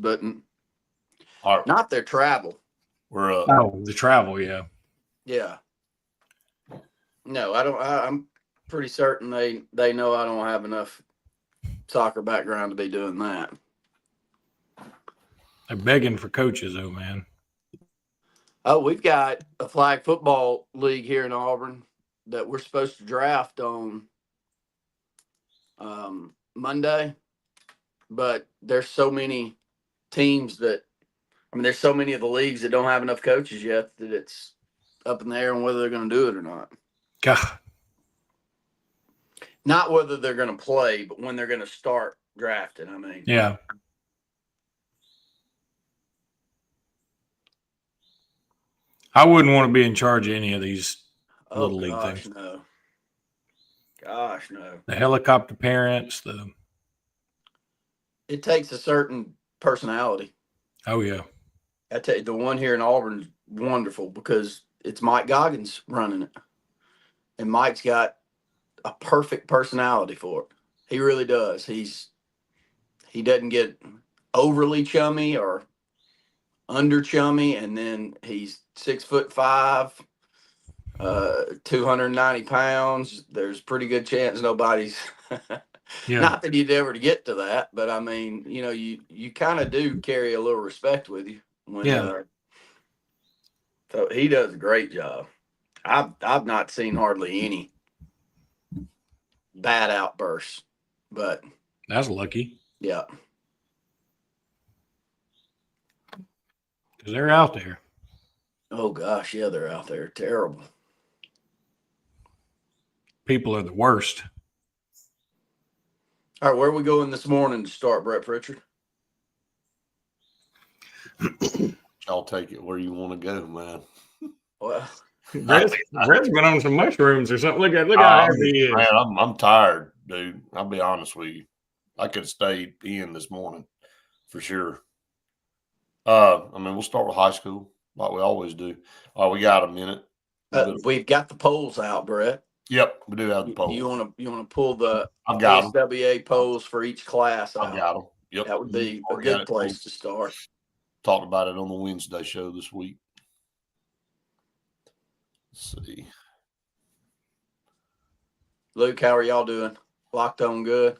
but not their travel. The travel, yeah. Yeah. No, I don't. I'm pretty certain they know I don't have enough soccer background to be doing that. They're begging for coaches, though, man. Oh, we've got a flag football league here in Auburn that we're supposed to draft on Monday, but there's so many teams there's so many of the leagues that don't have enough coaches yet that it's up in the air on whether they're going to do it or not. God. Not whether they're going to play, but when they're going to start drafting. I mean, yeah. I wouldn't want to be in charge of any of these little league things. No. Gosh, no. The helicopter parents, It takes a certain personality. Oh, yeah. I tell you, the one here in Auburn is wonderful because it's Mike Goggins running it. And Mike's got a perfect personality for it. He really does. He doesn't get overly chummy or under chummy, and then he's 6'5", 290 pounds. There's pretty good chance nobody's not that you'd ever get to that, but I mean, you kind of do carry a little respect with you when so he does a great job. I've not seen hardly any bad outbursts, but that's lucky. Yeah. Because they're out there. Oh, gosh, yeah, they're out there. Terrible. People are the worst. All right, where are we going this morning to start, Brett Pritchard? I'll take it where you want to go, man. Well, Brett's been on some mushrooms or something. Look how happy he is. Man, I'm tired, dude. I'll be honest with you. I could have stayed in this morning for sure. We'll start with high school like we always do. We got a minute. We've got the polls out, Brett. Yep, we do have the polls. You want to pull the SWA polls for each class out? I've got them. Yep, that would be a good place to start. Talked about it on the Wednesday show this week. Let's see. Luke, how are y'all doing? Locked on good?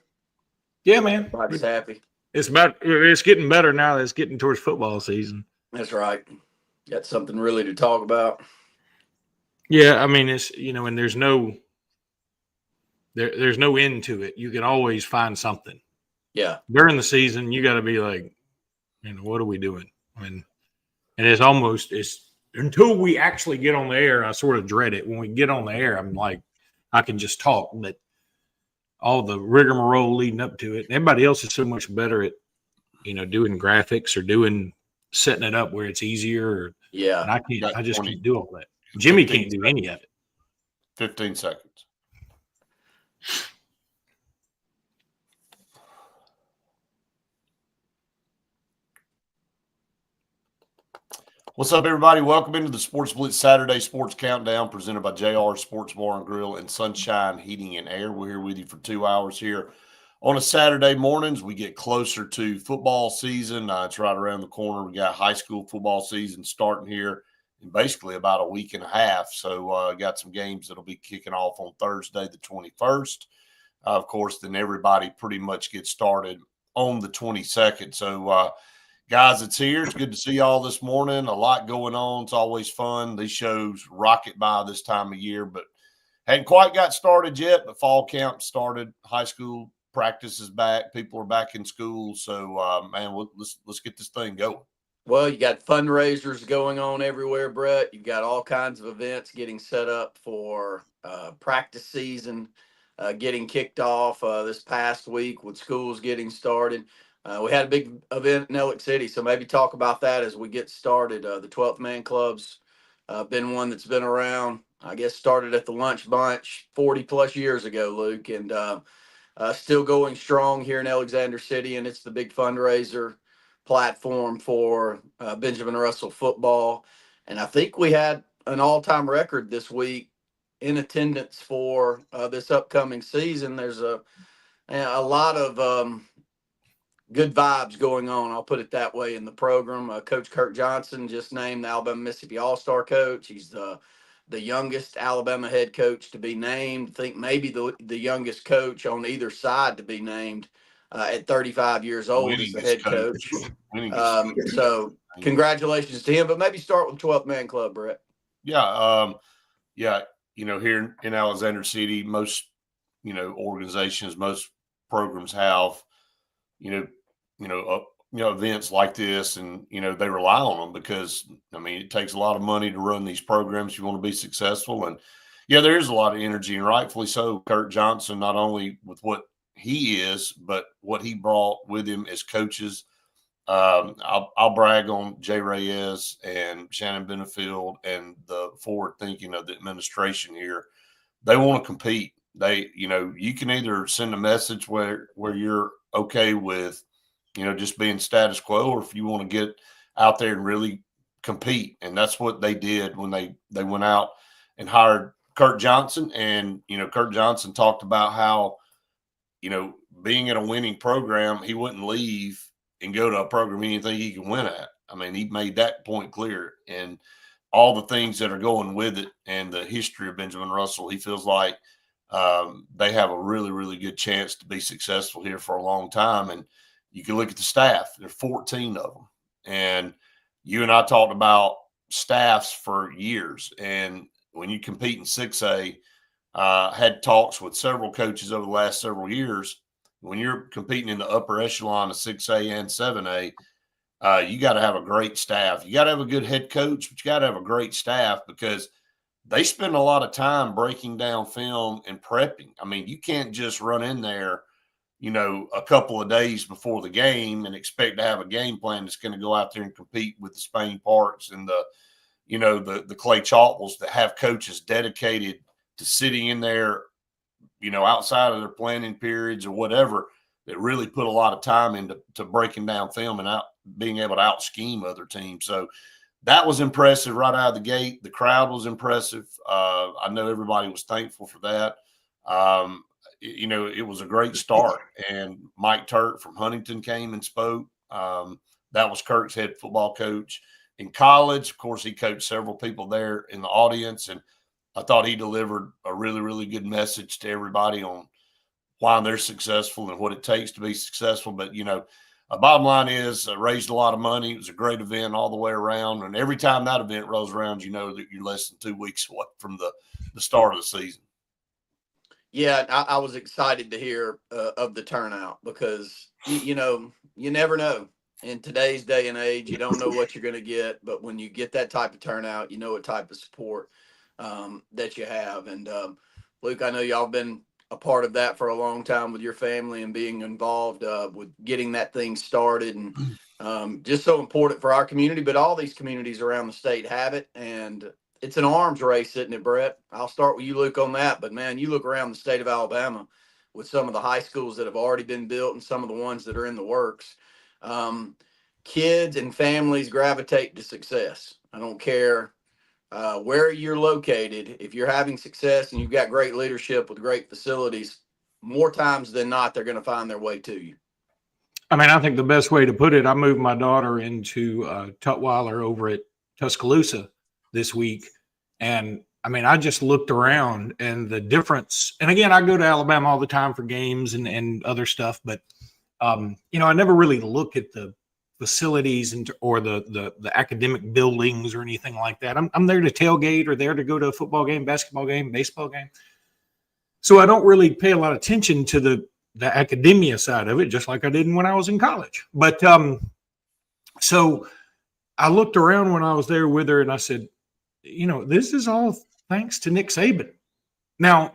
Yeah, man. Everybody's happy. It's getting better now that it's getting towards football season. That's right. Got something really to talk about. Yeah, I mean, it's, and there's no end to it. You can always find something. Yeah. During the season, you got to be like, what are we doing? I mean, and it's until we actually get on the air, I sort of dread it. When we get on the air, I'm like, I can just talk, but all the rigmarole leading up to it, everybody else is so much better at, doing graphics or setting it up where it's easier. Yeah. And I just can't do all that. Jimmy can't do any of it. 15 seconds. What's up, everybody? Welcome into the Sports Blitz Saturday Sports Countdown presented by JR Sports Bar and Grill and Sunshine Heating and Air. We're here with you for 2 hours here on a Saturday mornings. We get closer to football season. It's right around the corner. We got high school football season starting here in basically about a week and a half. So got some games that'll be kicking off on Thursday, the 21st. Of course, then everybody pretty much gets started on the 22nd. So, guys, it's here. It's good to see y'all this morning. A lot going on. It's always fun. These shows rocket by this time of year, but hadn't quite got started yet. But fall camp started. High school practice is back. People are back in school. So, let's get this thing going. Well, you got fundraisers going on everywhere, Brett. You've got all kinds of events getting set up for practice season, getting kicked off this past week with schools getting started. We had a big event in Ellick City, so maybe talk about that as we get started. The 12th Man Club's been one that's been around, I guess started at the Lunch Bunch 40-plus years ago, Luke, and still going strong here in Alexander City, and it's the big fundraiser platform for Benjamin Russell football. And I think we had an all-time record this week in attendance for this upcoming season. There's a lot of good vibes going on. I'll put it that way in the program. Coach Kurt Johnson just named the Alabama Mississippi All-Star coach. He's the youngest Alabama head coach to be named. I think maybe the youngest coach on either side to be named at 35 years old as the head coach. So congratulations to him. But maybe start with 12th Man Club, Brett. Yeah. Yeah. Here in Alexander City, most, organizations, most programs have, events like this, and, they rely on them because, it takes a lot of money to run these programs. You want to be successful. And yeah, there is a lot of energy, and rightfully so. Kurt Johnson, not only with what he is, but what he brought with him as coaches. I'll brag on Jay Reyes and Shannon Benefield and the forward thinking of the administration here. They want to compete. You can either send a message where you're okay with, just being status quo, or if you want to get out there and really compete. And that's what they did when they went out and hired Kurt Johnson. And, Kurt Johnson talked about how, being in a winning program, he wouldn't leave and go to a program he didn't think he could win at. He made that point clear, and all the things that are going with it and the history of Benjamin Russell, he feels like they have a really, really good chance to be successful here for a long time. And you can look at the staff. There are 14 of them. And you and I talked about staffs for years. And when you compete in 6A, had talks with several coaches over the last several years. When you're competing in the upper echelon of 6A and 7A, you got to have a great staff. You got to have a good head coach, but you got to have a great staff because they spend a lot of time breaking down film and prepping. You can't just run in there, a couple of days before the game and expect to have a game plan that's going to go out there and compete with the Spain Parks and the Clay Chalkwells that have coaches dedicated to sitting in there, outside of their planning periods or whatever, that really put a lot of time into breaking down film and being able to out scheme other teams. So that was impressive right out of the gate. The crowd was impressive. I know everybody was thankful for that. It was a great start. And Mike Turk from Huntington came and spoke. That was Kirk's head football coach in college. Of course, he coached several people there in the audience, and I thought he delivered a really, really good message to everybody on why they're successful and what it takes to be successful. But, bottom line is raised a lot of money. It was a great event all the way around. And every time that event rolls around, that you're less than 2 weeks away from the start of the season. Yeah, I was excited to hear of the turnout because, you never know. In today's day and age, you don't know what you're going to get. But when you get that type of turnout, you know what type of support that you have. And Luke, I know y'all been a part of that for a long time with your family and being involved with getting that thing started, and just so important for our community, but all these communities around the state have it. And it's an arms race, isn't it, Brett? I'll start with you, Luke, on that. But man, you look around the state of Alabama with some of the high schools that have already been built and some of the ones that are in the works. Kids and families gravitate to success. I don't care where you're located. If you're having success and you've got great leadership with great facilities, more times than not, they're going to find their way to you. I think the best way to put it, I moved my daughter into Tutwiler over at Tuscaloosa this week. And I just looked around and the difference, and again, I go to Alabama all the time for games and other stuff, but I never really look at the facilities or the academic buildings or anything like that. I'm there to tailgate or there to go to a football game, basketball game, baseball game. So I don't really pay a lot of attention to the academia side of it, just like I did when I was in college. But so I looked around when I was there with her and I said, this is all thanks to Nick Saban. Now,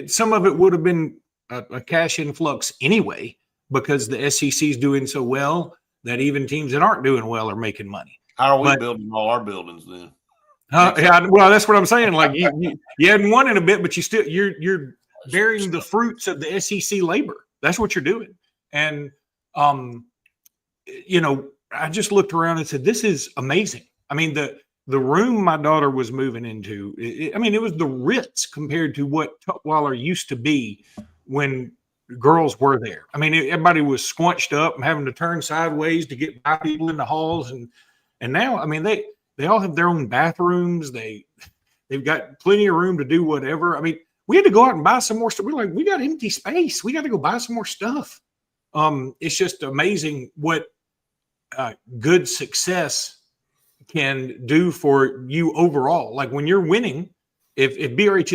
some of it would have been a cash influx anyway, because the SEC is doing so well that even teams that aren't doing well are making money. How are we building all our buildings then? Yeah, well, that's what I'm saying. Like you hadn't won in a bit, but you're bearing the fruits of the SEC labor. That's what you're doing. And I just looked around and said, this is amazing. The room my daughter was moving into, it was the Ritz compared to what Tutwiler used to be when girls were there. I mean, everybody was squunched up and having to turn sideways to get by people in the halls, and now, I mean, they all have their own bathrooms. They've got plenty of room to do whatever. I mean, we had to go out and buy some more stuff. We're like, we got empty space. We got to go buy some more stuff. It's just amazing what good success can do for you overall. Like when you're winning, if BRH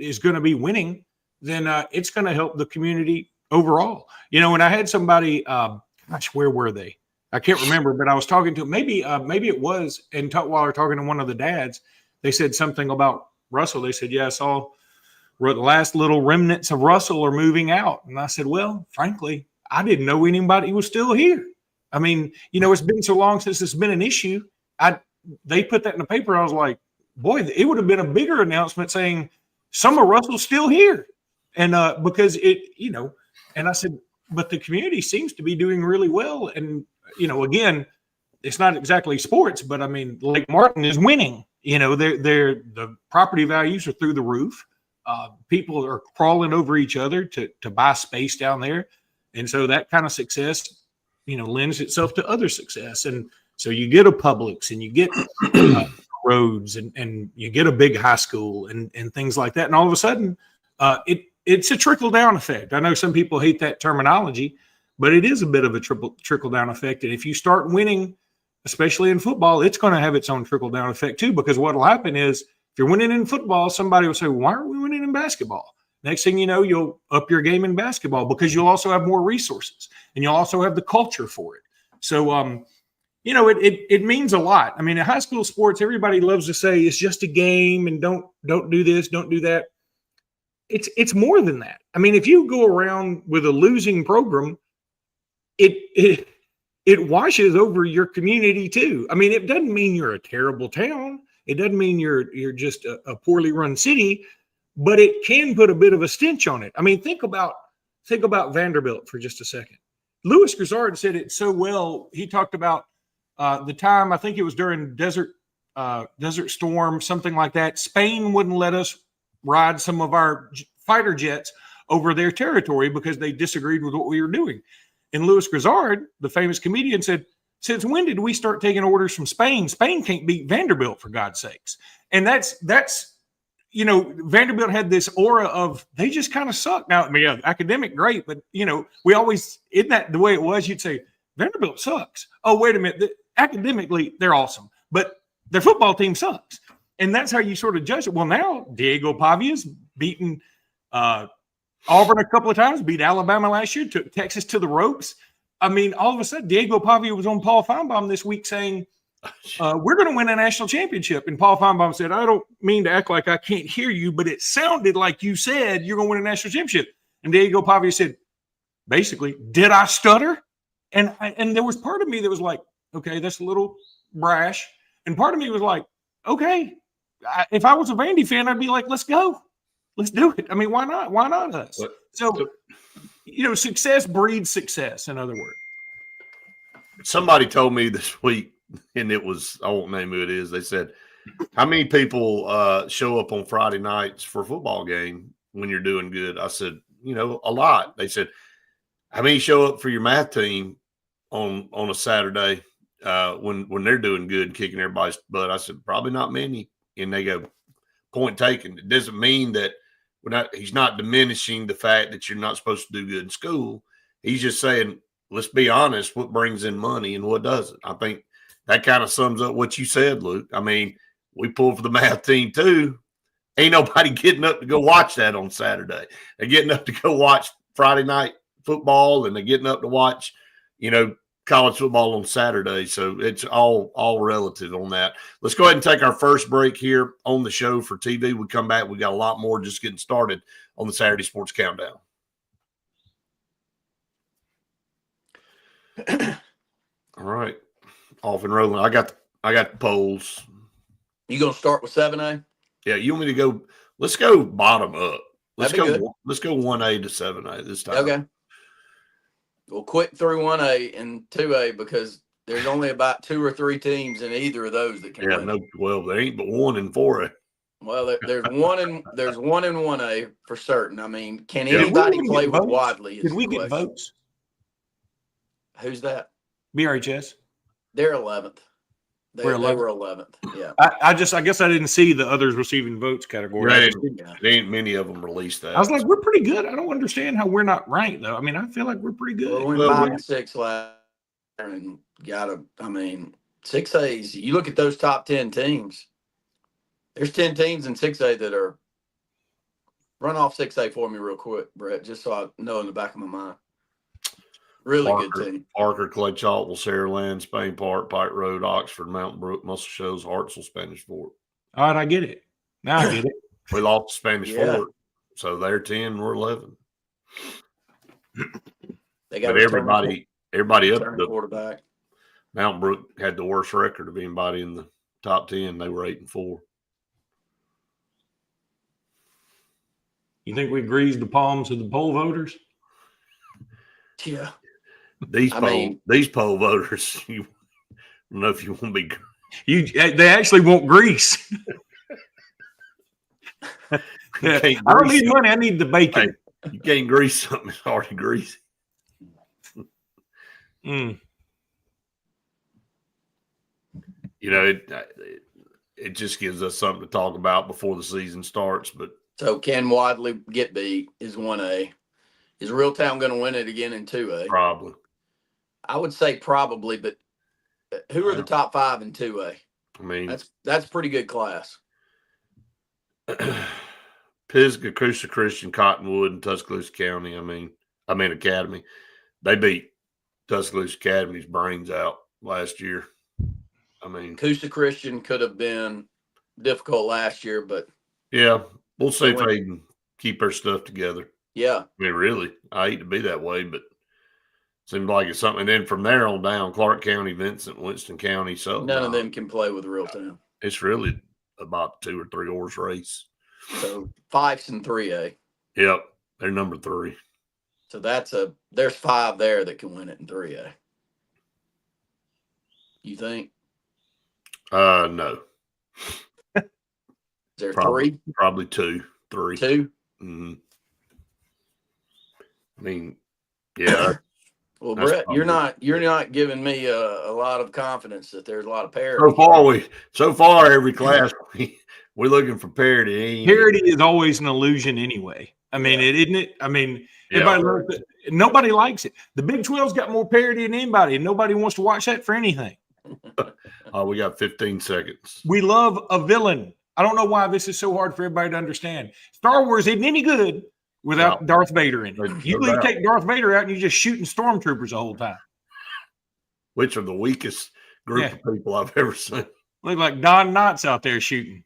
is going to be winning, then it's going to help the community overall. You know, and I had somebody, gosh, where were they? I can't remember, but I was talking to maybe it was, and while we were talking to one of the dads, they said something about Russell. They said, yeah, I saw the last little remnants of Russell are moving out. And I said, well, frankly, I didn't know anybody was still here. I mean, you know, it's been so long since it's been an issue. They put that in the paper. I was like, boy, it would have been a bigger announcement saying some of Russell's still here. And because it, you know, and I said, but the community seems to be doing really well. And, you know, again, it's not exactly sports, but I mean, Lake Martin is winning. You know, the property values are through the roof. People are crawling over each other to buy space down there. And so that kind of success, you know, lends itself to other success. And so you get a Publix and you get roads and you get a big high school and things like that. And all of a sudden, it's a trickle down effect. I know some people hate that terminology, but it is a bit of a trickle down effect. And if you start winning, especially in football, it's going to have its own trickle down effect too, because what will happen is if you're winning in football, somebody will say, why aren't we winning in basketball? Next thing you know, you'll up your game in basketball because you'll also have more resources and you'll also have the culture for it. So, you know, it means a lot. I mean, in high school sports, everybody loves to say it's just a game and don't do this, don't do that. It's more than that. I mean, if you go around with a losing program, it washes over your community too. I mean, it doesn't mean you're a terrible town. It doesn't mean you're just a poorly run city, but it can put a bit of a stench on it. I mean, think about Vanderbilt for just a second. Louis Grizzard said it so well. He talked about the time, I think it was during Desert Storm, something like that. Spain wouldn't let us ride some of our fighter jets over their territory because they disagreed with what we were doing. And Louis Grizzard, the famous comedian, said, since when did we start taking orders from Spain? Spain can't beat Vanderbilt, for God's sakes. And that's you know, Vanderbilt had this aura of they just kind of suck. Now, I mean, yeah, academic, great, but, you know, we always, isn't that the way it was? You'd say, Vanderbilt sucks. Oh, wait a minute. Academically, they're awesome, but their football team sucks. And that's how you sort of judge it. Well, now Diego Pavia's beaten Auburn a couple of times, beat Alabama last year, took Texas to the ropes. I mean, all of a sudden, Diego Pavia was on Paul Feinbaum this week saying, we're going to win a national championship. And Paul Feinbaum said, I don't mean to act like I can't hear you, but it sounded like you said you're going to win a national championship. And Diego Pavia said, basically, did I stutter? And there was part of me that was like, okay, that's a little brash. And part of me was like, okay, if I was a Vandy fan, I'd be like, let's go. Let's do it. I mean, why not? Why not us? So, you know, success breeds success, in other words. Somebody told me this week, and it was, I won't name who it is. They said, how many people show up on Friday nights for a football game when you're doing good? I said, you know, a lot. They said, how many show up for your math team on a Saturday when they're doing good, kicking everybody's butt? I said, probably not many. And they go, point taken. It doesn't mean that he's not diminishing the fact that you're not supposed to do good in school. He's just saying, let's be honest, what brings in money and what doesn't. I think that kind of sums up what you said, Luke. I mean, we pull for the math team too. Ain't nobody getting up to go watch that on Saturday. They're getting up to go watch Friday night football, and they're getting up to watch, you know, college football on Saturday. So it's all relative on that. Let's go ahead and take our first break here on the show for TV. We come back. We got a lot more just getting started on the Saturday Sports Countdown. All right. Off and rolling. I got the polls. You gonna start with 7A? Yeah, you want me to go? Let's go bottom up. Let's That'd be good. Let's go 1A to 7A this time. Okay. We'll quick through 1A and 2A because there's only about 2 or 3 teams in either of those that can win. Well, there ain't but 1 in 4A. Well, there's one in 1A for certain. I mean, can Yeah. Did we anybody even play get with votes? Wadley? Is Did we the get question. votes? Who's that? BRHS. They're 11th. We're They 11th. were 11th. Yeah. I guess I didn't see the others receiving votes category. There Yeah. ain't many of them released that. I was like, we're pretty good. I don't understand how we're not ranked though. I mean, I feel like we're pretty Well, good. we went Well, 5 and 6 last year and I mean, 6A's. You look at those top 10 teams. There's 10 teams in 6A that are. Run off 6A for me real quick, Brett, just so I know in the back of my mind. Really good team. Parker, Clay Chalkwell, Saraland, Spain Park, Pike Road, Oxford, Mountain Brook, Muscle Shoals, Hartsville, Spanish Fort. All right, I get it. Now I get it. We lost to Spanish Yeah. Fort, so they're 10, we're 11. They got But everybody up returning the quarterback. Mountain Brook had the worst record of anybody in the top 10. They were 8 and 4. You think we greased the palms of the poll voters? Yeah. These poll voters, you don't know if you want to be. They actually want grease. I don't need money. I need the bacon. Hey, you can't grease something that's already greasy. Mm. You know, it just gives us something to talk about before the season starts. But So can Wadley get beat is 1A. Is Reeltown going to win it again in 2A? probably. I would say probably, but who are the top 5 in 2A? I mean, That's pretty good class. Pisgah, Coosa Christian, Cottonwood, and Tuscaloosa County. I mean Academy. They beat Tuscaloosa Academy's brains out last year. I mean, Coosa Christian could have been difficult last year, but yeah, we'll see if they can keep their stuff together. yeah. I mean, really, I hate to be that way, but seems like it's something. And then from there on down, Clark County, Vincent, Winston County. So None of them can play with Reeltown. It's really about 2 or 3 horse race. So Fife's in 3A. Yep, they're number 3. So there's 5 there that can win it in 3A. You think? No. Is there 3? Probably 2, 3. 2? Mm-hmm. I mean, yeah. Well, Brett, you're not giving me a lot of confidence that there's a lot of parity. So far every class we're looking for parity. Parity is always an illusion anyway. I mean, isn't it? I mean, nobody likes it. The Big 12's got more parity than anybody, and nobody wants to watch that for anything. We got 15 seconds. We love a villain. I don't know why this is so hard for everybody to understand. Star Wars isn't any good without Darth Vader in it. You take Darth Vader out and you're just shooting stormtroopers the whole time. Which are the weakest group of people I've ever seen. Look like Don Knotts out there shooting.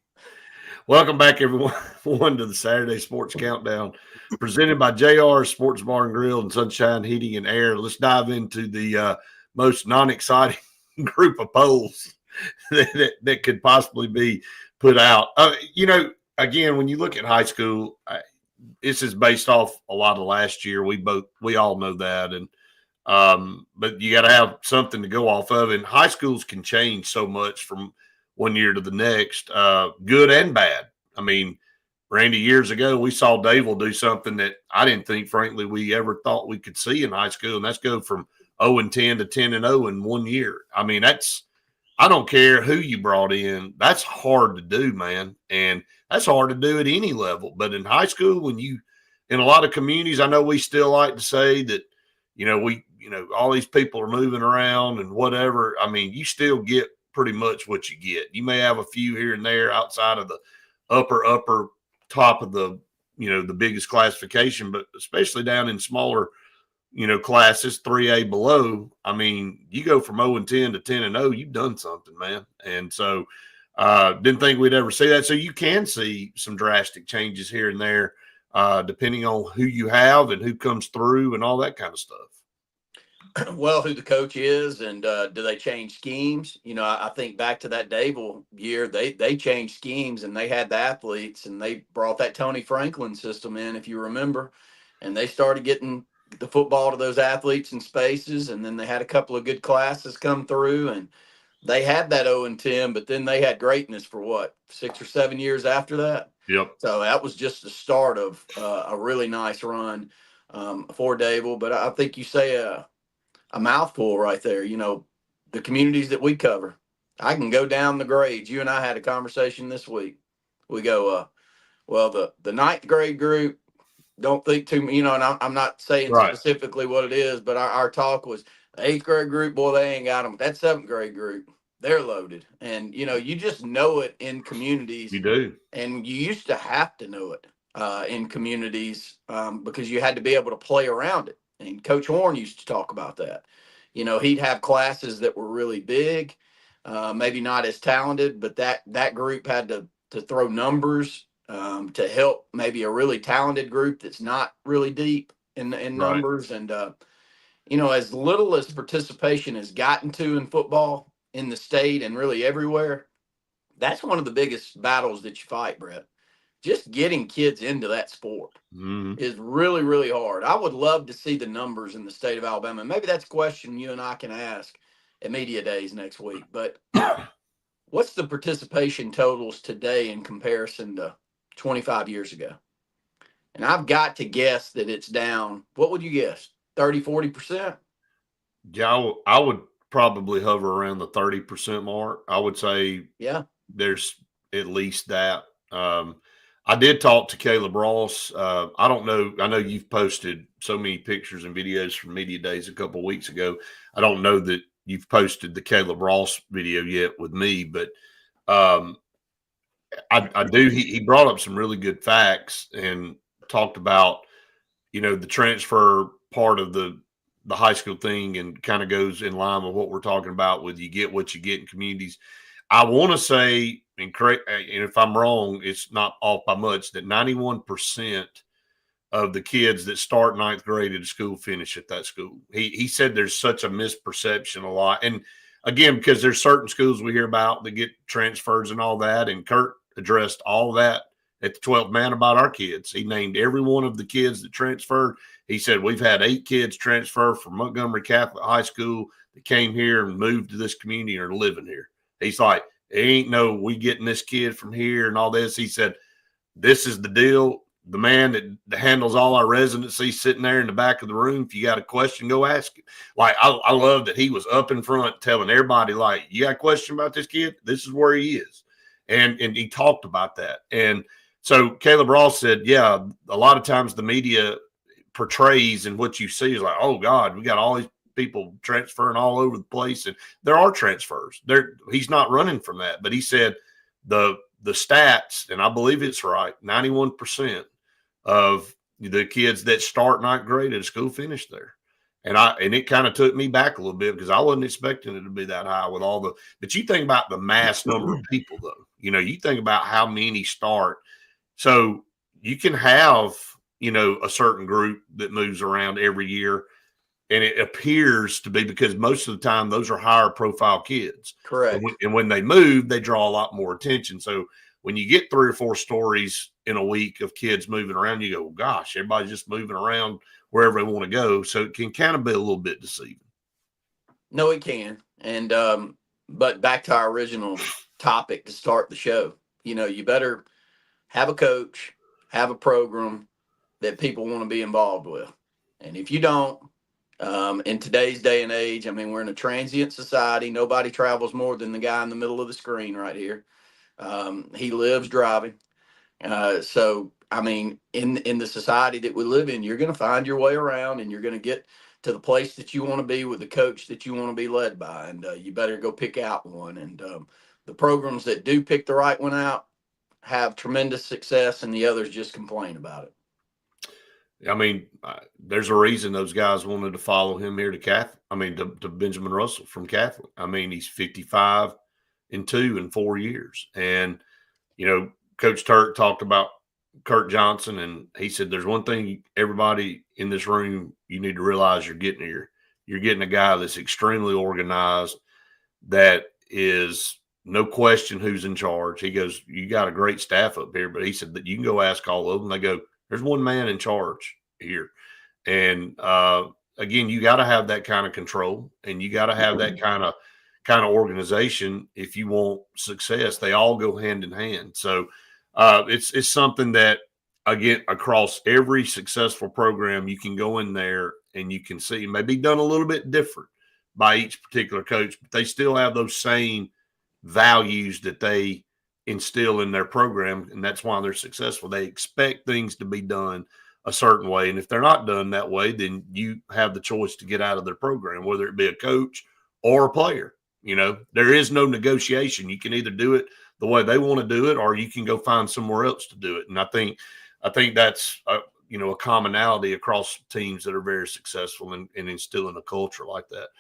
Welcome back, everyone, to the Saturday Sports Countdown, presented by JR Sports Bar and Grill and Sunshine Heating and Air. Let's dive into the most non-exciting group of polls that could possibly be put out. Again, when you look at high school, this is based off a lot of last year. We all know that, and but you got to have something to go off of. And high schools can change so much from one year to the next, good and bad. I mean, Randy, years ago, we saw Dable do something that I didn't think, frankly, we ever thought we could see in high school, and that's go from 0-10 to 10-0 in 1 year. I mean, I don't care who you brought in. That's hard to do, man. And that's hard to do at any level. But in high school, in a lot of communities, I know we still like to say that, all these people are moving around and whatever. I mean, you still get pretty much what you get. You may have a few here and there outside of the upper top of the, the biggest classification, but especially down in smaller, classes 3A below. I mean, you go from 0-10 to 10-0, you've done something, man. And so didn't think we'd ever see that. So you can see some drastic changes here and there, depending on who you have and who comes through and all that kind of stuff. Well, who the coach is, and do they change schemes? I think back to that Dable year, they changed schemes, and they had the athletes, and they brought that Tony Franklin system in, if you remember, and they started getting the football to those athletes in spaces, and then they had a couple of good classes come through, and they had that 0-10, but then they had greatness for what, 6 or 7 years after that. Yep. So that was just the start of a really nice run for Dable. But I think you say a mouthful right there. You know, the communities that we cover. I can go down the grades. You and I had a conversation this week. We go, well, the ninth grade group, don't think too, you know, and I'm not saying Right. specifically what it is, but our talk was the eighth grade group, boy, they ain't got them. That seventh grade group, they're loaded. And, you know, you just know it in communities. You do. And you used to have to know it in communities because you had to be able to play around it. And Coach Horn used to talk about that. You know, he'd have classes that were really big, maybe not as talented, but that group had to throw numbers to help maybe a really talented group that's not really deep in Right. numbers. And you know, as little as participation has gotten to in football in the state and really everywhere, that's one of the biggest battles that you fight, Brett. Just getting kids into that sport Mm-hmm. is really, really hard. I would love to see the numbers in the state of Alabama. Maybe that's a question you and I can ask at media days next week. But what's the participation totals today in comparison to 25 years ago? And I've got to guess that it's down. What would you guess? 30, 40%? Yeah, I would probably hover around the 30% mark. I would say Yeah. there's at least that. I did talk to Caleb Ross. I don't know. I know you've posted so many pictures and videos from media days a couple of weeks ago. I don't know that you've posted the Caleb Ross video yet with me, but I do. He brought up some really good facts and talked about, you know, the transfer part of the high school thing, and kind of goes in line with what we're talking about with you get what you get in communities. I want to say, and correct, and if I'm wrong, it's not off by much, that 91% of the kids that start ninth grade at a school finish at that school. He said there's such a misperception a lot. And again, because there's certain schools we hear about that get transfers and all that. And Kurt addressed all that at the 12th man about our kids. He named every one of the kids that transferred. He said, we've had 8 kids transfer from Montgomery Catholic High School that came here and moved to this community or living here. He's like, it ain't no, we getting this kid from here and all this. He said, this is the deal. The man that handles all our residency sitting there in the back of the room. If you got a question, go ask him. Like, I love that he was up in front telling everybody, like, you got a question about this kid? This is where he is. And he talked about that. And so Caleb Ross said, yeah, a lot of times the media portrays, and what you see is like, oh God, we got all these people transferring all over the place. And there are transfers. He's not running from that. But he said the stats, and I believe it's right, 91% of the kids that start ninth grade at a school finish there. And it kind of took me back a little bit because I wasn't expecting it to be that high with all the, but you think about the mass number of people though, you know, you think about how many start. So you can have, you know, a certain group that moves around every year. And it appears to be because most of the time those are higher profile kids. Correct. And when they move, they draw a lot more attention. So when you get 3 or 4 stories in a week of kids moving around, you go, well, gosh, everybody's just moving around wherever they want to go. So it can kind of be a little bit deceiving. No, it can. And but back to our original topic to start the show. You know, you better have a coach, have a program that people want to be involved with. And if you don't, in today's day and age, I mean, we're in a transient society. Nobody travels more than the guy in the middle of the screen right here. He lives driving. So, I mean, in the society that we live in, you're going to find your way around, and you're going to get to the place that you want to be with the coach that you want to be led by, and you better go pick out one. And the programs that do pick the right one out have tremendous success, and the others just complain about it. I mean, there's a reason those guys wanted to follow him here to Catholic. I mean, to Benjamin Russell from Catholic. I mean, he's 55-2 in 4 years. And, you know, Coach Turk talked about Kurt Johnson, and he said, there's one thing everybody in this room, you need to realize you're getting here. You're getting a guy that's extremely organized, that is no question who's in charge. He goes, you got a great staff up here, but he said that you can go ask all of them. They go, there's one man in charge here. And again, you got to have that kind of control, and you got to have that kind of kind of organization if you want success. They all go hand in hand. So it's something that, again, across every successful program, you can go in there and you can see it may be done a little bit different by each particular coach, but they still have those same values that they instill in their program, and that's why they're successful. They expect things to be done a certain way, and if they're not done that way, then you have the choice to get out of their program, whether it be a coach or a player. There is no negotiation. You can either do it the way they want to do it, or you can go find somewhere else to do it. And I think that's a commonality across teams that are very successful in instilling a culture like that.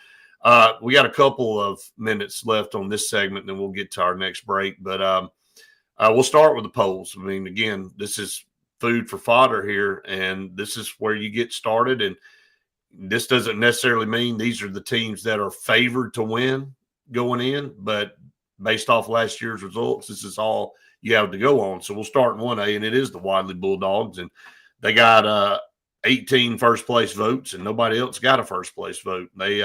We got a couple of minutes left on this segment, and then we'll get to our next break. But we'll start with the polls. I mean, again, this is food for fodder here, and this is where you get started. And this doesn't necessarily mean these are the teams that are favored to win going in, but based off last year's results, this is all you have to go on. So we'll start in 1A, and it is the Wadley Bulldogs, and they got 18 first place votes, and nobody else got a first place vote. They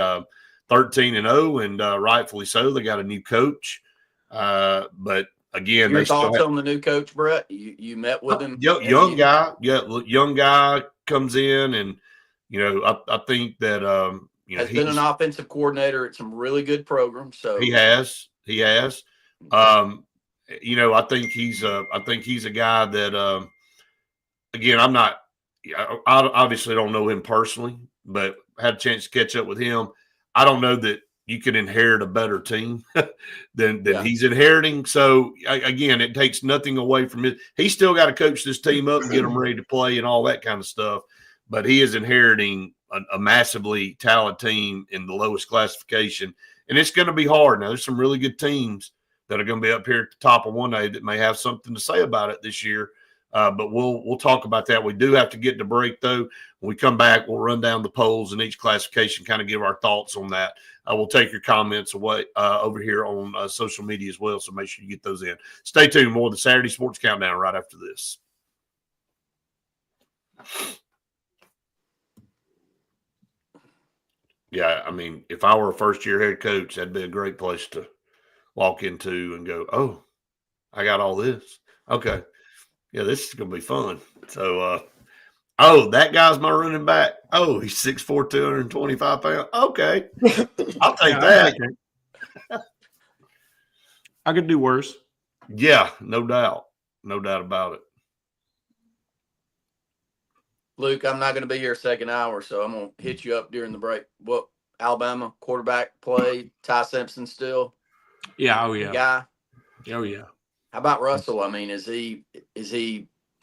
13-0, and rightfully so. They got a new coach, but again, your thoughts on the new coach, Brett? You met with him, young guy comes in, and I think that has been an offensive coordinator at some really good programs. So he has. I think he's a guy that again, I obviously don't know him personally, but had a chance to catch up with him. I don't know that you can inherit a better team than he's inheriting. So again, it takes nothing away from it. He's still got to coach this team up and get them ready to play and all that kind of stuff. But he is inheriting a massively talented team in the lowest classification. And it's going to be hard. Now, there's some really good teams that are going to be up here at the top of 1A that may have something to say about it this year. But we'll talk about that. We do have to get to break, though. When we come back, we'll run down the polls in each classification, kind of give our thoughts on that. We'll take your comments away over here on social media as well, so make sure you get those in. Stay tuned. More of the Saturday Sports Countdown right after this. Yeah, I mean, if I were a first-year head coach, that'd be a great place to walk into and go, oh, I got all this. Okay. Yeah, this is going to be fun. So, that guy's my running back. Oh, he's 6'4", 225 pounds. Okay. I'll take that. I could do worse. Yeah, no doubt. No doubt about it. Luke, I'm not going to be here second hour, so I'm going to hit you up during the break. What, Alabama quarterback play? Ty Simpson still? Yeah, oh yeah. Guy? Oh yeah. How about Russell? I mean, is he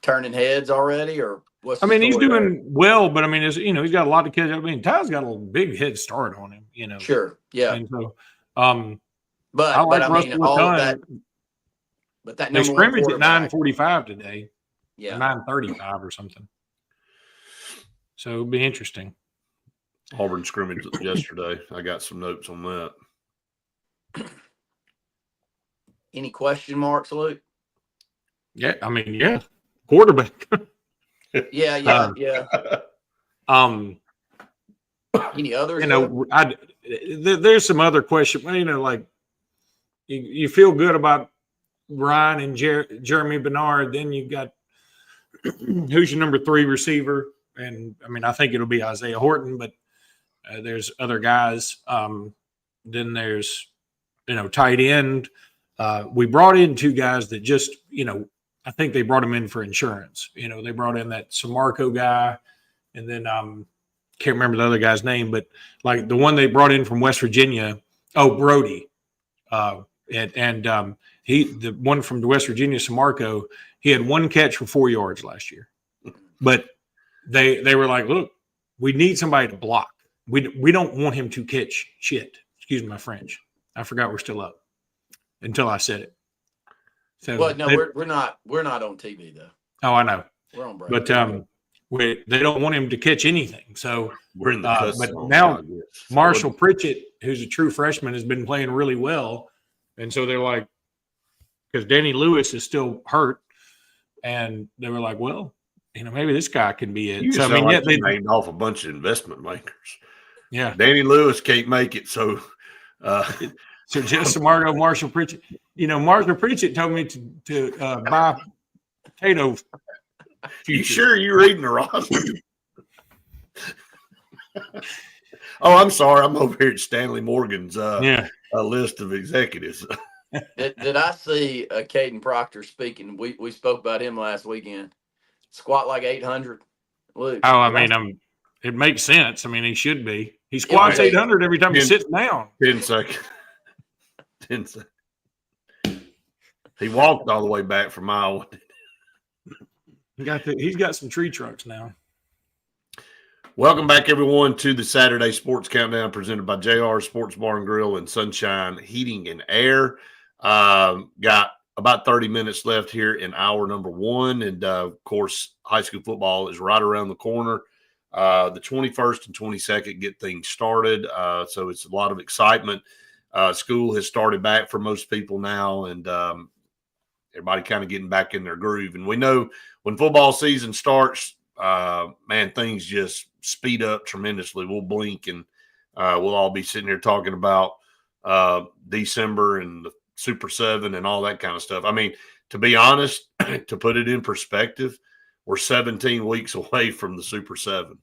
turning heads already, or what's? I mean, he's doing well, but I mean, he's got a lot to catch up. I mean, Ty's got a big head start on him. Sure, yeah. And so, but I mean, all of that. But that they scrimmaged at 9:45 today. Yeah, 9:35 or something. So it'll be interesting. Auburn scrimmage yesterday. I got some notes on that. Any question marks, Luke? Yeah, I mean, yeah, quarterback. yeah. Any others? There's some other question. Like you feel good about Ryan and Jeremy Bernard. Then you got who's your number 3 receiver, and I mean, I think it'll be Isaiah Horton, but there's other guys. Then there's tight end. We brought in 2 guys that just, I think they brought them in for insurance. They brought in that Samarco guy, and then can't remember the other guy's name, but like the one they brought in from West Virginia, Brody. The one from West Virginia, Samarco, he had 1 catch for 4 yards last year. But they were like, look, we need somebody to block. We don't want him to catch shit. Excuse my French. I forgot we're still up until I said it. So, well, no, we're not on TV though. Oh, I know. We're on break. But they don't want him to catch anything. So we're in the but now Marshall Pritchett, who's a true freshman, has been playing really well, and so they're like, because Danny Lewis is still hurt, and they were like, well, maybe this guy can be it. So I mean, they named off a bunch of investment bankers. Yeah, Danny Lewis can't make it, so So just tomorrow, Marshall Pritchett. Marshall Pritchett told me to buy potato You futures. sure you're reading the roster? Oh, I'm sorry. I'm over here at Stanley Morgan's list of executives. Did I see Caden Proctor speaking? We spoke about him last weekend. Squat like 800. Luke. Oh, I mean, it makes sense. I mean, he should be. He It squats was 800 every time he 10 sits down. 10 seconds. 10 seconds. He walked all the way back from Iowa. He's got some tree trunks now. Welcome back, everyone, to the Saturday Sports Countdown presented by JR Sports Bar and Grill and Sunshine Heating and Air. Got about 30 minutes left here in hour number one. And, of course, high school football is right around the corner. The 21st and 22nd get things started. So it's a lot of excitement. School has started back for most people now, and everybody kind of getting back in their groove. And we know when football season starts, man, things just speed up tremendously. We'll blink and we'll all be sitting here talking about December and the Super 7 and all that kind of stuff. I mean, to be honest, to put it in perspective, we're 17 weeks away from the Super 7.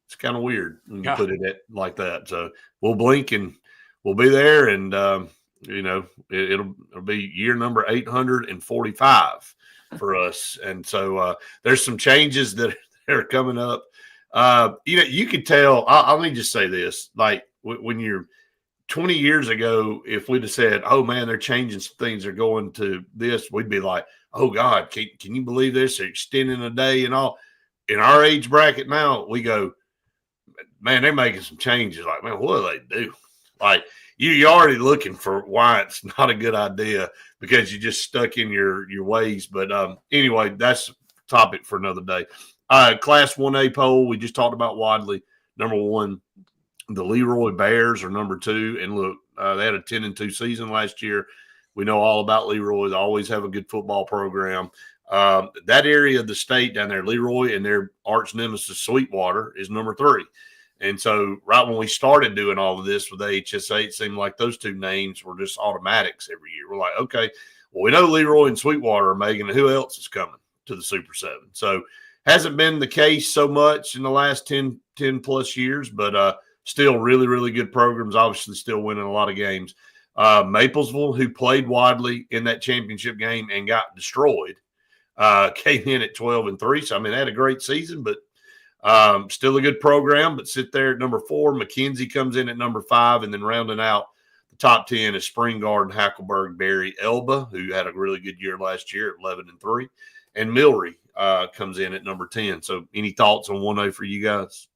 It's kind of weird when you put it like that. So we'll blink and we'll be there, and it'll be year number 845 for us. And so there's some changes that are coming up. You can tell. Let me just say this: like when you're 20 years ago, if we'd have said, "Oh man, they're changing some things, they're going to this," we'd be like, "Oh God, can you believe this? They're extending a day and all." In our age bracket now, we go, "Man, they're making some changes." Like, man, what do they do? Like, you're already looking for why it's not a good idea because you're just stuck in your ways. But anyway, that's a topic for another day. Class 1A poll, we just talked about Wadley. Number one, the Leroy Bears are number two. And look, they had a 10-2 season last year. We know all about Leroy. They always have a good football program. That area of the state down there, Leroy and their arch nemesis, Sweetwater, is number three. And so right when we started doing all of this with the HSA, it seemed like those two names were just automatics every year. We're like, okay, well, we know Leroy and Sweetwater are making it. Who else is coming to the Super 7? So hasn't been the case so much in the last 10 plus years, but still really, really good programs, obviously still winning a lot of games. Maplesville, who played Wadley in that championship game and got destroyed, came in at 12-3. So, I mean, they had a great season, but still a good program, but sit there at number 4. McKenzie comes in at number 5, and then rounding out the top 10 is Spring Garden, Hackleburg, Berry, Elba, who had a really good year last year at 11-3, and Milry comes in at number 10. So any thoughts on 1A for you guys?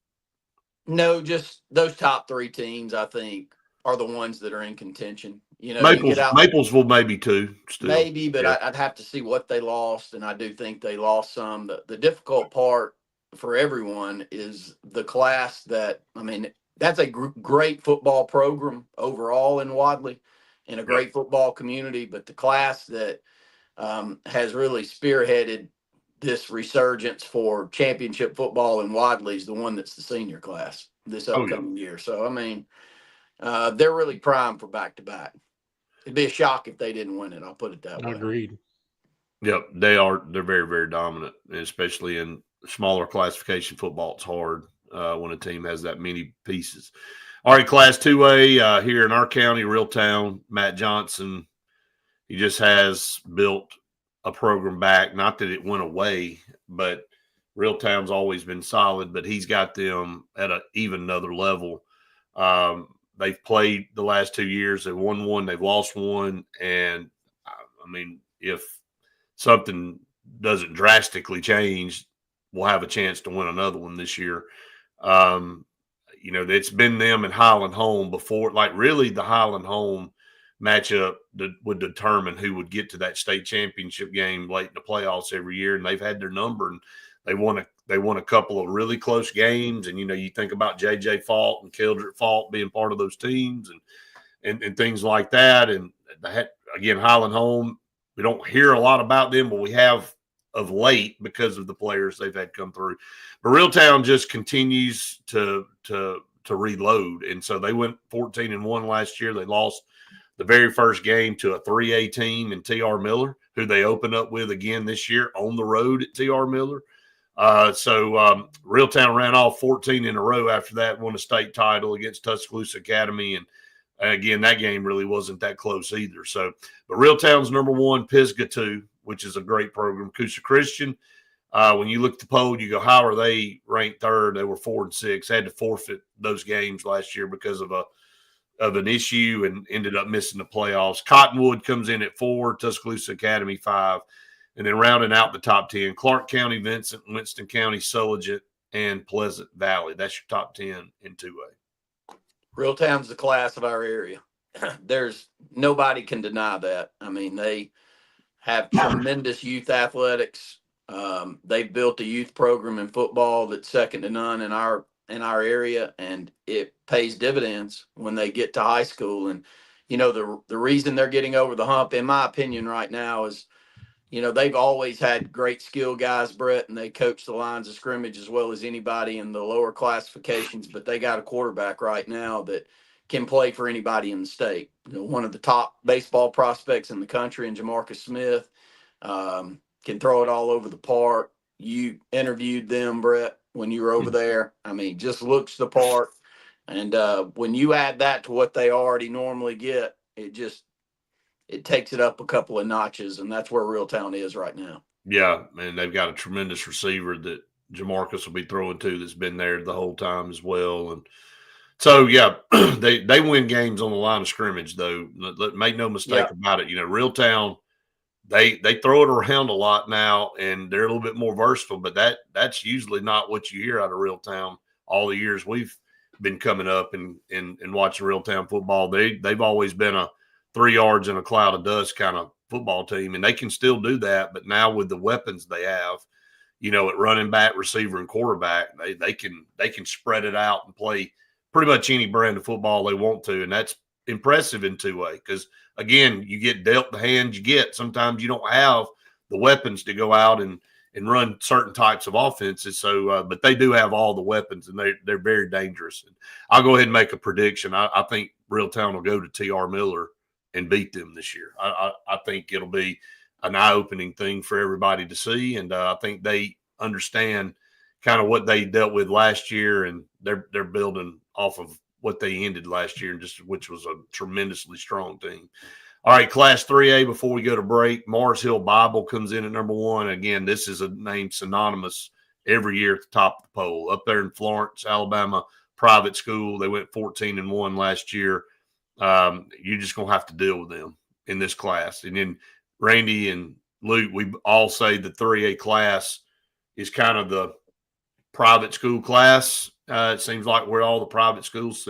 No, just those top 3 teams, I think, are the ones that are in contention. Maplesville maybe too. Still. Maybe, but yeah. I'd have to see what they lost, and I do think they lost some. The difficult part for everyone is the class that, I mean, that's a great football program overall in Wadley and a great football community, but the class that has really spearheaded this resurgence for championship football in Wadley is the one that's the senior class this upcoming year. So, I mean, they're really primed for back-to-back. It'd be a shock if they didn't win it. I'll put it that way. Agreed. Yep, they are. They're very, very dominant, especially in smaller classification football. It's hard when a team has that many pieces. All right, Class 2A here in our county, Reeltown, Matt Johnson, he just has built a program back. Not that it went away, but Reeltown's always been solid, but he's got them at an even another level. They've played the last 2 years. They've won one, they've lost one. And, I mean, if something doesn't drastically change, we'll have a chance to win another one this year. It's been them and Highland Home before. Like, really, the Highland Home matchup would determine who would get to that state championship game late in the playoffs every year. And they've had their number, and they won a couple of really close games. And, you think about J.J. Fault and Keldrick Fault being part of those teams and things like that. And, again, Highland Home, we don't hear a lot about them, but we have of late because of the players they've had come through. But Reeltown just continues to reload. And so they went 14-1 last year. They lost the very first game to a 3A team in T.R. Miller, who they open up with again this year on the road at T.R. Miller. So Reeltown ran off 14 in a row after that, won a state title against Tuscaloosa Academy. And again, that game really wasn't that close either. So, but Reeltown's number one, Pisgah 2, which is a great program. Coosa Christian, when you look at the poll, you go, how are they ranked third? They were 4 and 6, had to forfeit those games last year because of an issue and ended up missing the playoffs. Cottonwood comes in at 4, Tuscaloosa Academy 5. And then rounding out the top 10, Clark County, Vincent, Winston County, Sulligent, and Pleasant Valley. That's your top 10 in 2A. Reeltown's the class of our area. There's nobody can deny that. I mean, they have tremendous youth athletics. They've built a youth program in football that's second to none in our area, and it pays dividends when they get to high school. And the reason they're getting over the hump, in my opinion, right now is they've always had great skill guys, Brett, and they coach the lines of scrimmage as well as anybody in the lower classifications. But they got a quarterback right now that can play for anybody in the state. One of the top baseball prospects in the country, in Jamarcus Smith, can throw it all over the park. You interviewed them, Brett, when you were over there. I mean, just looks the part. And when you add that to what they already normally get, it takes it up a couple of notches, and that's where Reeltown is right now. Yeah, and they've got a tremendous receiver that Jamarcus will be throwing to that's been there the whole time as well. And so, yeah, they win games on the line of scrimmage, though. Make no mistake about it. Reeltown, they throw it around a lot now, and they're a little bit more versatile, but that's usually not what you hear out of Reeltown all the years we've been coming up and watching Reeltown football. They've always been a 3 yards in a cloud of dust kind of football team, and they can still do that. But now with the weapons they have, at running back, receiver, and quarterback, they can spread it out and play pretty much any brand of football they want to, and that's impressive in 2A because, again, you get dealt the hand you get. Sometimes you don't have the weapons to go out and run certain types of offenses. So, but they do have all the weapons, and they're very dangerous. And I'll go ahead and make a prediction. I think Reeltown will go to T.R. Miller and beat them this year. I think it'll be an eye-opening thing for everybody to see, and I think they understand kind of what they dealt with last year, and they're building off of what they ended last year, which was a tremendously strong team. All right, Class 3A, before we go to break, Mars Hill Bible comes in at number 1. Again, this is a name synonymous every year at the top of the poll. Up there in Florence, Alabama, private school. They went 14-1 last year. You're just going to have to deal with them in this class. And then Randy and Luke, we all say the 3A class is kind of the private school class. It seems like where all the private schools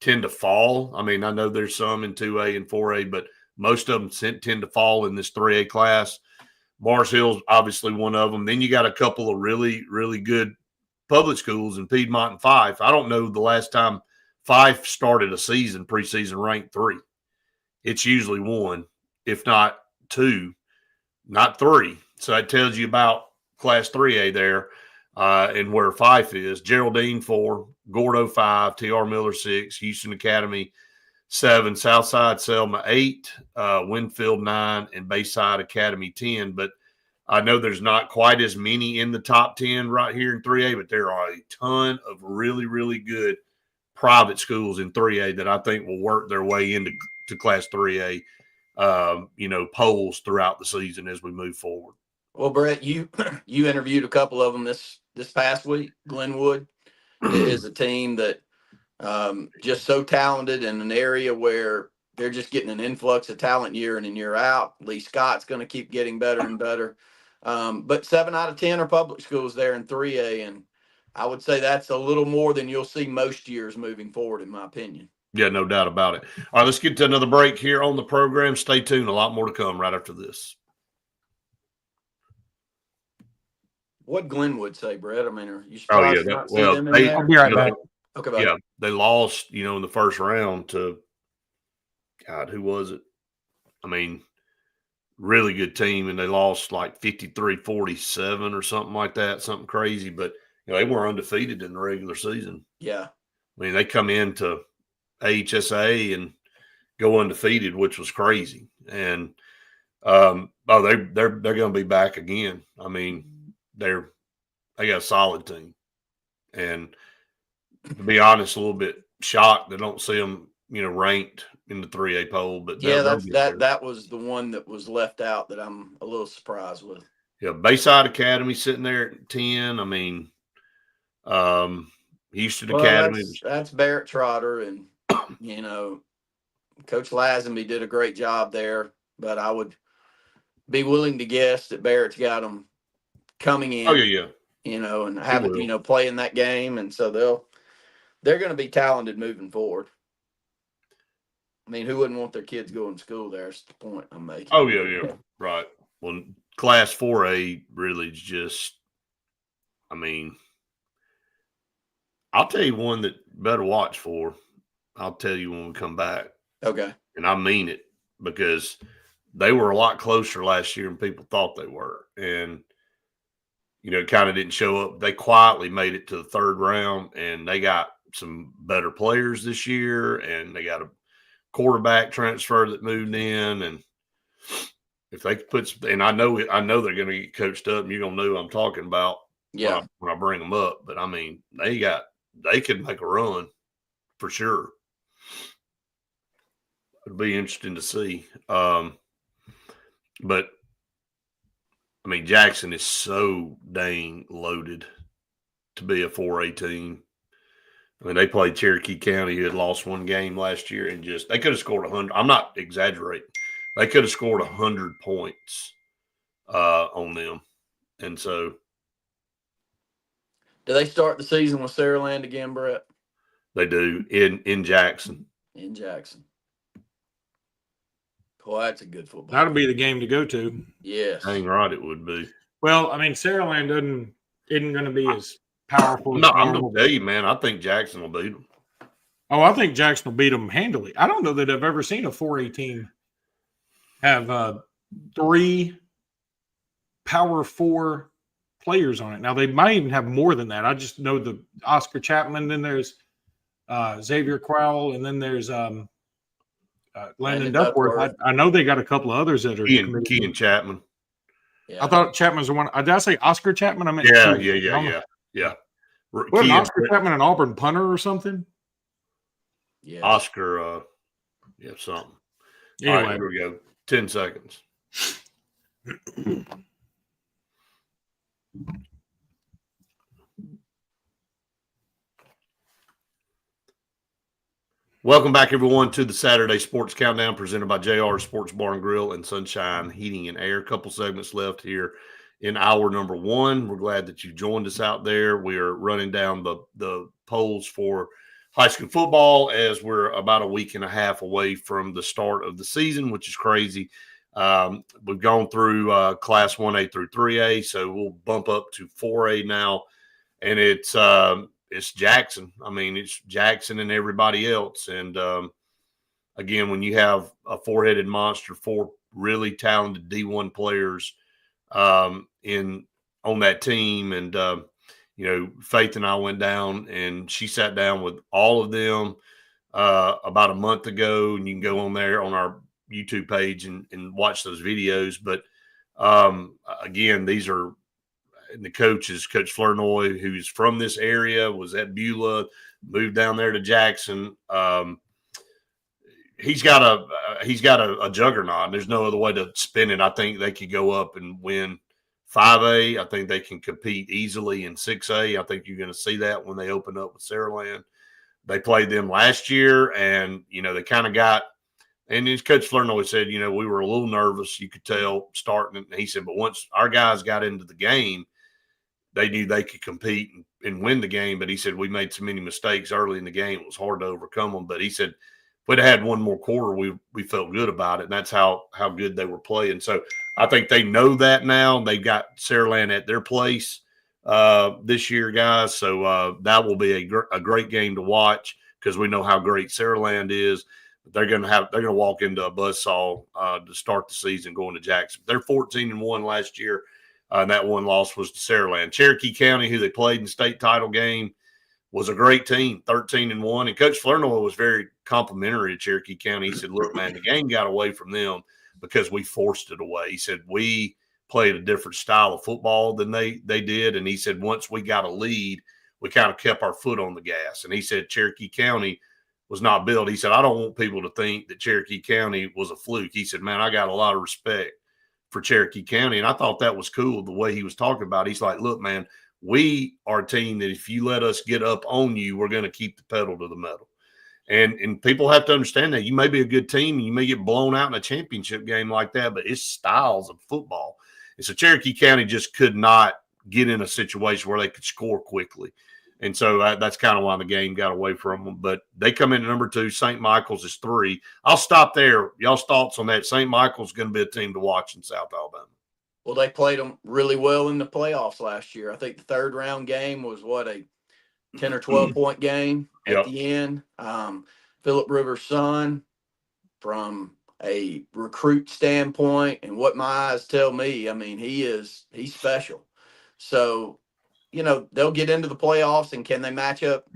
tend to fall. I mean, I know there's some in 2A and 4A, but most of them tend to fall in this 3A class. Mars Hill's obviously one of them. Then you got a couple of really, really good public schools in Piedmont and Fife. I don't know the last time Fife started a season, preseason ranked 3. It's usually 1, if not 2, not 3. So that tells you about Class 3A there and where Fife is. Geraldine 4, Gordo 5, T.R. Miller 6, Houston Academy 7, Southside Selma 8, Winfield 9, and Bayside Academy 10. But I know there's not quite as many in the top 10 right here in 3A, but there are a ton of really, really good private schools in 3A that I think will work their way into Class 3A, polls throughout the season as we move forward. Well, Brett, you interviewed a couple of them this past week. Glenwood is a team that just so talented in an area where they're just getting an influx of talent year in and year out. Lee Scott's going to keep getting better and better. But 7 out of 10 are public schools there in 3A, and I would say that's a little more than you'll see most years moving forward, in my opinion. Yeah, no doubt about it. All right, let's get to another break here on the program. Stay tuned. A lot more to come right after this. What Glenwood say, Brett? I mean, are you surprised to not see them in there? I'll be right back. Okay, bye. Yeah, they lost, in the first round to, God, who was it? I mean, really good team, and they lost like 53-47 or something like that, something crazy. But, they were undefeated in the regular season. Yeah. I mean, they come into AHSA and, go undefeated, which was crazy. And they're going to be back again. I mean, they got a solid team, and to be honest, a little bit shocked. They don't see them, ranked in the 3A poll, but Yeah, they'll get there. that was the one that was left out that I'm a little surprised with. Yeah, Bayside Academy sitting there at 10. I mean, Houston Academy. That's Barrett Trotter, and Coach Lazenby did a great job there. But I would be willing to guess that Barrett's got them coming in. Oh yeah. And having playing that game, and so they're going to be talented moving forward. I mean, who wouldn't want their kids going to school there? That's the point I'm making. Oh yeah, right. Well, Class 4A really is just. I mean, I'll tell you one that better watch for. I'll tell you when we come back. Okay. And I mean it, because they were a lot closer last year than people thought they were. And, kind of didn't show up. They quietly made it to the third round, and they got some better players this year, and they got a quarterback transfer that moved in. And if they could and I know they're going to get coached up, and you're going to know what I'm talking about. Yeah. When I bring them up. But I mean, they could make a run for sure. It'd be interesting to see. But I mean, Jackson is so dang loaded to be a 4A team. I mean, they played Cherokee County, who had lost one game last year, and they could have scored 100. I'm not exaggerating. They could have scored 100 points on them. And so. Do they start the season with Saraland again, Brett? They do in Jackson. In Jackson. Boy, that's a good football. That'll be the game to go to. Yes. Dang right it would be. Well, I mean, Saraland isn't going to be as powerful. No, I'm going to tell you, man, I think Jackson will beat them. Oh, I think Jackson will beat them handily. I don't know that I've ever seen a 4A team have 3 Power 4 players on it. Now, they might even have more than that. I just know the Oscar Chapman, then there's Xavier Crowell, and then there's Landon Duckworth. I know they got a couple of others that are Kean Chapman. Yeah. I thought Chapman's the one. Did I say Oscar Chapman? I meant yeah. What, Oscar Chapman, an Auburn punter or something? Yeah. Oscar, something. Anyway, all right, here we go. 10 seconds. Welcome back, everyone, to the Saturday Sports Countdown presented by JR Sports Bar and Grill and Sunshine Heating and Air. A couple segments left here in hour number 1. We're glad that you joined us out there. We are running down the polls for high school football as we're about a week and a half away from the start of the season, which is crazy. We've gone through Class 1A through 3A, so we'll bump up to 4A now, and it's Jackson. I mean, it's Jackson and everybody else. And again, when you have a 4-headed monster, 4 really talented D1 players on that team, and Faith and I went down, and she sat down with all of them about a month ago, and you can go on there on our YouTube page and watch those videos. But again, these are the coaches. Coach Flournoy, who's from this area, was at Beulah, moved down there to Jackson. He's got a juggernaut. There's no other way to spin it. I think they could go up and win 5A. I think they can compete easily in 6A. I think you're going to see that when they open up with Saraland. They played them last year, and they kind of got. And his Coach Flournoy said, we were a little nervous. You could tell starting. And he said, but once our guys got into the game, they knew they could compete and win the game. But he said, we made so many mistakes early in the game. It was hard to overcome them. But he said, if we'd had one more quarter, we felt good about it. And that's how good they were playing. So I think they know that now. They've got Saraland at their place this year, guys. So that will be a great game to watch, because we know how great Saraland is. They're going to walk into a buzzsaw to start the season going to Jackson. They're 14-1 last year, and that one loss was to Saraland. Cherokee County, who they played in the state title game, was a great team, 13-1. And Coach Flournoy was very complimentary to Cherokee County. He said, look, man, the game got away from them because we forced it away. He said, we played a different style of football than they did. And he said, once we got a lead, we kind of kept our foot on the gas. And he said, Cherokee County was not built. He said, I don't want people to think that Cherokee County was a fluke. He said, man, I got a lot of respect for Cherokee County. And I thought that was cool the way he was talking about it. He's like, look, man, we are a team that if you let us get up on you, we're going to keep the pedal to the metal. And people have to understand that. You may be a good team and you may get blown out in a championship game like that, but it's styles of football. And so Cherokee County just could not get in a situation where they could score quickly. And so that's kind of why the game got away from them. But they come in at number 2. St. Michael's is 3. I'll stop there. Y'all's thoughts on that? St. Michael's going to be a team to watch in South Alabama. Well, they played them really well in the playoffs last year. I think the third round game was a 10 or 12 point game at the end. Phillip Rivers' son, from a recruit standpoint and what my eyes tell me, I mean, he's special. So, they'll get into the playoffs, and can they match up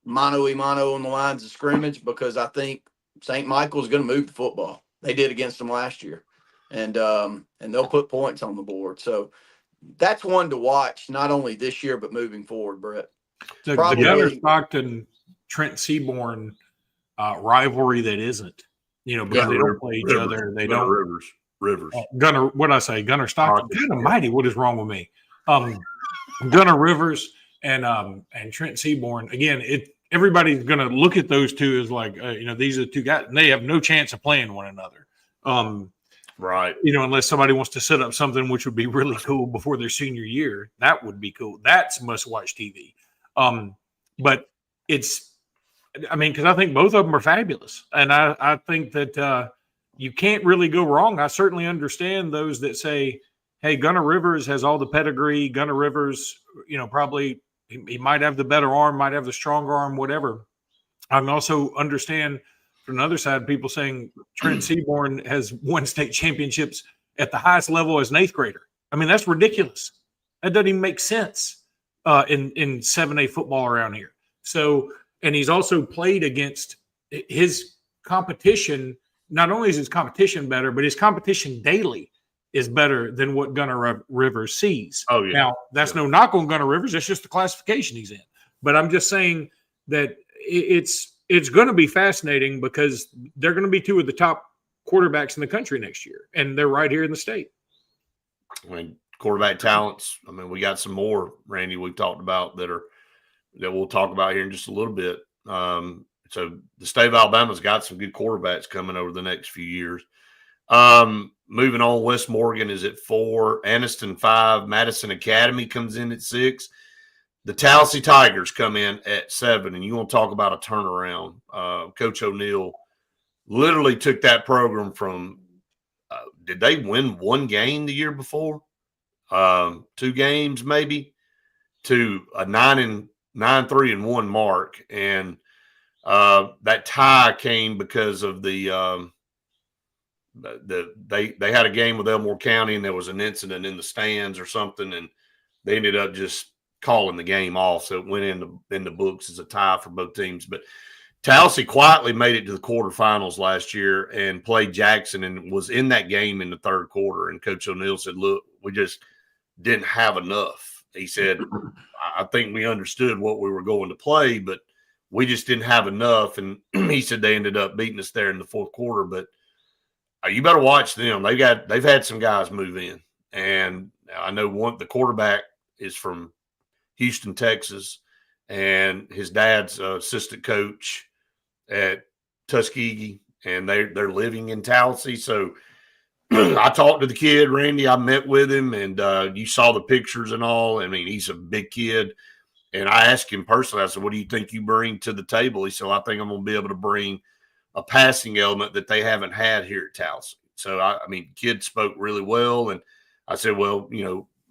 mano-a-mano on the lines of scrimmage? Because I think St. Michael's going to move the football. They did against them last year. And they'll put points on the board. So that's one to watch, not only this year, but moving forward, Brett. The Gunner Stockton, Trent Seaborn rivalry that isn't, because they don't play each other. They don't. Rivers. Gunner, what I say? Gunner Stockton. Kind of mighty. What is wrong with me? Gunner Rivers and Trent Seaborn. Again, everybody's going to look at those two as like, these are the two guys, and they have no chance of playing one another. Right. Unless somebody wants to set up something which would be really cool before their senior year. That would be cool. That's must-watch TV. But because I think both of them are fabulous. And I think that you can't really go wrong. I certainly understand those that say, hey, Gunner Rivers has all the pedigree. Gunner Rivers, probably he might have the better arm, might have the stronger arm, whatever. I also understand from the other side, people saying Trent Seaborn has won state championships at the highest level as an 8th grader. I mean, that's ridiculous. That doesn't even make sense in 7A football around here. So, and he's also played against his competition. Not only is his competition better, but his competition daily is better than what Gunner Rivers sees. Oh, yeah. Now, that's no knock on Gunner Rivers. That's just the classification he's in. But I'm just saying that it's going to be fascinating because they're going to be 2 of the top quarterbacks in the country next year, and they're right here in the state. I mean, quarterback talents. I mean, we got some more, Randy, we've talked about that we'll talk about here in just a little bit. So the state of Alabama's got some good quarterbacks coming over the next few years. Moving on, West Morgan is at 4, Anniston 5, Madison Academy comes in at 6. The Tallahassee Tigers come in at 7, and you want to talk about a turnaround. Coach O'Neill literally took that program from did they win 1 game the year before? 2 games maybe, to a 9-3-1 mark. And that tie came because of they had a game with Elmore County, and there was an incident in the stands or something, and they ended up just calling the game off, so it went in the books as a tie for both teams. But Tallahassee quietly made it to the quarterfinals last year and played Jackson and was in that game in the 3rd quarter. And Coach O'Neill said, look, we just didn't have enough. He said, I think we understood what we were going to play, but we just didn't have enough. And he said they ended up beating us there in the 4th quarter. But you better watch them. They've had some guys move in. And I know the quarterback is from Houston, Texas, and his dad's assistant coach at Tuskegee, and they're living in Tallahassee. So I talked to the kid, Randy. I met with him, and you saw the pictures and all. I mean, he's a big kid. And I asked him personally, I said, what do you think you bring to the table? He said, I think I'm going to be able to bring a passing element that they haven't had here at Tallahassee. So, I mean, the kid spoke really well. And I said, well,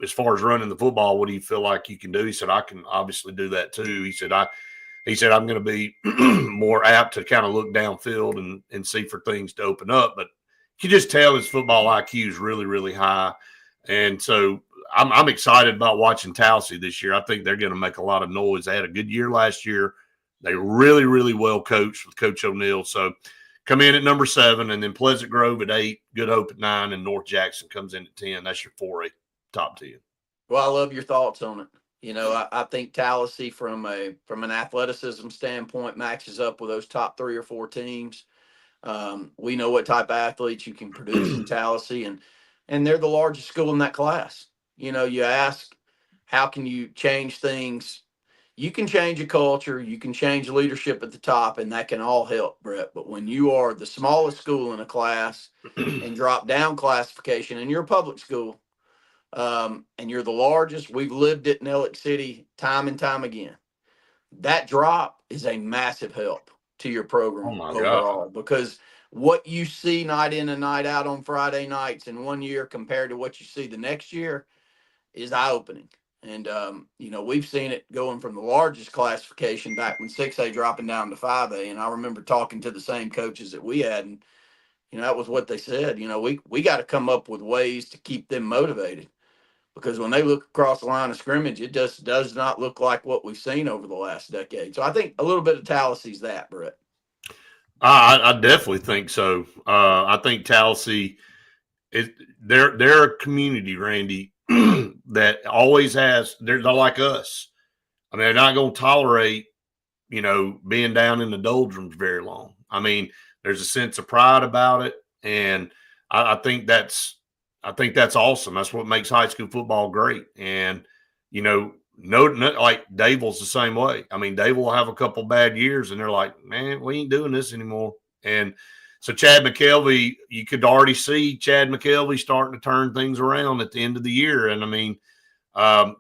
as far as running the football, what do you feel like you can do? He said, I can obviously do that too. He said, I'm going to be more apt to kind of look downfield and see for things to open up. But you just tell his football IQ is really, really high. And so I'm excited about watching Tallahassee this year. I think they're going to make a lot of noise. They had a good year last year. They really, really well coached with Coach O'Neill. So come in at number 7, and then Pleasant Grove at 8, Good Hope at 9, and North Jackson comes in at 10. That's your 4A top 10. Well, I love your thoughts on it. I think Tallahassee from an athleticism standpoint matches up with those top 3 or 4 teams. We know what type of athletes you can produce in Tallahassee, and they're the largest school in that class. You ask, how can you change things? You can change a culture, you can change leadership at the top, and that can all help, Brett. But when you are the smallest school in a class and drop down classification, and you're a public school, and you're the largest, we've lived it in Elliott City time and time again. That drop is a massive help to your program overall, because what you see night in and night out on Friday nights in one year compared to what you see the next year is eye-opening. And, we've seen it going from the largest classification back when 6A dropping down to 5A. And I remember talking to the same coaches that we had, and, that was what they said. We got to come up with ways to keep them motivated, because when they look across the line of scrimmage, it just does not look like what we've seen over the last decade. So I think a little bit of Tallahassee's that, Brett. I definitely think so. I think Tallahassee they're a community, Randy, that always has. They're like us. I mean, they're not going to tolerate, being down in the doldrums very long. I mean, there's a sense of pride about it, and I think that's awesome. That's what makes high school football great. And no, like Daville's the same way. I mean, Dave will have a couple bad years, and they're like, man, we ain't doing this anymore. And so Chad McKelvey, you could already see Chad McKelvey starting to turn things around at the end of the year. And I mean,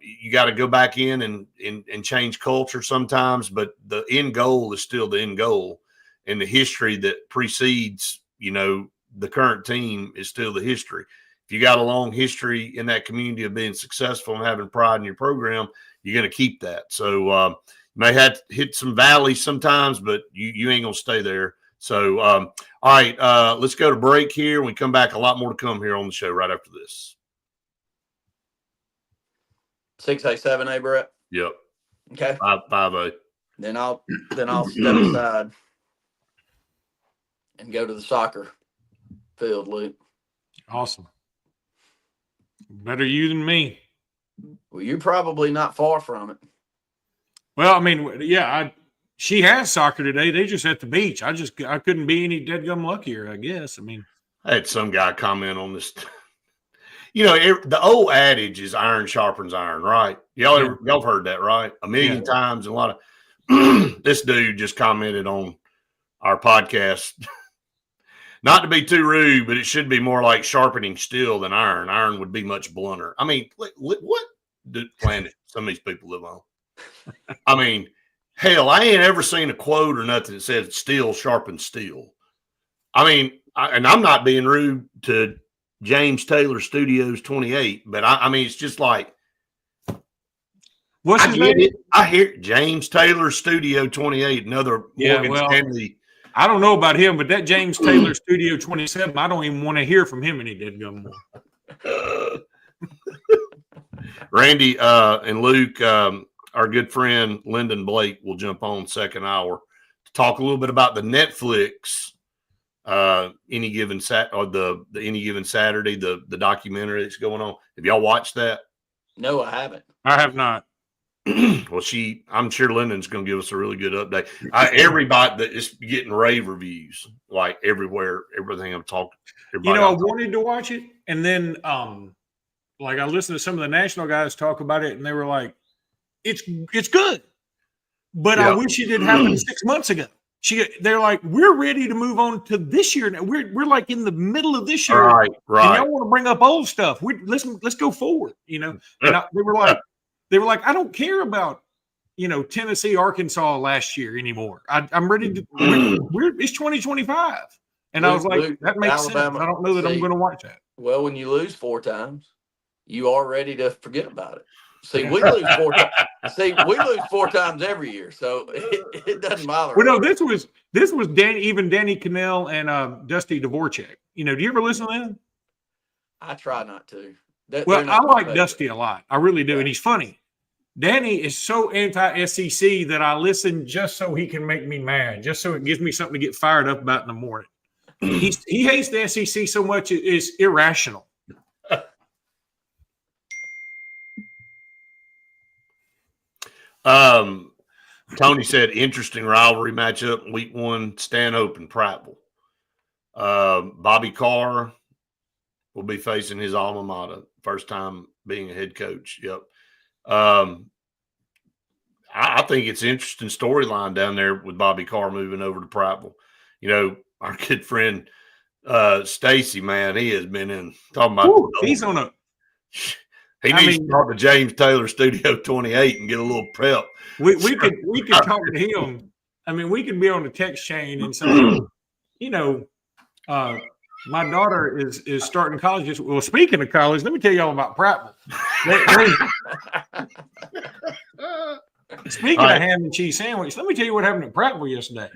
you got to go back in and change culture sometimes, but the end goal is still the end goal. And the history that precedes, the current team is still the history. If you got a long history in that community of being successful and having pride in your program, you're going to keep that. So you may have to hit some valleys sometimes, but you ain't going to stay there. So, all right, let's go to break here. When we come back, a lot more to come here on the show right after this. 6A, 7A, Brett? Yep. Okay. 5A. Then I'll step aside and go to the soccer field, Luke. Awesome. Better you than me. Well, you're probably not far from it. Well, I mean, yeah, she has soccer today. They just at the beach. I couldn't be any deadgum luckier, I guess. I mean, I had some guy comment on this. The old adage is iron sharpens iron, right? Y'all have heard that, right? A million times. And a lot of this dude just commented on our podcast. Not to be too rude, but it should be more like sharpening steel than iron. Iron would be much blunter. I mean, what planet some of these people live on? I mean, hell, I ain't ever seen a quote or nothing that says steel sharpens steel. I mean, and I'm not being rude to James Taylor Studios 28, but I mean, it's just like, what's his name? I hear James Taylor Studio 28, another Morgan Stanley. I don't know about him, but that James Taylor Studio 27, I don't even want to hear from him any deadgum more. Randy and Luke, our good friend Lyndon Blake will jump on second hour to talk a little bit about the Netflix Any Given Saturday, the documentary that's going on. Have y'all watched that? No, I haven't. I have not. Well, I'm sure Lyndon's going to give us a really good update. Everybody that is getting rave reviews, like everywhere, everything I'm talking. I wanted to watch it, and then like I listened to some of the national guys talk about it, and they were like, "It's good," but I wish it had happened 6 months ago. They're like, "We're ready to move on to this year now. We're like in the middle of this year, right? And y'all want to bring up old stuff. Let's go forward, And they were like, I don't care about, Tennessee, Arkansas last year anymore. I'm ready to. It's 2025, and I was like, that makes Alabama, sense. I don't know that I'm going to watch that. Well, when you lose 4 times, you are ready to forget about it. See, we lose 4 times. See, we lose 4 times every year, so it doesn't bother. Well, no, this was Danny Cannell and Dusty Dvorak. Do you ever listen to them? I try not to. Well, They're I not going to like pay Dusty a lot. I really do, Yeah. and he's funny. Danny is so anti-SEC that I listen just so he can make me mad, just so it gives me something to get fired up about in the morning. He hates the SEC so much it's irrational. Tony said interesting rivalry matchup week 1, Stanhope and Prattville. Bobby Carr will be facing his alma mater, first time being a head coach. Yep. I think it's an interesting storyline down there with Bobby Carr moving over to Prattville. You know, our good friend Stacy, man, he has been in talking about. Ooh, he's on a. He needs to start the James Taylor Studio 28 and get a little prep. We could talk to him. I mean, we could be on the text chain and say, you know, my daughter is starting college. Well, speaking of college, let me tell you all about Prattville. Speaking of ham and cheese sandwich, let me tell you what happened at Prattville yesterday.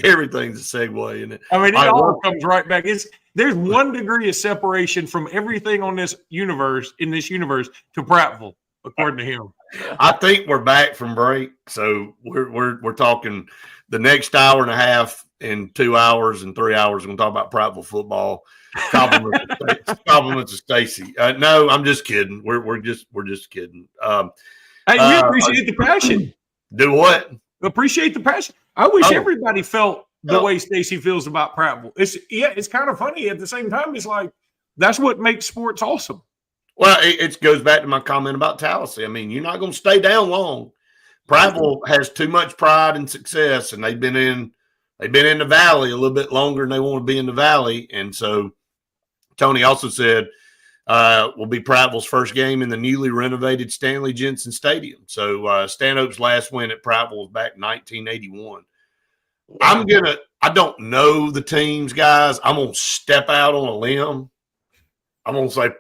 Everything's a segue, isn't it? I mean, it all comes right back. There's 1 degree of separation from everything on this universe to Prattville, according to him. I think we're back from break, so we're talking the next hour and a half in 2 hours and 3 hours. We're going to talk about Prattville football. Compliments of Stacy. No, I'm just kidding. We're just kidding. Hey, we appreciate the passion. Do what? Appreciate the passion. I wish everybody felt the way Stacy feels about Prattville. It's kind of funny at the same time. It's like that's what makes sports awesome. Well, it goes back to my comment about Tallahassee. I mean, you're not going to stay down long. Prattville has too much pride and success, and they've been in the Valley a little bit longer than they want to be in the Valley. And so Tony also said will be Prattville's first game in the newly renovated Stanley Jensen Stadium. So Stanhope's last win at Prattville was back in 1981. Wow. I don't know the teams, guys. I'm going to step out on a limb. I'm going to say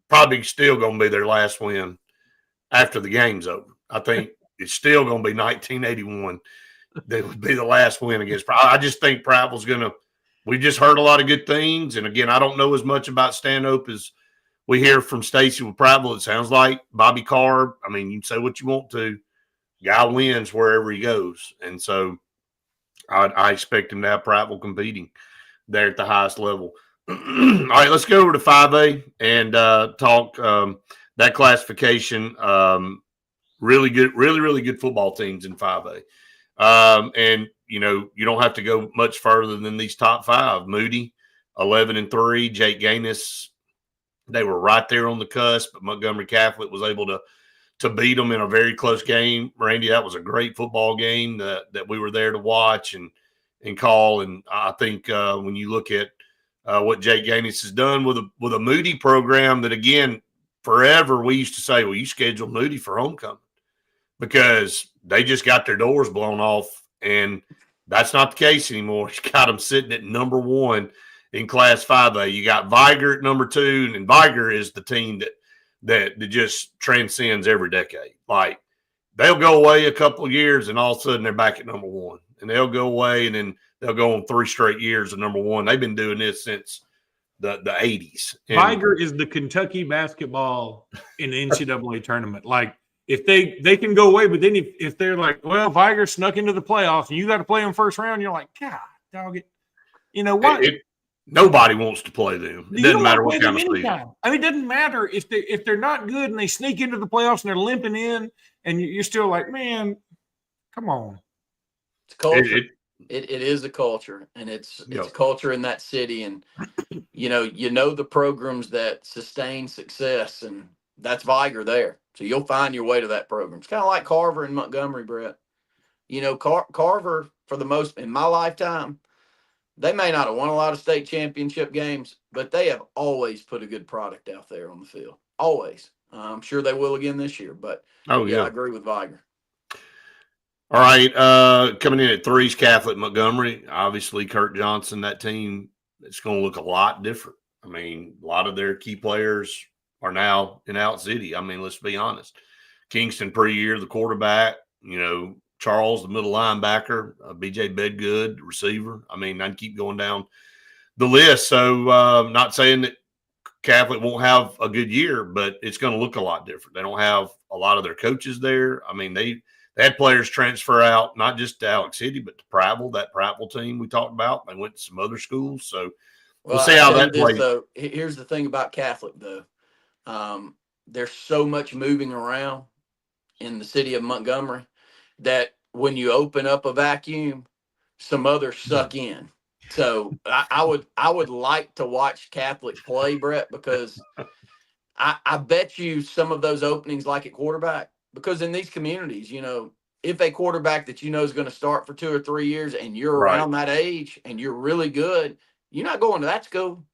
probably still going to be their last win after the game's over. I think it's still going to be 1981. That would be the last win against Prattville. I just think Prattville's going to – we just heard a lot of good things. And, again, I don't know as much about Stanhope as we hear from Stacy with Prattville. It sounds like Bobby Carr, I mean, you can say what you want to. Guy wins wherever he goes. And so I expect him to have Prattville competing there at the highest level. All right, let's go over to 5A and talk that classification. Really good, really good football teams in 5A. And, you know, you don't have to go much further than these top 5. Moody, 11-3. Jake Gaines, they were right there on the cusp, but Montgomery Catholic was able to beat them in a very close game. Randy, that was a great football game that we were there to watch and call. And I think when you look at what Jake Gaines has done with a Moody program that, again, forever we used to say, well, you schedule Moody for homecoming because they just got their doors blown off, and that's not the case anymore. You got them sitting at number 1 in Class 5A. You got Viger at number 2, and Viger is the team that just transcends every decade. Like, they'll go away a couple of years, and all of a sudden they're back at number 1. And they'll go away, and then they'll go on 3 straight years of number 1. They've been doing this since the 80s. Viger is the Kentucky basketball in the NCAA tournament. Like, if they can go away, but then if they're like, well, Viger snuck into the playoffs and you got to play them first round, you're like, God, dog it. You know what? Nobody wants to play them. It doesn't matter what kind of season. I mean, it doesn't matter if they're not good and they sneak into the playoffs and they're limping in, and you're still like, man, come on. It's culture. It is a culture, and it's a culture in that city, and you know the programs that sustain success, and that's Viger there. So you'll find your way to that program. It's kind of like Carver and Montgomery, Brett. You know, Carver, for the most, in my lifetime, they may not have won a lot of state championship games, but they have always put a good product out there on the field. Always. I'm sure they will again this year, but I agree with Viger. All right, coming in at 3's Catholic Montgomery. Obviously, Kurt Johnson, that team, it's going to look a lot different. I mean, a lot of their key players are now in Out City. I mean, let's be honest. Kingston Preyear, the quarterback, you know, Charles, the middle linebacker, B.J. Bedgood, receiver. I mean, I'd keep going down the list. So not saying that Catholic won't have a good year, but it's going to look a lot different. They don't have a lot of their coaches there. I mean, they had players transfer out, not just to Alex City, but to Prattville, that Prattville team we talked about. They went to some other schools. So we'll see I how tell you that this, plays. though. Here's the thing about Catholic, though. There's so much moving around in the city of Montgomery that when you open up a vacuum, some others suck in. So I would like to watch Catholic play, Brett, because I bet you some of those openings, like at quarterback, because in these communities, if a quarterback that is going to start for 2 or 3 years and you're Right. around that age and you're really good, you're not going to that school.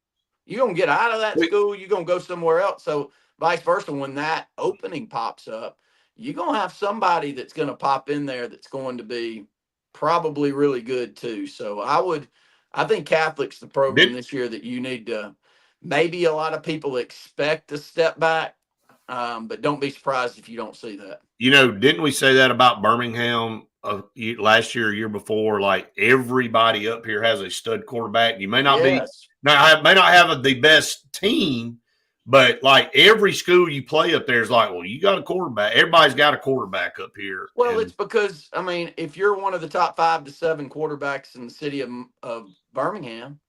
You're going to get out of that school. You're going to go somewhere else. So vice versa, when that opening pops up, you're going to have somebody that's going to pop in there that's going to be probably really good too. So I think Catholic's the program this year that you need to, maybe a lot of people expect a step back, but don't be surprised if you don't see that. Didn't we say that about Birmingham last year, or year before? Like everybody up here has a stud quarterback. You may not may not have the best team, but like every school you play up there is like, well, you got a quarterback. Everybody's got a quarterback up here. Well, it's because, if you're one of the top 5 to 7 quarterbacks in the city of Birmingham,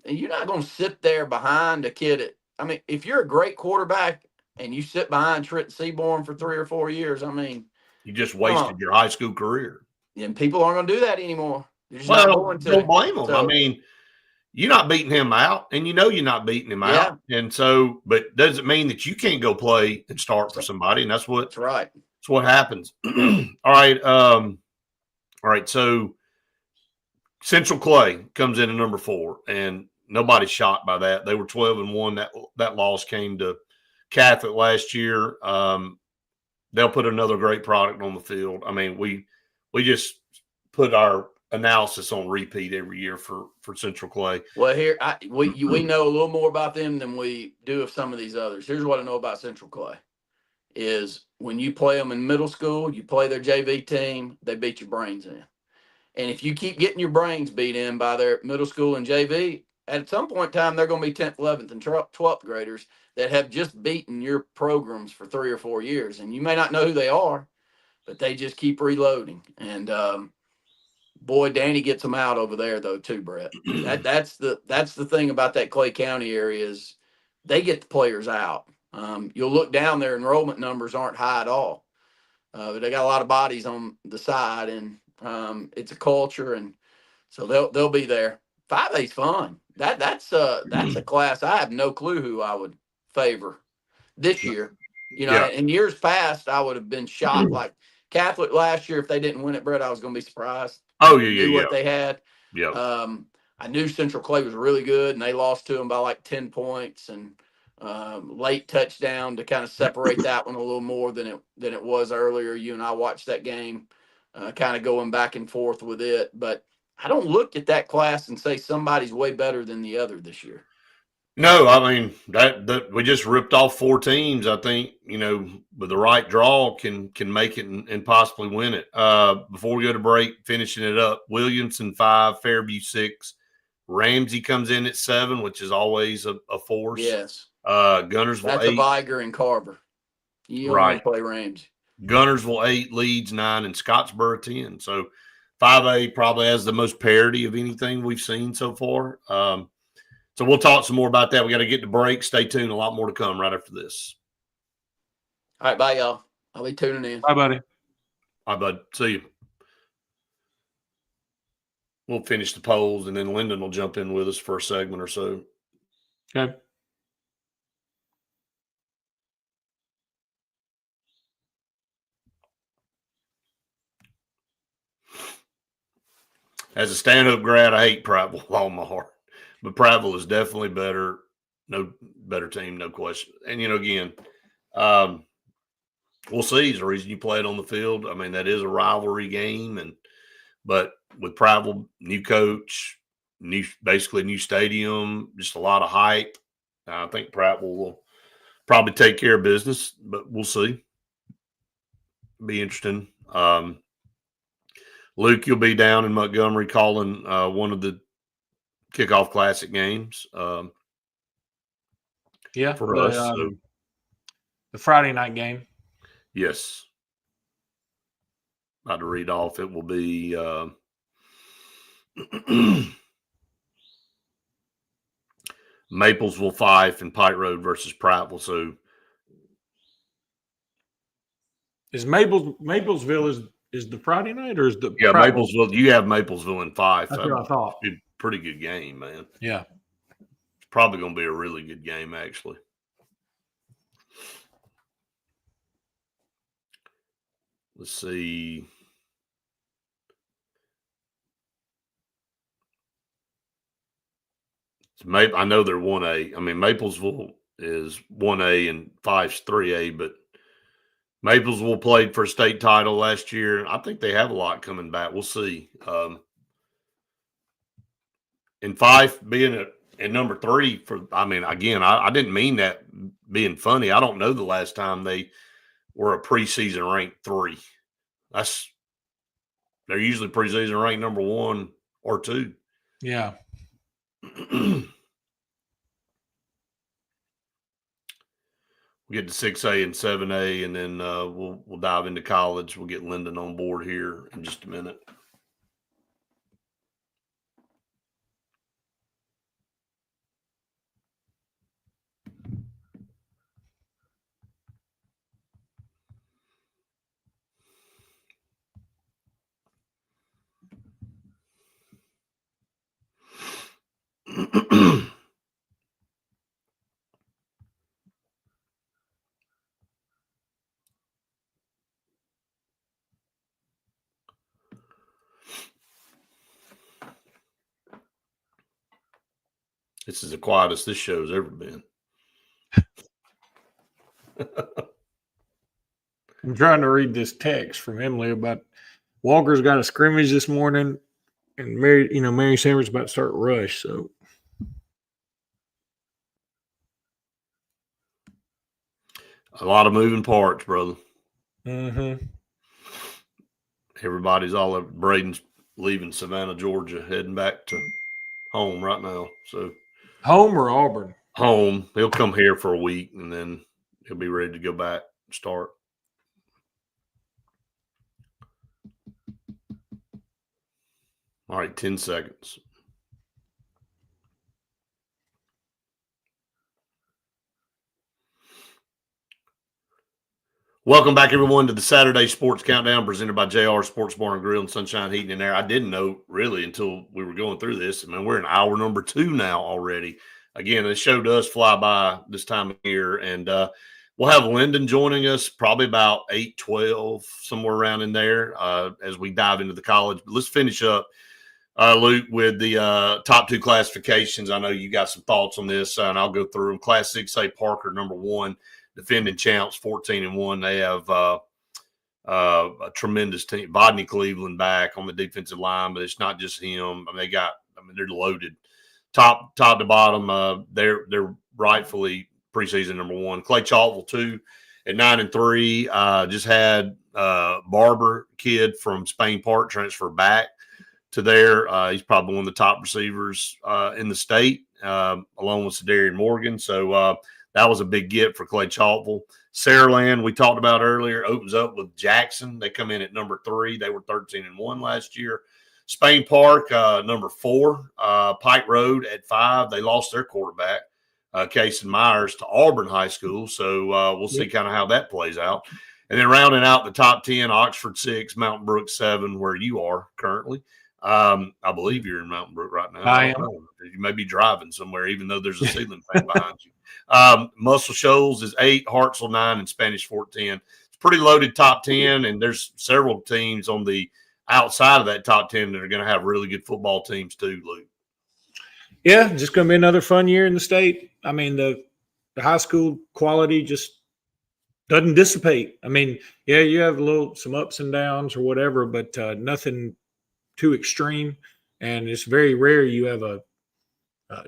and you're not going to sit there behind a kid. If you're a great quarterback and you sit behind Trenton Seaborn for 3 or 4 years, you just wasted your high school career. And people aren't going to do that anymore. They're just not going to. Don't blame them. So, you're not beating him out, and you're not beating him out. And so, but doesn't mean that you can't go play and start for somebody. And that's right. That's what happens. All right. All right. So Central Clay comes in at number 4, and nobody's shocked by that. They were 12-1. That loss came to Catholic last year. They'll put another great product on the field. We just put our analysis on repeat every year for Central Clay. Well, here we know a little more about them than we do of some of these others. Here's what I know about Central Clay: is when you play them in middle school, you play their JV team, they beat your brains in. And if you keep getting your brains beat in by their middle school and JV, at some point in time, they're going to be 10th, 11th, and 12th graders that have just beaten your programs for 3 or 4 years. And you may not know who they are, but they just keep reloading. And boy, Danny gets them out over there, though, too, Brett. That's the thing about that Clay County area is they get the players out. You'll look down, their enrollment numbers aren't high at all. But they got a lot of bodies on the side, and it's a culture, and so they'll be there. 5A's fun. That's a class. I have no clue who I would favor this year. In years past, I would have been shocked. Like Catholic last year, if they didn't win it, Brett, I was going to be surprised. Oh yeah, what they had. Yeah. I knew Central Clay was really good, and they lost to them by like 10 points and late touchdown to kind of separate that one a little more than it was earlier. You and I watched that game, kind of going back and forth with it. But I don't look at that class and say somebody's way better than the other this year. No, that we just ripped off 4 teams. I think with the right draw can make it and possibly win it. Before we go to break, finishing it up: Williamson 5, Fairview 6, Ramsey comes in at 7, which is always a force. Yes. Gunnersville That's 8. a Viger and Carver. You don't want to play Ramsey. Gunnersville 8, Leeds 9, and Scottsboro 10. So 5A probably has the most parity of anything we've seen so far. So we'll talk some more about that. We got to get to break. Stay tuned. A lot more to come right after this. All right, bye, y'all. I'll be tuning in. Bye, buddy. Bye, bud. See you. We'll finish the polls, and then Lyndon will jump in with us for a segment or so. Okay. As a stand-up grad, I hate Prattville with all my heart. But Prattville is definitely better. No better team, no question. And, again, we'll see. It's the reason you play it on the field. That is a rivalry game. But with Prattville, new coach, basically new stadium, just a lot of hype. I think Prattville will probably take care of business, but we'll see. Be interesting. Luke, you'll be down in Montgomery calling one of the kickoff classic games. Yeah, for us. So, the Friday night game. yes. About to read off. It will be Maplesville Fife and Pike Road versus Prattville. So Is Maplesville is the Friday night, or is the yeah, Prattville? Maplesville. You have Maplesville and Fife. That's what I thought. Be a pretty good game, man. Yeah. It's probably going to be a really good game, actually. Let's see. I know they're 1A. I mean, Maplesville is 1A and Fife's 3A, but Maplesville played for a state title last year. I think they have a lot coming back. We'll see. And Fife being at number 3 again, I didn't mean that being funny. I don't know the last time they were a preseason ranked 3. They're usually preseason ranked number 1 or 2. Yeah. We get to 6A and 7A, and then we'll dive into college. We'll get Lyndon on board here in just a minute. This is the quietest this show's ever been. I'm trying to read this text from Emily about Walker's got a scrimmage this morning, and Mary Sanders about to start rush. So a lot of moving parts, brother. Mm-hmm. Everybody's all over. Braden's leaving Savannah, Georgia, heading back to home right now. So home or Auburn? Home. He'll come here for a week, and then he'll be ready to go back and start. All right, 10 seconds. Welcome back, everyone, to the Saturday Sports Countdown presented by JR Sports Bar and Grill and Sunshine Heating and Air. I didn't know really until we were going through this. I mean, we're in hour number 2 now already. Again, the show does fly by this time of year, and we'll have Lyndon joining us probably about 8:12, somewhere around in there, as we dive into the college. But let's finish up, Luke, with the top 2 classifications. I know you got some thoughts on this, and I'll go through them. Class 6A Parker, number 1. Defending champs, 14-1. They have a tremendous team. Bodney Cleveland back on the defensive line, but it's not just him. They're loaded, top to bottom. They're rightfully preseason number 1. Clay Chaltville 2 at 9-3. Just had Barber kid from Spain Park transfer back to there. He's probably one of the top receivers in the state, along with Sedarian Morgan. So. That was a big get for Clay Chaltville. Saraland, we talked about earlier, opens up with Jackson. They come in at number 3. They were 13-1 last year. Spain Park, number 4. Pike Road at 5. They lost their quarterback, Casey Myers, to Auburn High School. So we'll see kind of how that plays out. And then rounding out the top 10, Oxford 6, Mountain Brook 7, where you are currently. I believe you're in Mountain Brook right now. I am. You may be driving somewhere, even though there's a ceiling fan behind you. Muscle Shoals is 8, Hartselle 9, and Spanish Fort 10. It's pretty loaded top 10, and there's several teams on the outside of that top 10 that are going to have really good football teams too, Luke. Yeah, just going to be another fun year in the state. I mean, the high school quality just doesn't dissipate. I mean, yeah, you have some ups and downs or whatever, but nothing too extreme. And it's very rare you have a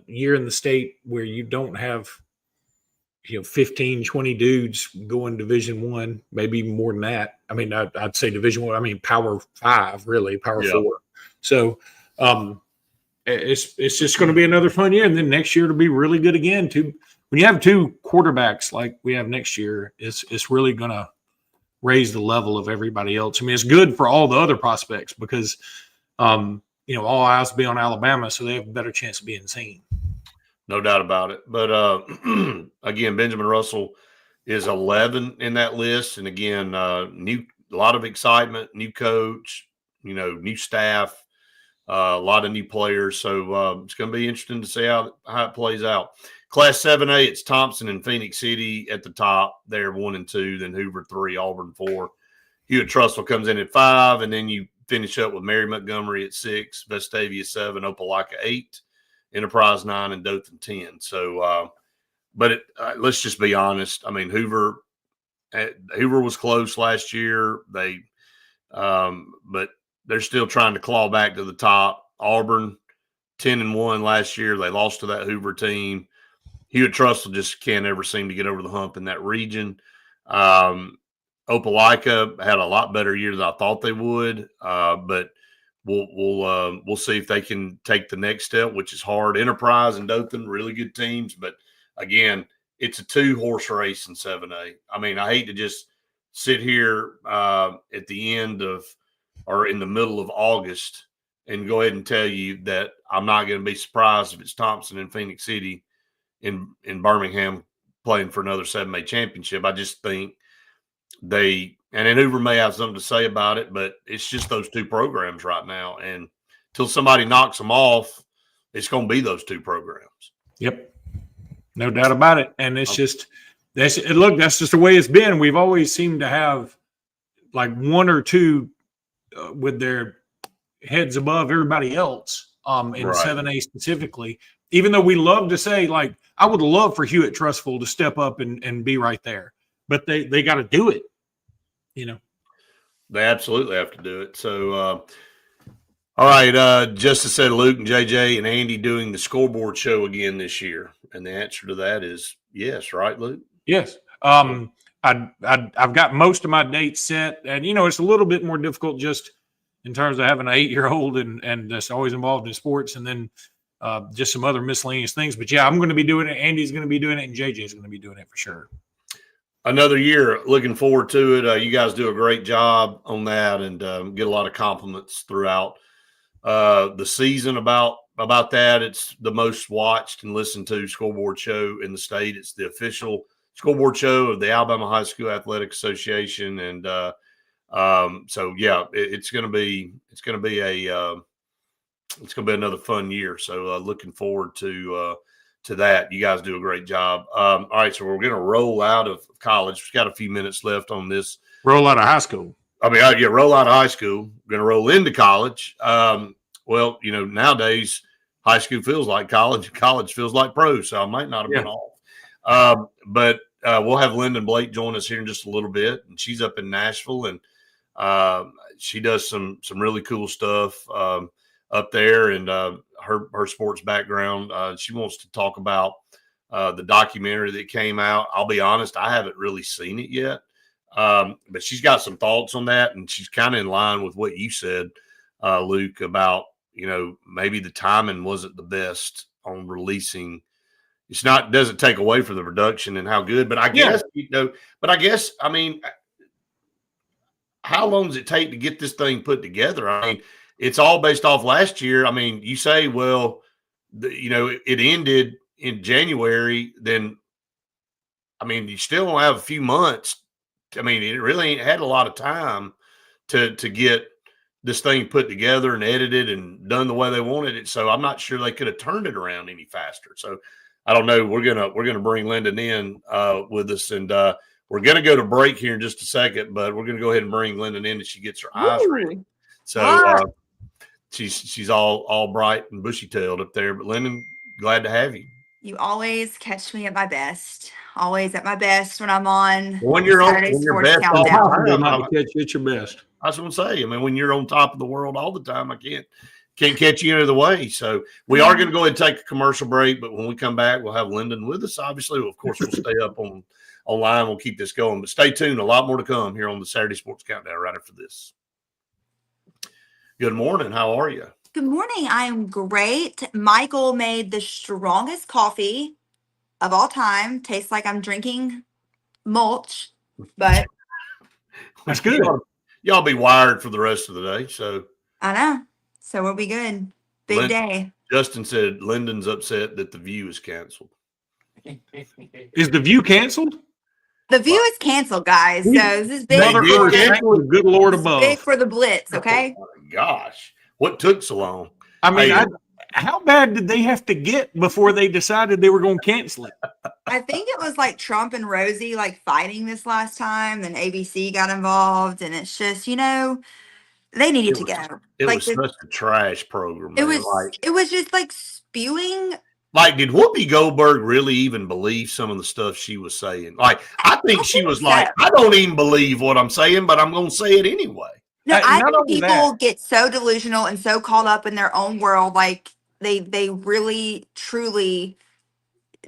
year in the state where you don't have 15, 20 dudes going Division I, maybe even more than that. I mean, I'd say Division I. I mean, Power 5, really, Power 4. So it's just going to be another fun year, and then next year it'll be really good again. when you have two quarterbacks like we have next year, it's really going to raise the level of everybody else. I mean, it's good for all the other prospects because, all eyes will be on Alabama, so they have a better chance of being seen. No doubt about it. But again, Benjamin Russell is 11 in that list, and again, a lot of excitement, new coach, new staff, a lot of new players. So it's going to be interesting to see how it plays out. Class 7A, it's Thompson and Phoenix City at the top. They're 1 and 2, then Hoover 3, Auburn 4. Hewitt-Trussville comes in at 5, and then you finish up with Mary Montgomery at 6, Vestavia 7, Opelika 8, Enterprise 9, and Dothan 10. So, but let's just be honest. I mean, Hoover was close last year. But they're still trying to claw back to the top. Auburn 10-1 last year. They lost to that Hoover team. Hewitt-Trussville just can't ever seem to get over the hump in that region. Opelika had a lot better year than I thought they would, but we'll see if they can take the next step, which is hard. Enterprise and Dothan, really good teams, but again, it's a 2-horse race in 7A. I mean, I hate to just sit here at the end of or in the middle of August and go ahead and tell you that I'm not going to be surprised if it's Thompson and Phoenix City in Birmingham playing for another 7A championship. I just think and then Hoover may have something to say about it, but it's just those two programs right now. And until somebody knocks them off, it's going to be those two programs. Yep. No doubt about it. And it's that's just the way it's been. We've always seemed to have like one or two with their heads above everybody else in 7A specifically, even though we love to say, like, I would love for Hewitt-Trussville to step up and be right there, but they got to do it. They absolutely have to do it. So, all right, Justice said Luke and JJ and Andy doing the scoreboard show again this year, and the answer to that is yes, right, Luke? Yes. I've got most of my dates set, and it's a little bit more difficult just in terms of having an 8-year-old and that's always involved in sports, and then just some other miscellaneous things. But yeah, I'm going to be doing it. Andy's going to be doing it, and JJ's going to be doing it for sure. Another year, looking forward to it. You guys do a great job on that, and get a lot of compliments throughout the season about that. It's the most watched and listened to scoreboard show in the state. It's the official scoreboard show of the Alabama High School Athletic Association, and so yeah, it's going to be another fun year. So looking forward to that. You guys do a great job. All right, so we're going to roll out of college. We've got a few minutes left on this. Roll out of high school. Roll out of high school. We're going to roll into college. Well, nowadays high school feels like college. College feels like pro. So I might not have been off. But we'll have Lyndon Blake join us here in just a little bit, and she's up in Nashville, and she does some really cool stuff up there, and her sports background. She wants to talk about the documentary that came out. I'll be honest, I haven't really seen it yet, but she's got some thoughts on that, and she's kind of in line with what you said, Luke, about maybe the timing wasn't the best on releasing. Doesn't take away from the production and how good, but I guess I mean, how long does it take to get this thing put together? I mean, it's all based off last year. I mean, you say, well, it ended in January, then, I mean, you still don't have a few months. I mean, it really ain't had a lot of time to get this thing put together and edited and done the way they wanted it. So I'm not sure they could have turned it around any faster. So I don't know. We're gonna bring Lyndon in with us, and we're gonna go to break here in just a second. But we're gonna go ahead and bring Lyndon in as she gets her eyes ready. So she's all bright and bushy tailed up there. But Lyndon, glad to have you. You always catch me at my best. Always at my best when I'm on when you're Saturday on your Sports best Countdown. Not to catch you at your best. I was going to say, I mean, when you're on top of the world all the time, I can't catch you any other way. So we are going to go ahead and take a commercial break, but when we come back, we'll have Lyndon with us. Obviously, of course, we'll stay up online. We'll keep this going, but stay tuned. A lot more to come here on the Saturday Sports Countdown right after this. Good morning. How are you? Good morning. I'm great. Michael made the strongest coffee of all time. Tastes like I'm drinking mulch, but That's good. Y'all be wired for the rest of the day. So I know. So we'll be good. Big day. Justin said Lyndon's upset that the View is canceled. Is the View canceled? The View is canceled, guys. So this is big. They did Mother, cancel the good Lord This is big above. for the Blitz, okay? Oh my gosh, what took so long? I mean, Hey, how bad did they have to get before they decided they were going to cancel it? I think it was like Trump and Rosie like fighting this last time, then ABC got involved, and it's just, they needed to go. It Like was such a trash program, man. it was just like spewing. Like, did Whoopi Goldberg really even believe some of the stuff she was saying? Like, I think she was like, so. I don't even believe what I'm saying, but I'm going to say it anyway. No, I not think only people that- get so delusional and so caught up in their own world, like they really truly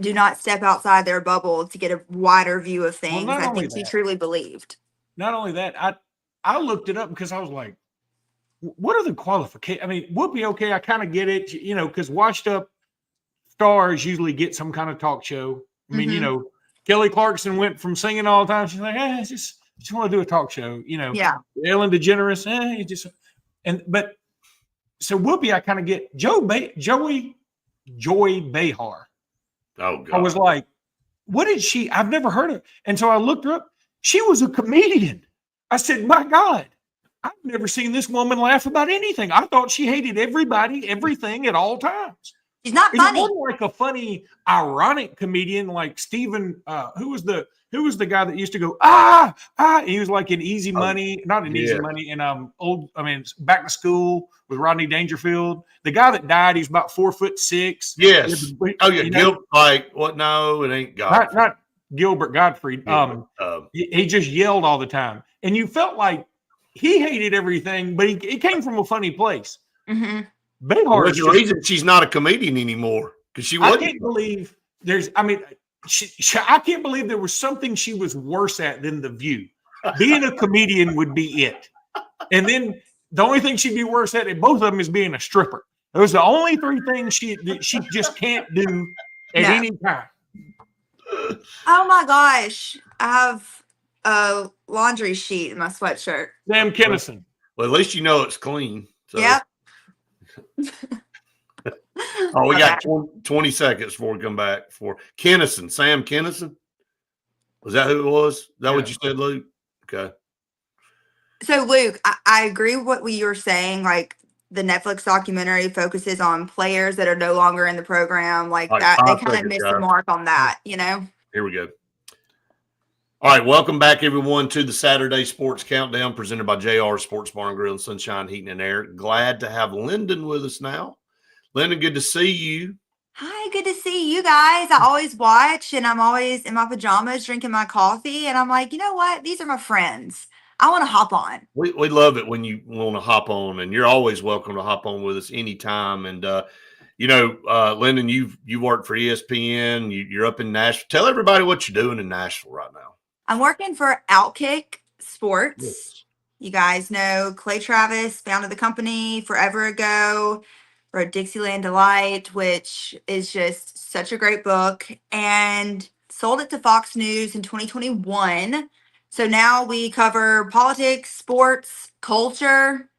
do not step outside their bubble to get a wider view of things. not I only think she that. truly believed. Not only that, I looked it up because I was like, what are the qualifications? I mean, Whoopi, okay, I kind of get it, because washed up stars usually get some kind of talk show. I mean, Mhm. Kelly Clarkson went from singing all the time. She's like, just want to do a talk show. Yeah. Ellen DeGeneres, but so Whoopi, I kind of get. Joy Behar. Oh, God. I was like, what did she? I've never heard of. And so I looked her up. She was a comedian. I said, my God, I've never seen this woman laugh about anything. I thought she hated everybody, everything at all times. She's not And it funny. wasn't like a funny, ironic comedian like Stephen. Who was the guy that used to go He was like in Easy Money, not in Easy Money, in Back to School with Rodney Dangerfield. The guy that died, he's about 4'6". Yes. Oh, yeah. Like what? No, it ain't Godfrey. Not Gilbert Gottfried. He just yelled all the time, and you felt like he hated everything, but he came from a funny place. Mm-hmm. Behar There's a reason she's not a comedian anymore because she wasn't. I can't believe I can't believe there was something she was worse at than The View. Being a comedian would be it. And then the only thing she'd be worse at, both of them, is being a stripper. Those are the only three things she just can't do at any time. Oh my gosh. I have a laundry sheet in my sweatshirt. Sam Kinison. Well, at least you know it's clean. So. Yep. Oh, we got 20 seconds before we come back. For Kennison, Sam Kennison. Was that who it was? Is that what you said, Luke? Okay. So, Luke, I agree with what you were saying. Like, the Netflix documentary focuses on players that are no longer in the program. Like that, they kind of missed the mark on that, Here we go. All right, welcome back, everyone, to the Saturday Sports Countdown presented by JR Sports Bar and Grill and Sunshine Heating and Air. Glad to have Lyndon with us now. Lyndon, good to see you. Hi, good to see you guys. I always watch, and I'm always in my pajamas drinking my coffee, and I'm like, you know what? These are my friends. I want to hop on. We love it when you want to hop on, and you're always welcome to hop on with us anytime. And Lyndon, you work for ESPN. You're up in Nashville. Tell everybody what you're doing in Nashville right now. I'm working for Outkick Sports. Yes. You guys know Clay Travis founded the company forever ago. Wrote Dixieland Delight, which is just such a great book, and sold it to Fox News in 2021. So now we cover politics, sports, culture,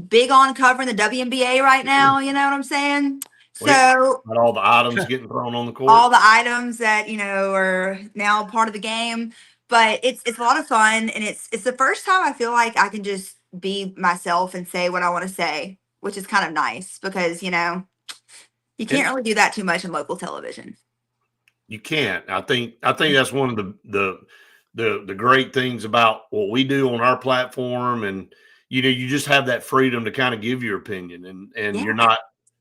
big on covering the WNBA right now. You know what I'm saying? So got all the items getting thrown on the court. All the items that, are now part of the game. But it's a lot of fun, and it's the first time I feel like I can just be myself and say what I want to say, which is kind of nice because, you can't really do that too much in local television. You can't. I think that's one of the great things about what we do on our platform, and you just have that freedom to kind of give your opinion, and you're not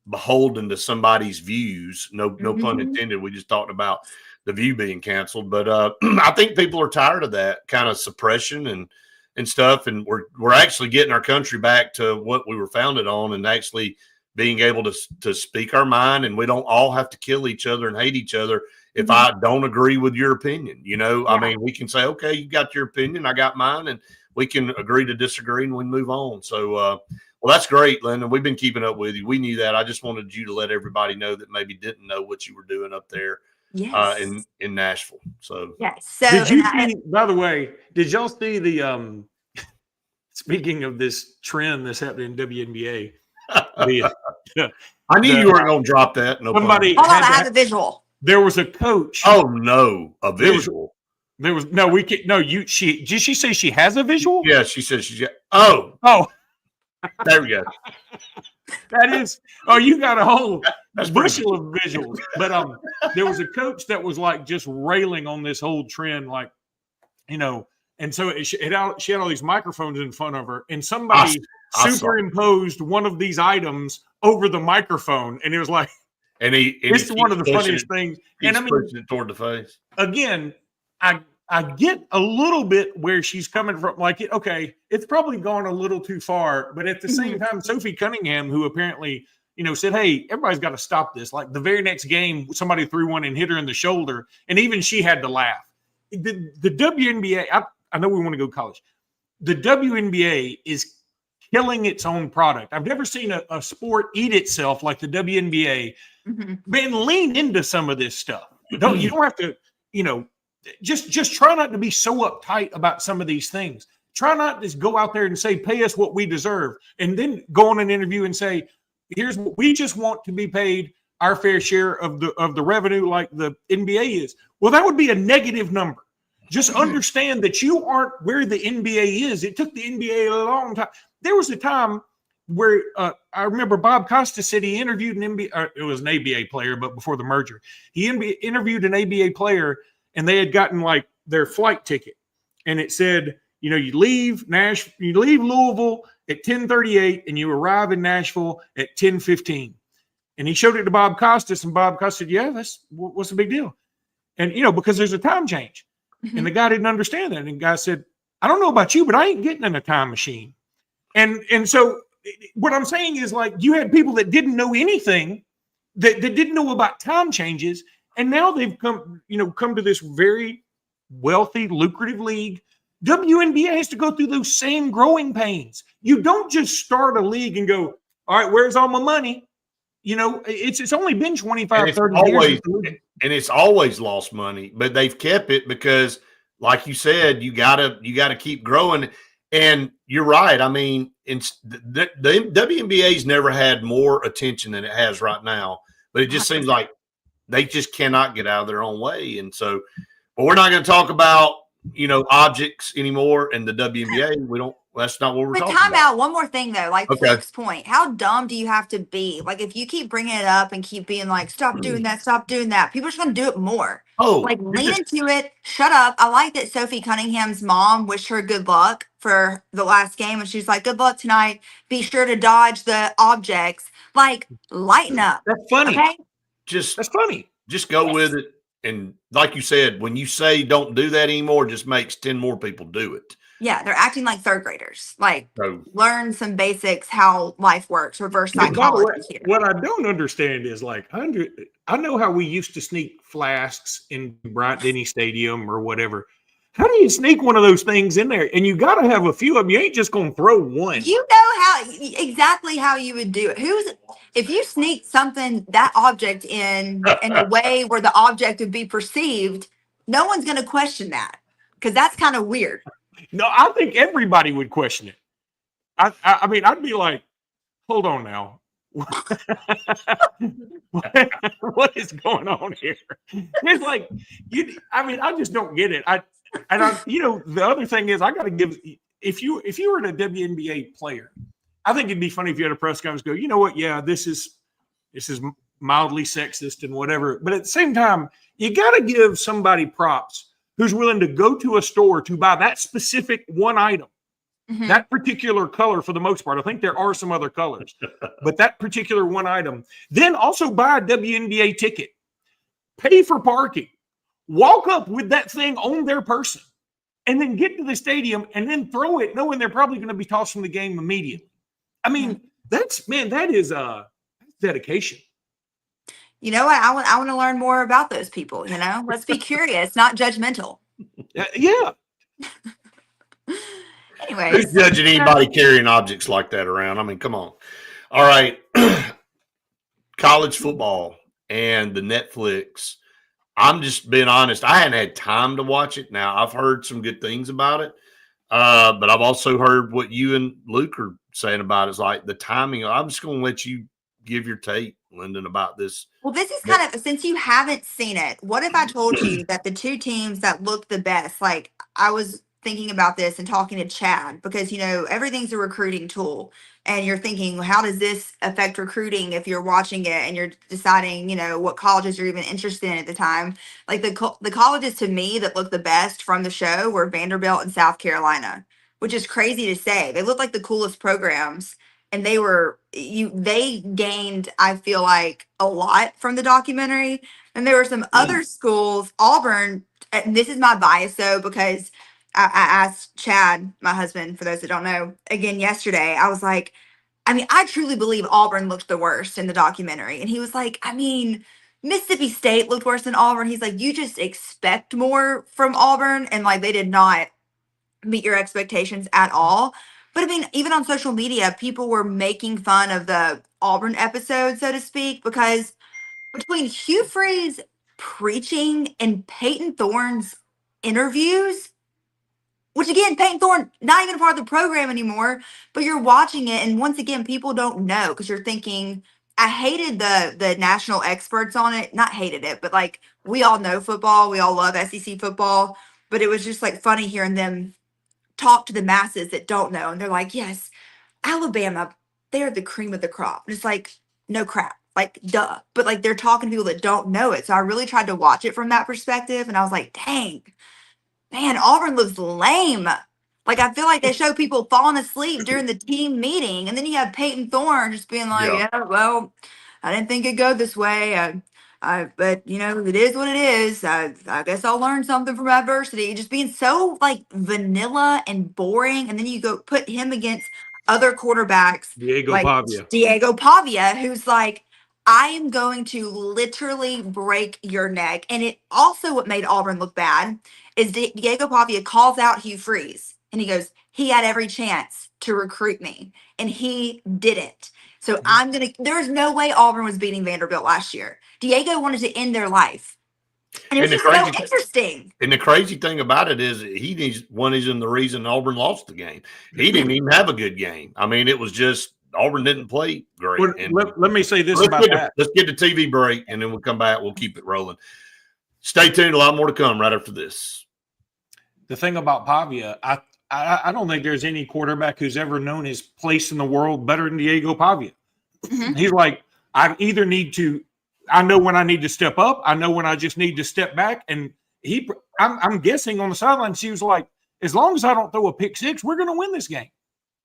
beholden to somebody's views. No pun intended. We just talked about the View being canceled, but I think people are tired of that kind of suppression and stuff, and we're actually getting our country back to what we were founded on, and actually being able to speak our mind, and we don't all have to kill each other and hate each other if I don't agree with your opinion. I mean, we can say, okay, you got your opinion, I got mine, and we can agree to disagree and we move on. So, well, that's great, Lyndon. We've been keeping up with you. We knew that. I just wanted you to let everybody know that maybe didn't know what you were doing up there. Yes. in Nashville. So Yes. So, Did and you see? By the way, did y'all see the? Speaking of this trend that's happening in WNBA, the I knew the you weren't going to drop that. No pun somebody hold on, I had have to. a visual. There was a coach. Oh no, a There was visual. There was no. We can't. No, you. She did. She say she has a visual? Yeah, she said she's got. Oh, Oh, there we go. that is. Oh, you got a whole That's pretty bushel of visuals. But there was a coach that was like just railing on this whole trend, like and so she had all these microphones in front of her, and somebody I saw. superimposed one of these items over the microphone, and it was like And it's one of the funniest things. He's And I mean, pushing it toward the face. again, I get a little bit where she's coming from. Like, okay, it's probably gone a little too far, but at the same time, Sophie Cunningham, who apparently said, "Hey, everybody's got to stop this." Like the very next game, somebody threw one and hit her in the shoulder, and even she had to laugh. The WNBA, I know we want to go college. The WNBA is killing its own product. I've never seen a sport eat itself like the WNBA. Man, lean into some of this stuff. You don't have to, just try not to be so uptight about some of these things. Try not to just go out there and say, pay us what we deserve, and then go on an interview and say, here's what we just want to be paid our fair share of the revenue like the NBA is. Well, that would be a negative number. Just understand that you aren't where the NBA is. It took the NBA a long time. There was a time where I remember Bob Costa said he interviewed an NBA, it was an ABA player, but before the merger, he interviewed an ABA player, and they had gotten like their flight ticket, and it said, you leave Louisville at 10:38, and you arrive in Nashville at 10:15. And he showed it to Bob Costas, and Bob Costas said, "Yeah, what's the big deal?" And because there's a time change. And the guy didn't understand that. And the guy said, "I don't know about you, but I ain't getting in a time machine." And so what I'm saying is, like, you had people that didn't know anything, that didn't know about time changes, and now they've come to this very wealthy, lucrative league. WNBA has to go through those same growing pains. You don't just start a league and go, "All right, where's all my money?" It's only been 25, 30 years. And it's always lost money, but they've kept it because, like you said, you gotta keep growing. And you're right. I mean, the WNBA's never had more attention than it has right now, but it just seems like they just cannot get out of their own way. And so, but we're not going to talk about objects anymore in the WNBA. We don't. That's not what we're talking time about. out. One more thing though, like Flick's point, how dumb do you have to be? Like, if you keep bringing it up and keep being like, stop doing that, people are just going to do it more. Oh, like, lean into it. Shut up. I like that Sophie Cunningham's mom wished her good luck for the last game, and she's like, "Good luck tonight. Be sure to dodge the objects." Like, lighten up. That's funny. Okay? That's funny. Just go with it. And like you said, when you say don't do that anymore, it just makes 10 more people do it. Yeah, they're acting like third graders. Like, So, learn some basics, how life works, reverse psychology here. What I don't understand is, like, I know how we used to sneak flasks in Bryant Denny Stadium or whatever. How do you sneak one of those things in there? And you got to have a few of them. You ain't just going to throw one. You know exactly how you would do it. If you sneak that object in a way where the object would be perceived, no one's going to question that, because that's kind of weird. No, I think everybody would question it. I mean, I'd be like, hold on now. What is going on here? It's like, I just don't get it. The other thing is, I got to give, if you were a WNBA player, I think it'd be funny if you had a press conference go, you know what? Yeah, this is mildly sexist and whatever. But at the same time, you got to give somebody props who's willing to go to a store to buy that specific one item, that particular color for the most part. I think there are some other colors, but that particular one item. Then also buy a WNBA ticket, pay for parking, walk up with that thing on their person, and then get to the stadium and then throw it, knowing they're probably going to be tossed from the game immediately. I mean, that is dedication. You know what? I want to learn more about those people. Let's be curious, not judgmental. Yeah. Anyways, who's judging anybody carrying objects like that around? I mean, come on. All right. College football and the Netflix I'm just being honest. I hadn't had time to watch it. Now I've heard some good things about it, but I've also heard what you and Luke are saying about it. Is like the timing. I'm just going to let you give your take, Lyndon, about this. Well, this is kind of, since you haven't seen it, what if I told you that the two teams that look the best, like I was thinking about this and talking to Chad, because everything's a recruiting tool, and you're thinking, well, how does this affect recruiting if you're watching it and you're deciding, what colleges you're even interested in at the time. Like the colleges to me that look the best from the show were Vanderbilt and South Carolina, which is crazy to say. They look like the coolest programs, and they gained, I feel like, a lot from the documentary. And there were some other schools, Auburn, and this is my bias though, because I asked Chad, my husband, for those that don't know, again yesterday. I was like, I truly believe Auburn looked the worst in the documentary. And he was like, Mississippi State looked worse than Auburn. He's like, you just expect more from Auburn, and like they did not meet your expectations at all. But even on social media, people were making fun of the Auburn episode, so to speak, because between Hugh Freeze preaching and Peyton Thorne's interviews, which again, Peyton Thorne, not even a part of the program anymore, but you're watching it, and once again, people don't know because you're thinking, I hated the national experts on it. Not hated it, but like we all know football, we all love SEC football, but it was just like funny hearing them talk to the masses that don't know, and they're like, yes, Alabama, they're the cream of the crop. And it's like, no crap, like duh, but like they're talking to people that don't know it. So I really tried to watch it from that perspective, and I was like, dang, man, Auburn looks lame. Like I feel like they show people falling asleep during the team meeting, and then you have Peyton Thorne just being like, Yeah. "Yeah, well, I didn't think it'd go this way. But it is what it is. I guess I'll learn something from adversity." Just being so like vanilla and boring, and then you go put him against other quarterbacks Diego like Pavia. Diego Pavia, who's like, I am going to literally break your neck. And it also, what made Auburn look bad is Diego Pavia calls out Hugh Freeze, and he goes, he had every chance to recruit me, and he didn't. So there's no way Auburn was beating Vanderbilt last year. Diego wanted to end their life. And it was And the just so crazy interesting. And the crazy thing about it is he's the reason Auburn lost the game. He didn't even have a good game. I mean, it was just Auburn didn't play great. Well, And let me say this let's about that. let's get the TV break, and then we'll come back. We'll keep it rolling. Stay tuned. A lot more to come right after this. The thing about Pavia, I don't think there's any quarterback who's ever known his place in the world better than Diego Pavia. Mhm. He's like, I know when I need to step up. I know when I just need to step back. And I'm guessing on the sidelines, he was like, as long as I don't throw a pick six, we're going to win this game.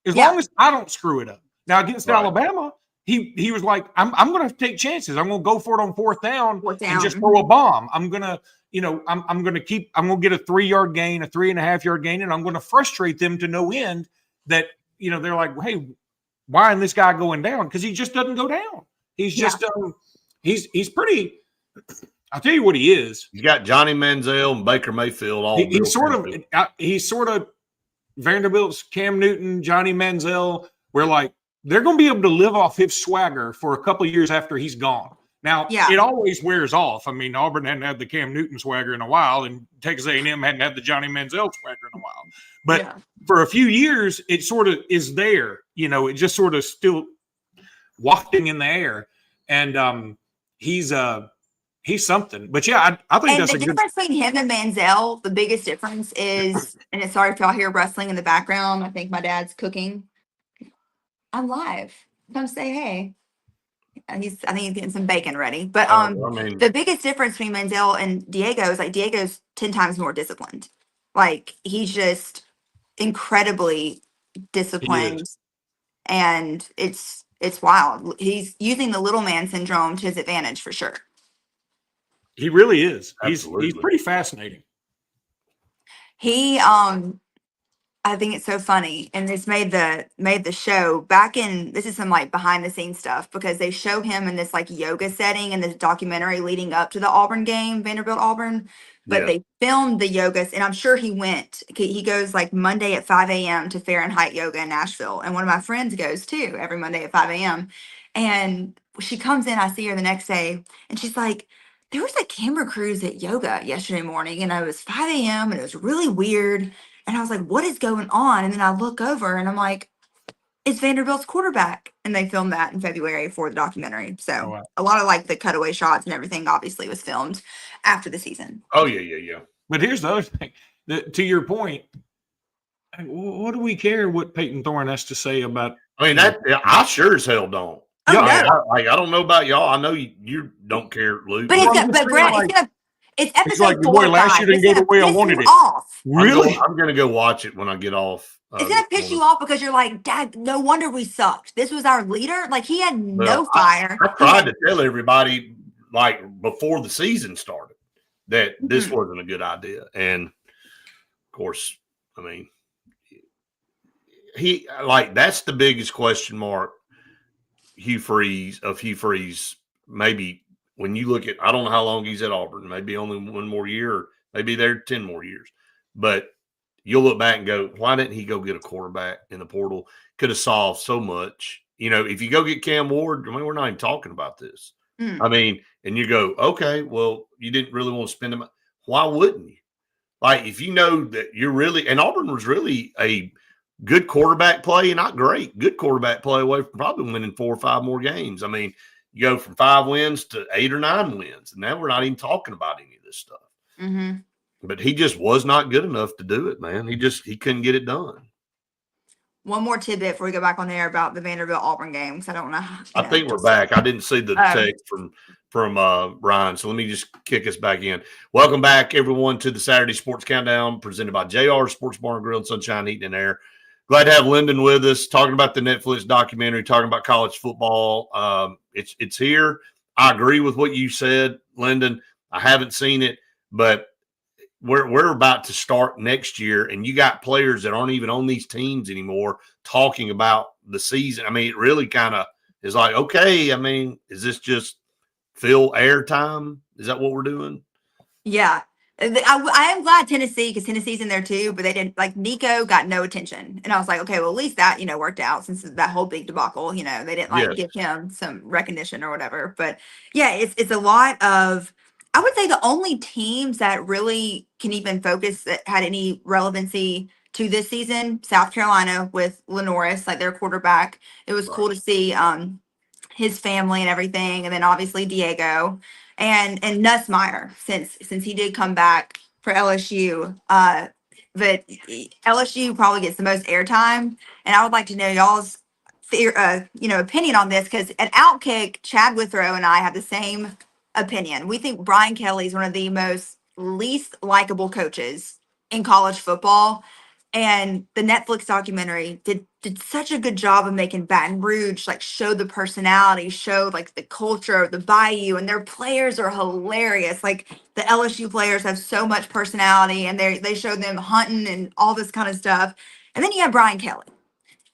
As long as I don't screw it up. Now against Alabama, he was like, I'm going to take chances. I'm going to go for it on fourth down and just throw a bomb. I'm going to, I'm going to get a 3-yard gain, a 3.5-yard gain, and I'm going to frustrate them to no end that, they're like, hey, why isn't this guy going down? Because he just doesn't go down. He's just, he's pretty, I'll tell you what he is. He's got Johnny Manziel and Baker Mayfield all. He's sort of Vanderbilt's Cam Newton, Johnny Manziel. We're like, they're going to be able to live off his swagger for a couple of years after he's gone. Now, it always wears off. I mean, Auburn hadn't had the Cam Newton swagger in a while, and Texas A&M hadn't had the Johnny Manziel swagger in a while. But for a few years, it sort of is there. It just sort of still wafting in the air. And he's something. But yeah, I think that's the difference between him and Manziel, the biggest difference is, and sorry if y'all hear rustling in the background. I think my dad's cooking. I'm live. Come say hey. I think he's getting some bacon ready. But the biggest difference between Manziel and Diego is like Diego's 10 times more disciplined. Like he's just incredibly disciplined, and it's wild. He's using the little man syndrome to his advantage for sure. He really is. He's pretty fascinating. He I think it's so funny, and this made the show back in. This is some like behind the scenes stuff, because they show him in this like yoga setting in this documentary leading up to the Auburn game, Vanderbilt Auburn. But they filmed the yoga, and I'm sure he went. He goes like Monday at 5 a.m. to Fahrenheit Yoga in Nashville, and one of my friends goes too every Monday at 5 a.m. And she comes in. I see her the next day, and she's like, there was a camera cruise at yoga yesterday morning, and it was 5 a.m. and it was really weird. And I was like, what is going on? And then I look over and I'm like, it's Vanderbilt's quarterback. And they filmed that in February for the documentary. Oh, So wow. a lot of like the cutaway shots and everything obviously was filmed after the season. Oh yeah. But here's the other thing. To your point, what do we care what Peyton Thorne has to say about? I mean, I sure as hell don't. Oh, Yeah, no. I don't know about y'all. I know you don't care, Luke. But Well, I'm it's just but saying, Brett, like, it's it's episode like, 4 boy, or last 5. year didn't It's go the gonna way I piss wanted you it. off. Really? I'm gonna go watch it when I get off. It's gonna piss you off because you're like, Dad, no wonder we sucked. This was our leader. Like he had no Well, fire. I tried to tell everybody like before the season started that this Mhm. wasn't a good idea, and of course, I mean, he like that's the biggest question mark. Hugh Freeze, maybe when you look at, I don't know how long he's at Auburn, maybe only one more year, or maybe they're 10 more years, but you'll look back and go, why didn't he go get a quarterback in the portal? Could have solved so much. You know, if you go get Cam Ward, I mean, we're not even talking about this. Mm. I mean, and you go, okay, well, you didn't really want to spend them. Why wouldn't you? Like, if you know that you're really, and Auburn was really a good quarterback play, not great, good quarterback play away from probably winning 4 or 5 more games. I mean, you go from 5 wins to 8 or 9 wins, and now we're not even talking about any of this stuff. Mm-hmm. But he just was not good enough to do it, man. He couldn't get it done. One more tidbit before we go back on air about the Vanderbilt Auburn game, because I don't know. I think we're back. I didn't see the Oh. text from Ryan, so let me just kick us back in. Welcome back, everyone, to the Saturday Sports Countdown presented by JR Sports Bar and Grill and Sunshine Heating and Air. Glad to have Lyndon with us, talking about the Netflix documentary, talking about college football. It's here. I agree with what you said, Lyndon. I haven't seen it, but we're about to start next year, and you got players that aren't even on these teams anymore talking about the season. I mean, it really kind of is like, okay, I mean, is this just fill airtime? Is that what we're doing? Yeah. I am glad Tennessee, because Tennessee's in there too, but they didn't, like, Nico got no attention. And I was like, okay, well, at least that, worked out, since that whole big debacle, they didn't like Yes. give him some recognition or whatever. But yeah, it's a lot of, I would say the only teams that really can even focus that had any relevancy to this season, South Carolina with Lenoris, like their quarterback. It was cool to see his family and everything, and then obviously Diego and Nussmeier, since he did come back for LSU. But LSU probably gets the most airtime, and I would like to know y'all's opinion on this, because at Outkick, Chad Withrow and I have the same opinion. We think Brian Kelly is one of the most least likable coaches in college football. And the Netflix documentary did such a good job of making Baton Rouge like show the personality, show like the culture of the Bayou, and their players are hilarious. Like the LSU players have so much personality, and they showed them hunting and all this kind of stuff. And then you have Brian Kelly,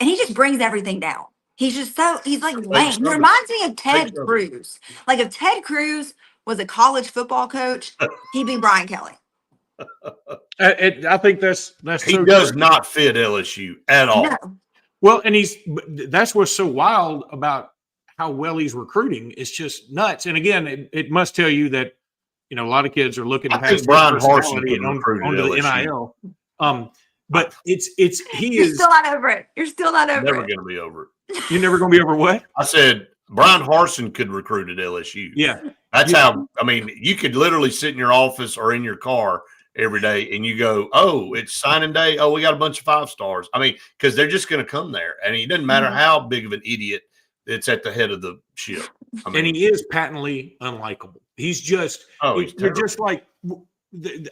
and he just brings everything down. He's like lame. He reminds me of Ted Cruz. Like if Ted Cruz was a college football coach, he'd be Brian Kelly. I think that's He so does true. not fit LSU at all. No. Well, and that's what's so wild about how well he's recruiting. It's just nuts. And again, it must tell you that a lot of kids are looking I past think Brian his Harsin personality could recruit at onto the LSU. NIL. But he You're is still not over it. You're still not over Never it. going to be over it. you're never going to be over what? I said Brian Harsin could recruit at LSU. Yeah, That's how, I mean, you could literally sit in your office or in your car every day and you go, oh, it's signing day. Oh, we got a bunch of 5 stars. I mean, because they're just going to come there. And it doesn't matter how big of an idiot that's at the head of the ship. I mean, and he is patently unlikable. He's just he's you're just like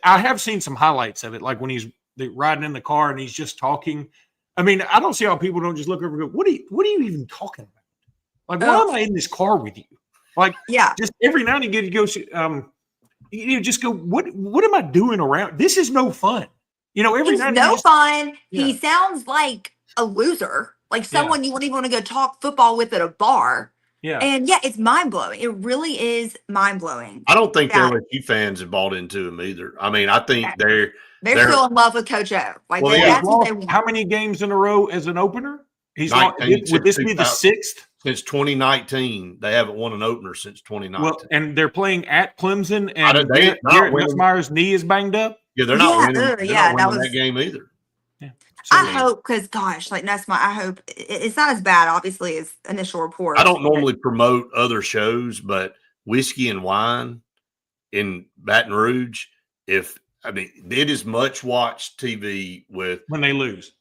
I have seen some highlights of it, like when he's riding in the car and he's just talking. I mean, I don't see how people don't just look over and go, what are you even talking about? Like, why am I in this car with you? Like, Yeah. just every now and again you go, just go, what am I doing around? This is no fun. Every He's now and no then fun. Yeah. He sounds like a loser, like someone you wouldn't even want to go talk football with at a bar. Yeah. And yeah, it's mind blowing. It really is mind blowing. I don't think Yeah. the LSU fans have bought into him either. I mean, I think they're still in love with Coach O. Like Well, that's yeah. what they want. How many games in a row as an opener? He's 19 would this be the since 6th? Since 2019, they haven't won an opener since 2019. Well, and they're playing at Clemson, and They're not Garrett winning. Nussmeier's knee is banged up. Yeah, they're not winning. They're Yeah, not that winning was. that game either. Yeah. So, I hope, because gosh, like that's I hope it's not as bad, obviously, as initial reports. I don't normally promote other shows, but Whiskey and Wine in Baton Rouge, it is much watched TV with when they lose.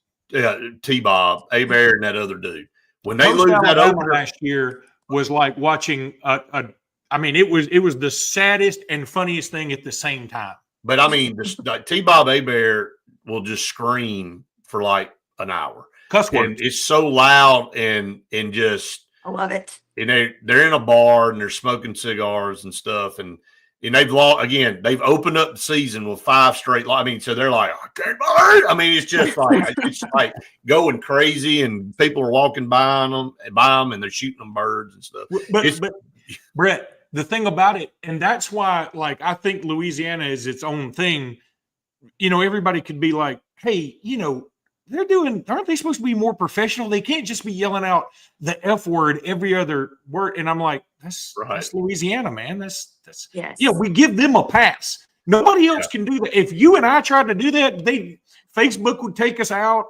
T-Bob, A-Bear, and that other dude. When they Post lose that Alabama opener last year was like watching it was the saddest and funniest thing at the same time. But I mean, T-Bob, A-Bear will just scream for like an hour. Cuss words. And it's so loud and just I love it. And they're in a bar and they're smoking cigars and stuff. And they've lost again. They've opened up the season with 5 straight. I mean, so they're like, I can't believe it. I mean, it's just like going crazy, and people are walking by them, and they're shooting them birds and stuff. But Brett, the thing about it, and that's why, like, I think Louisiana is its own thing. You know, everybody could be like, hey, you know, aren't they supposed to be more professional? They can't just be yelling out the F word every other word. And I'm like, that's Louisiana, man. That's yes. You know, we give them a pass. Nobody else can do that. If you and I tried to do that, Facebook would take us out.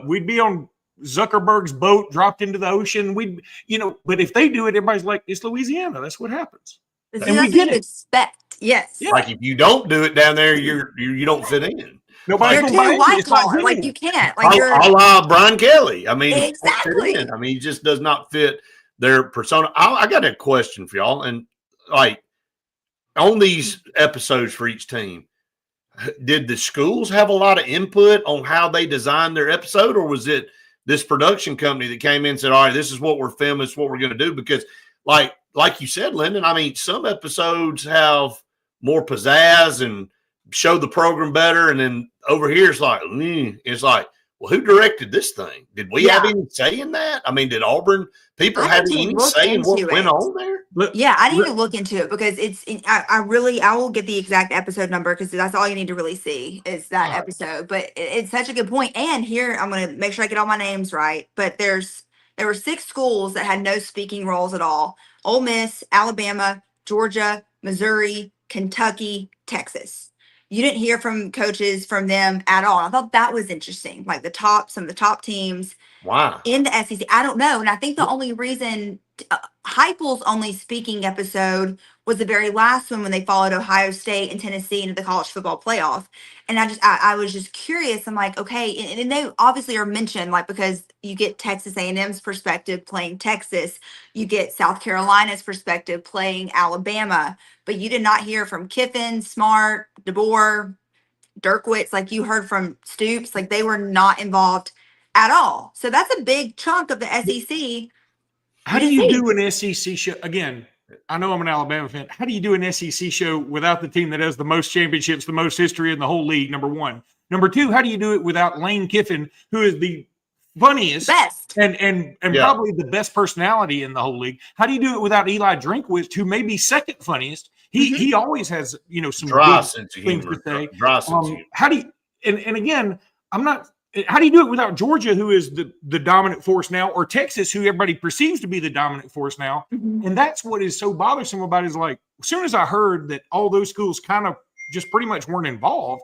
We'd be on Zuckerberg's boat, dropped into the ocean. But if they do it, everybody's like, it's Louisiana. That's what happens. And we get it. Expect. Yes. Yeah. Like if you don't do it down there, you don't fit in. Nobody you're too white collar. Like you can't. Like you're a la Brian Kelly. I mean, exactly. I mean, he just does not fit their persona. I got a question for y'all, and like on these episodes for each team, did the schools have a lot of input on how they designed their episode, or was it this production company that came in and said, all right, this is what we're filming, this is what we're going to do? Because like you said, Lyndon, I mean, some episodes have more pizzazz and show the program better, and then over here it's like, well, who directed this thing? Did we have any say in that? I mean, did Auburn people have any say in what went on there? Yeah, I need to look into it because I will get the exact episode number because that's all you need to really see is that episode. But it's such a good point. And here I'm going to make sure I get all my names right. But there were 6 schools that had no speaking roles at all: Ole Miss, Alabama, Georgia, Missouri, Kentucky, Texas. You didn't hear from coaches from them at all. I thought that was interesting. Like some of the top teams in the SEC. I don't know. And I think the only reason Heupel's only speaking episode was the very last one when they followed Ohio State and Tennessee into the college football playoff. And I was just curious. I'm like, okay. And they obviously are mentioned, like, because you get Texas A&M's perspective playing Texas, you get South Carolina's perspective playing Alabama, but you did not hear from Kiffin, Smart, DeBoer, Dirkwitz. Like you heard from Stoops, like they were not involved at all. So that's a big chunk of the SEC. How do you do an SEC show? Again, I know I'm an Alabama fan. How do you do an SEC show without the team that has the most championships, the most history in the whole league, number one? Number two, how do you do it without Lane Kiffin, who is the funniest, best, and probably the best personality in the whole league? How do you do it without Eli Drinkwitz, who may be second funniest? He always has, some dry good sense of things humor. to say. Dry sense of humor. How do you, and again, how do you do it without Georgia, who is the dominant force now, or Texas, who everybody perceives to be the dominant force now? Mm-hmm. And that's what is so bothersome about it, is like, as soon as I heard that all those schools kind of just pretty much weren't involved,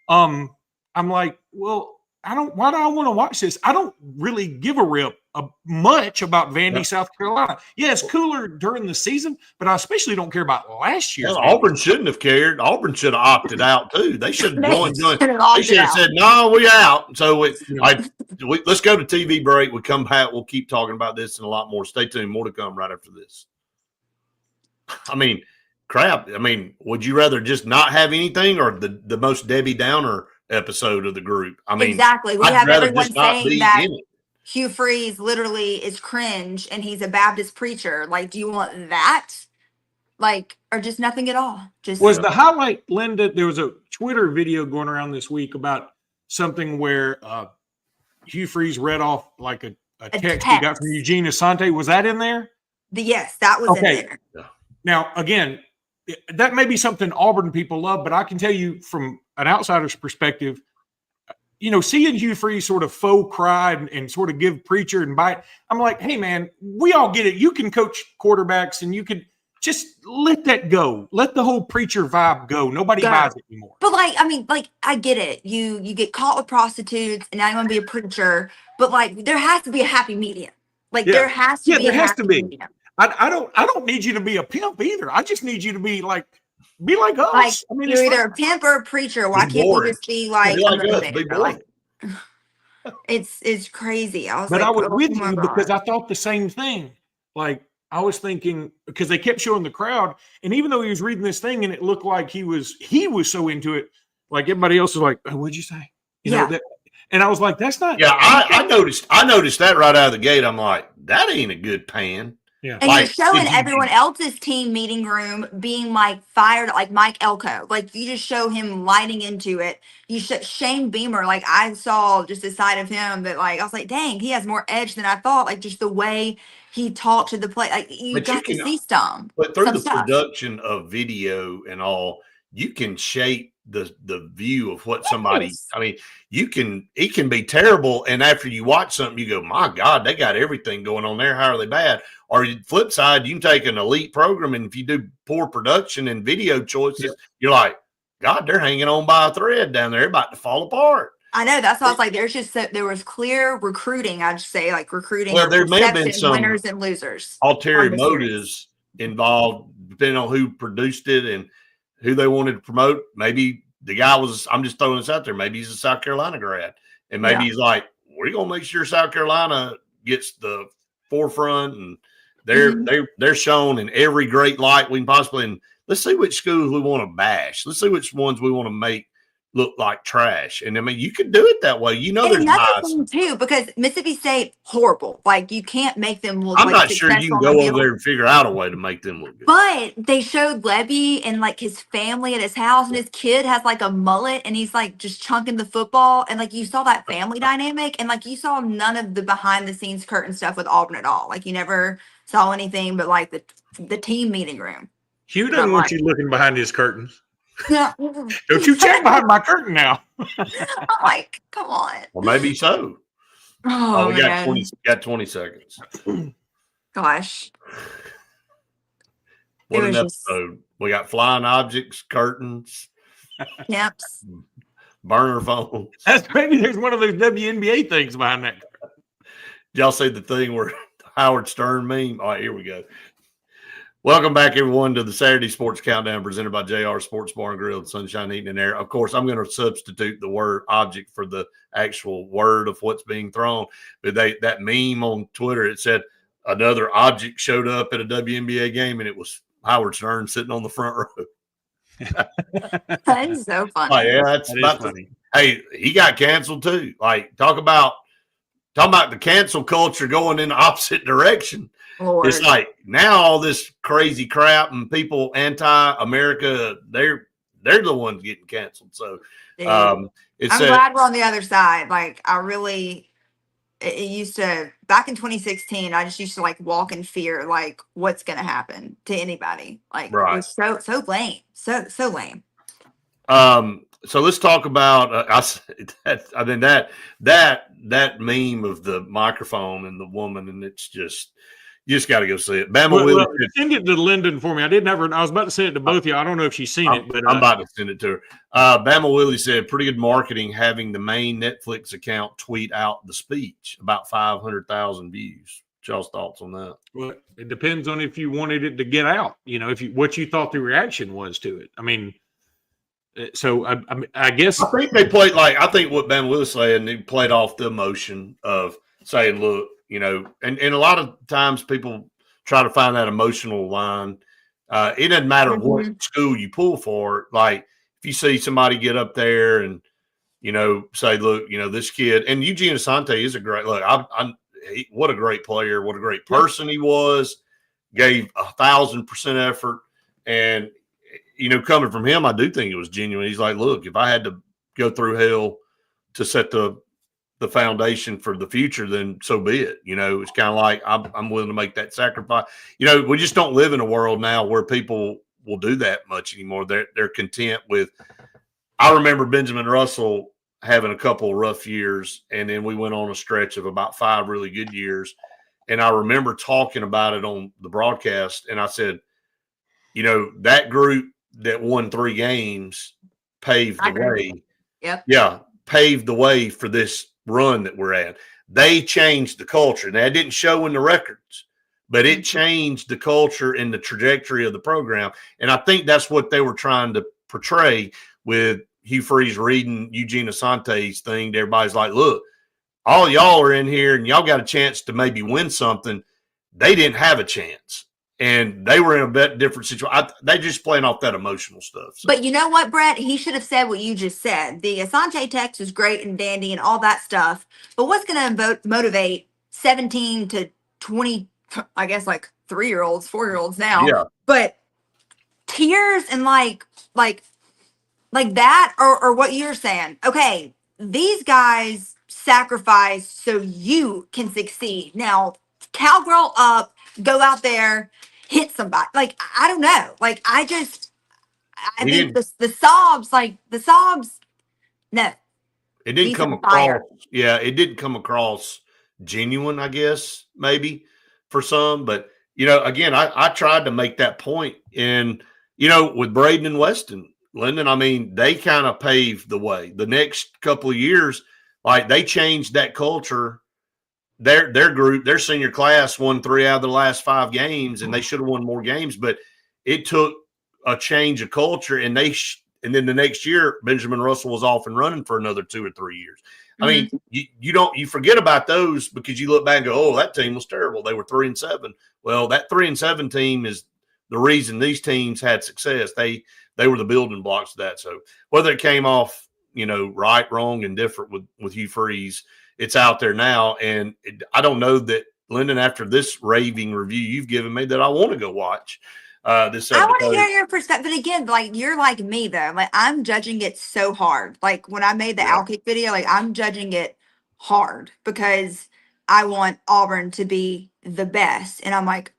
I'm like, well, why do I want to watch this? I don't really give a rip much about Vandy, South Carolina. Yeah, it's cooler during the season, but I especially don't care about last year. Auburn shouldn't have cared. Auburn should have opted out too. They should have joined. They should have said, "No, we out." So let's go to TV break. We come back. We'll keep talking about this and a lot more. Stay tuned. More to come right after this. I mean, crap. I mean, would you rather just not have anything, or the most Debbie Downer episode of the group? I mean, exactly. We I'd have rather everyone just not saying be that in it. Hugh Freeze literally is cringe and he's a Baptist preacher. Like, do you want that? Like, or just nothing at all? Just was the highlight, Linda? There was a Twitter video going around this week about something where Hugh Freeze read off like a text he got from Eugene Asante. Was that in there? Yes, that was in there. Now, again, that may be something Auburn people love, but I can tell you from an outsider's perspective, seeing Hugh Freeze sort of faux cry and sort of give Preacher and bite, I'm like, hey, man, we all get it. You can coach quarterbacks and you can just let that go. Let the whole Preacher vibe go. Nobody buys it anymore. But I get it. You get caught with prostitutes and now you want to be a preacher, but there has to be a happy medium. There has to be a happy medium. I don't need you to be a pimp either. I just need you to be like us. You're either a pimp or a preacher. Why can't we just be like us? Be boring. It's crazy. I was with you because I thought the same thing. I was thinking, because they kept showing the crowd, and even though he was reading this thing and it looked like he was so into it, like everybody else was like, oh, what'd you say? You know that, and I was like, that's not. Yeah, I noticed that right out of the gate. I'm like, that ain't a good pan. Yeah. And you're showing everyone else's team meeting room being fired like Mike Elko. You just show him lighting into it. You Shane Beamer, I saw just a side of him that I was like, dang, he has more edge than I thought. Just the way he talked to the play. You got to see some. But through the production of video and all, you can shape the view of what somebody. I mean, it can be terrible, and after you watch something, you go, my God, they got everything going on there. How are they bad? Or flip side, you can take an elite program, and if you do poor production and video choices, you're like, God, they're hanging on by a thread down there, about to fall apart. I know. That's why I was like, there was clear recruiting. I'd say recruiting. Well, there may have been some winners and losers, ulterior motives involved, depending on who produced it and who they wanted to promote. Maybe the guy was, I'm just throwing this out there, maybe he's a South Carolina grad. And maybe he's like, we're going to make sure South Carolina gets the forefront, and they're shown in every great light we can possibly. And let's see which schools we want to bash. Let's see which ones we want to make look like trash. And I mean, you can do it that way. There's another thing too, because Mississippi State, horrible. You can't make them look. I'm not sure you can go over there and figure out a way to make them look good. But they showed Levy and his family at his house, and his kid has a mullet, and he's just chunking the football, and you saw that family dynamic, and you saw none of the behind the scenes curtain stuff with Auburn at all. You never saw anything but the team meeting room. Hugh doesn't want you looking behind his curtains. Don't you check behind my curtain now. I'm like, come on. Well, maybe so. Oh, we got 20 seconds. Gosh. What an episode. We got flying objects, curtains, Temps, burner phones. Maybe there's one of those WNBA things behind that. Did y'all see the thing where Howard Stern meme? All right, here we go. Welcome back, everyone, to the Saturday Sports Countdown presented by JR Sports Bar and Grill and Sunshine Heating and Air. Of course, I'm going to substitute the word object for the actual word of what's being thrown. But that meme on Twitter, it said another object showed up at a WNBA game, and it was Howard Stern sitting on the front row. That is so funny. Oh, yeah, that's about funny. Hey, he got canceled too. Talk about the cancel culture going in the opposite direction. Lord. It's now all this crazy crap and people anti-America, they're the ones getting canceled. So I'm glad we're on the other side. It used to, back in 2016, I just used to walk in fear, what's going to happen to anybody. Right. It was so lame. So lame. So let's talk about that meme of the microphone and the woman, and it's just, you just got to go see it. Send it to Lyndon for me. I didn't have her. I was about to send it to both of you. I don't know if she's seen it, but I'm about to send it to her. Bama Willie said, pretty good marketing having the main Netflix account tweet out the speech. About 500,000 views. What's y'all's thoughts on that? Well, it depends on if you wanted it to get out. What you thought the reaction was to it. I mean, so I guess I think they played I think what Bama Willie said, and they played off the emotion of saying, look. And a lot of times people try to find that emotional line. It doesn't matter what school you pull for. If you see somebody get up there and, say, look, this kid, and Eugene Asante is a great, look, what a great player, what a great person he was, gave 1,000% effort. And, coming from him, I do think it was genuine. He's like, look, if I had to go through hell to set the foundation for the future, then so be it. It's kind of like I'm willing to make that sacrifice. We just don't live in a world now where people will do that much anymore. They're content with. I remember Benjamin Russell having a couple of rough years, and then we went on a stretch of about 5 really good years. And I remember talking about it on the broadcast, and I said, that group that won 3 games paved I the agree. way. Yep. Yeah, paved the way for this run that we're at. They changed the culture. Now, it didn't show in the records, but it changed the culture and the trajectory of the program. And I think that's what they were trying to portray with Hugh Freeze reading Eugene Asante's thing. Everybody's like, look, all y'all are in here and y'all got a chance to maybe win something. They didn't have a chance. And they were in a bit different situation. They just playing off that emotional stuff. So. But you know what, Brett? He should have said what you just said. The Asante text is great and dandy and all that stuff. But what's going to motivate 17 to 20, I guess like 3-year-olds, 4-year-olds now? Yeah. But tears and like that, or what you're saying. Okay, these guys sacrifice so you can succeed. Now, cowgirl up, go out there, hit somebody. Like, I don't know. Like, I think the sobs, no. It didn't He's come on fire. across. Yeah, it didn't come across genuine, I guess, maybe for some. But, again, I tried to make that point. And, with Braden and Weston, Lyndon, I mean, they kind of paved the way. The next couple of years, like they changed that culture. Their group, their senior class won 3 out of the last 5 games, and they should have won more games. But it took a change of culture, and and then the next year, Benjamin Russell was off and running for another 2 or 3 years. I mean, you forget about those because you look back and go, oh, that team was terrible. They were 3-7. Well, that 3-7 team is the reason these teams had success. They were the building blocks of that. So whether it came off, right, wrong, and different with Hugh Freeze, it's out there now. And I don't know that, Lyndon, after this raving review you've given me, that I want to go watch this episode. I want to hear your perspective. But again, like, you're like me, though. Like, I'm judging it so hard. Like, when I made the Outkick video, like, I'm judging it hard because I want Auburn to be the best. And I'm like,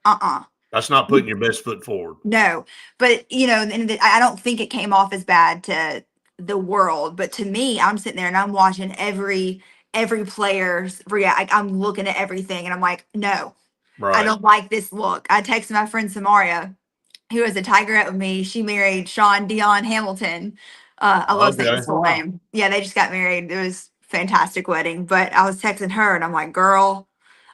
That's not putting your best foot forward. No. But, and I don't think it came off as bad to the world. But to me, I'm sitting there and I'm watching every player's react. I'm looking at everything and I'm like, no, Right. I don't like this look. I texted my friend Samaria, who was a Tigerette with me. She married Sean Dion Hamilton. I love saying his full name. Yeah, they just got married. It was a fantastic wedding. But I was texting her and I'm like, girl,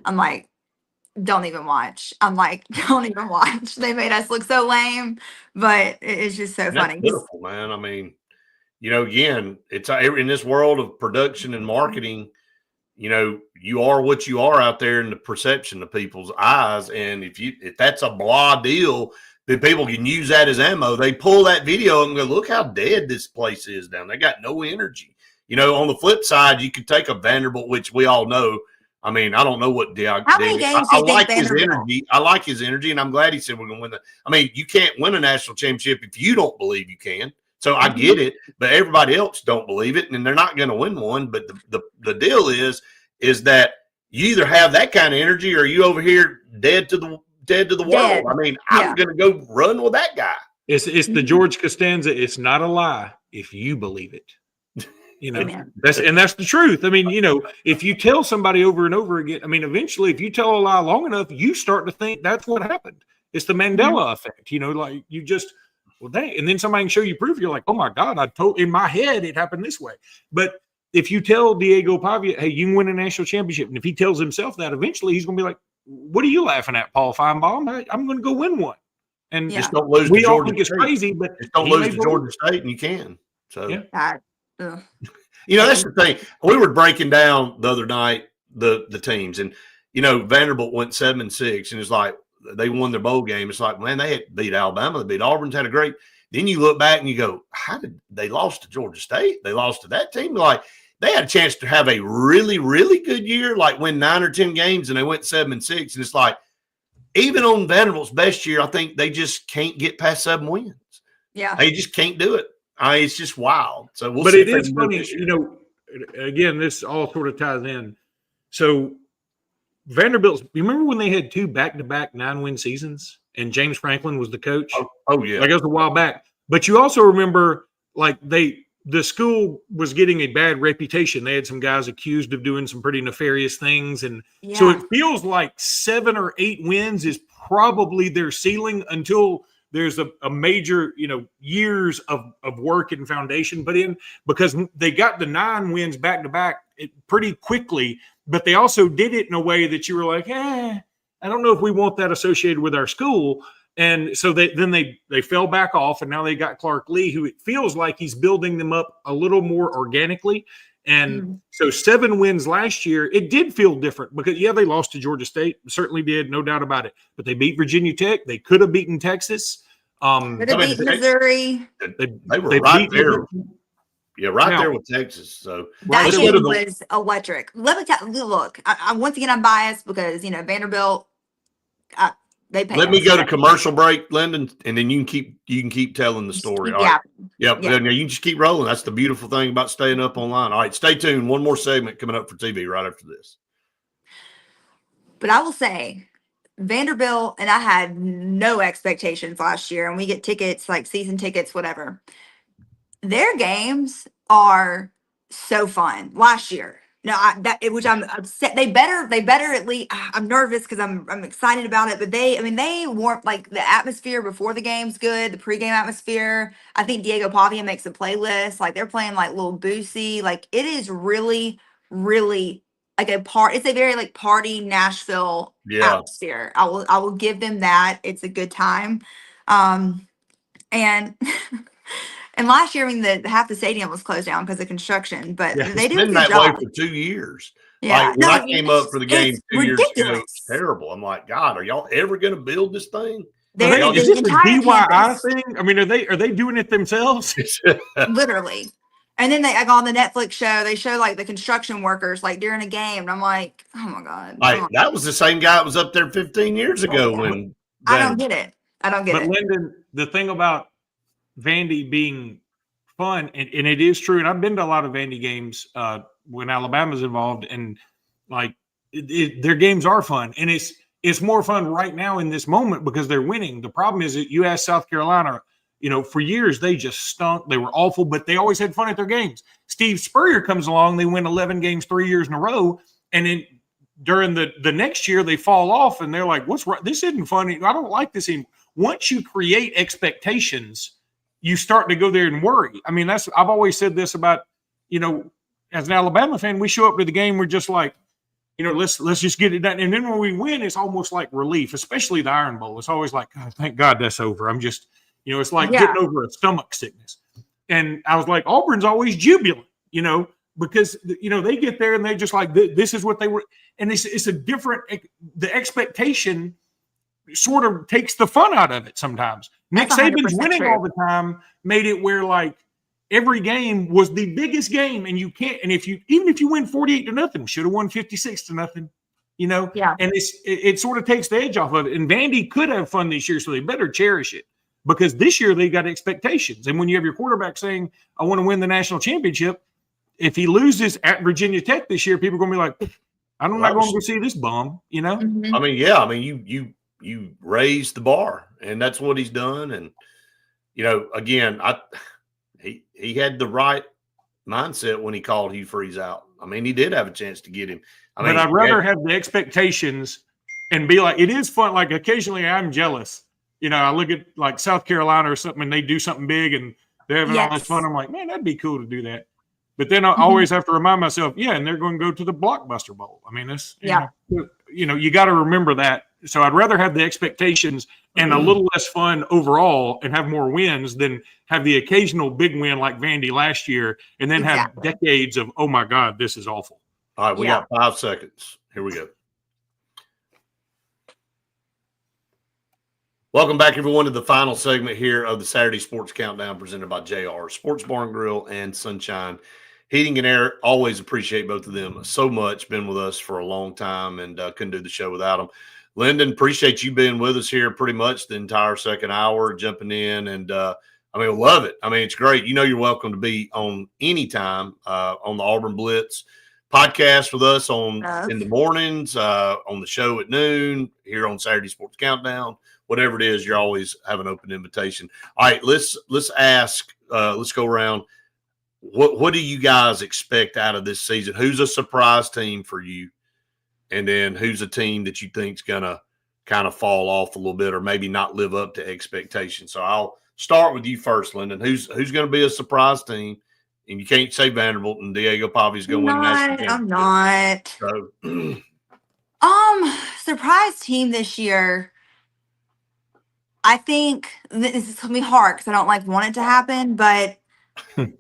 don't even watch. I'm like, don't even watch. They made us look so lame, but it's just so funny. That's beautiful, man. I mean, again, it's in this world of production and marketing, you are what you are out there in the perception of people's eyes. And if that's a blah deal, then people can use that as ammo. They pull that video and go, look how dead this place is down. They got no energy. On the flip side, you could take a Vanderbilt, which we all know. I mean, I don't know what How many games do you think like his Vanderbilt? energy. I like his energy, and I'm glad he said we're going to win you can't win a national championship if you don't believe you can. So I get it, but everybody else don't believe it, and they're not going to win one. But the deal is that you either have that kind of energy or you over here dead to the world. I mean, I'm going to go run with that guy. It's the George Costanza. It's not a lie if you believe it. That's the truth. I mean, if you tell somebody over and over again, I mean, eventually, if you tell a lie long enough, you start to think that's what happened. It's the Mandela effect. Like you just, well, dang, and then somebody can show you proof. You're like, oh my God, in my head it happened this way. But if you tell Diego Pavia, hey, you can win a national championship, and if he tells himself that, eventually he's going to be like, what are you laughing at, Paul Feinbaum? I'm going to go win one. And just don't lose. We all think it's crazy, but just don't lose to Georgia State, and you can. So that's the thing. We were breaking down the other night the teams, and Vanderbilt went 7-6, and it's like they won their bowl game. It's like, man, they had beat Alabama, they beat Auburn's had a great. Then you look back and you go, how did they lost to Georgia State? They lost to that team. Like they had a chance to have a really, really good year, like win 9 or 10 games, and they went 7-6. And it's like, even on Vanderbilt's best year, I think they just can't get past 7 wins. Yeah, they just can't do it. It's just wild. So we'll but see it is funny, again, this all sort of ties in. So Vanderbilt, you remember when they had 2 back-to-back 9-win seasons and James Franklin was the coach? Oh yeah. Like it was a while back. But you also remember like they the school was getting a bad reputation. They had some guys accused of doing some pretty nefarious things. And so it feels like 7 or 8 wins is probably their ceiling until there's a major, years of work and foundation put in, because they got the 9 wins back to back pretty quickly, but they also did it in a way that you were like, I don't know if we want that associated with our school. And so they fell back off, and now they got Clark Lee, who it feels like he's building them up a little more organically. And so 7 wins last year, it did feel different because, they lost to Georgia State. Certainly did, no doubt about it. But they beat Virginia Tech. They could have beaten Texas. Could have beaten Missouri. They were right there. Yeah, there with Texas. So that game was electric. Let me tell you, look, once again, I'm biased because, Vanderbilt, they pay. Let me go to commercial break, Lyndon, and then you can keep telling the story. All right. Yep. Now you can just keep rolling. That's the beautiful thing about staying up online. All right, stay tuned. One more segment coming up for TV right after this. But I will say, Vanderbilt, and I had no expectations last year, and we get tickets, like season tickets, whatever. Their games are so fun. Last year, which I'm upset. They better at least. I'm nervous because I'm excited about it. But they warm, like, the atmosphere before the game's good. The pregame atmosphere. I think Diego Pavia makes a playlist. Like, they're playing like Lil Boosie. Like, it is really, really like it's a very like party Nashville atmosphere. I will give them that. It's a good time. And and last year, the half the stadium was closed down because of construction, but they do a good job. Way for 2 years. Yeah. Like, when I came up for the game 2 years ago, it was terrible. I'm like, God, are y'all ever going to build this thing? Is this a DIY thing? I mean, are they doing it themselves? Literally. And then they on the Netflix show, they show like the construction workers like during a game, and I'm like, oh my God. That was the same guy that was up there 15 years ago. When I don't get it. But Lyndon, the thing about Vandy being fun, and it is true, and I've been to a lot of Vandy games when Alabama's involved, and like their games are fun, and it's more fun right now in this moment because they're winning. The problem is that you ask South Carolina, for years they just stunk. They were awful, but they always had fun at their games. Steve Spurrier comes along, they win 11 games 3 years in a row, and then during the next year they fall off, and they're like, what's right? This isn't funny. I don't like this anymore. Once you create expectations, you start to go there and worry. I mean, I've always said this about, as an Alabama fan, we show up to the game, we're just like, let's just get it done. And then when we win, it's almost like relief, especially the Iron Bowl. It's always like, oh, thank God that's over. I'm just, it's like getting over a stomach sickness. And I was like, Auburn's always jubilant, because, they get there and they just like, this is what they were. And it's a different, the expectation sort of takes the fun out of it sometimes. Nick Saban's winning all the time made it where like every game was the biggest game, and you can't. And even if you win 48-0, should have won 56-0, Yeah. And it sort of takes the edge off of it. And Vandy could have fun this year, so they better cherish it because this year they got expectations. And when you have your quarterback saying, "I want to win the national championship," if he loses at Virginia Tech this year, people are going to be like, "I'm not going to go see this bum," I mean, you raise the bar, and that's what he's done. And again, he had the right mindset when he called Hugh Freeze out. I mean, he did have a chance to get him. But I'd rather have the expectations and be like, it is fun. Like occasionally, I'm jealous. I look at like South Carolina or something, and they do something big, and they're having all this fun. I'm like, man, that'd be cool to do that. But then I always have to remind myself, and they're going to go to the Blockbuster Bowl. I mean, that's you got to remember that. So I'd rather have the expectations and a little less fun overall and have more wins than have the occasional big win like Vandy last year and then have decades of, oh my God, this is awful. All right, we got 5 seconds. Here we go. Welcome back, everyone, to the final segment here of the Saturday Sports Countdown presented by JR Sports Bar and Grill and Sunshine Heating and Air. Always appreciate both of them so much. Been with us for a long time and couldn't do the show without them. Lyndon, appreciate you being with us here pretty much the entire second hour, jumping in. And, love it. I mean, it's great. You're welcome to be on anytime on the Auburn Blitz podcast with us in the mornings, on the show at noon, here on Saturday Sports Countdown. Whatever it is, you always have an open invitation. All right, let's ask. Let's go around. what do you guys expect out of this season? Who's a surprise team for you? And then who's a team that you think's going to kind of fall off a little bit or maybe not live up to expectations? So I'll start with you first, Lyndon. Who's going to be a surprise team? And you can't say Vanderbilt and Diego Pavi's going to win the national championship. I'm not. So, Surprise team this year. I think this is gonna be hard because I don't want it to happen, but because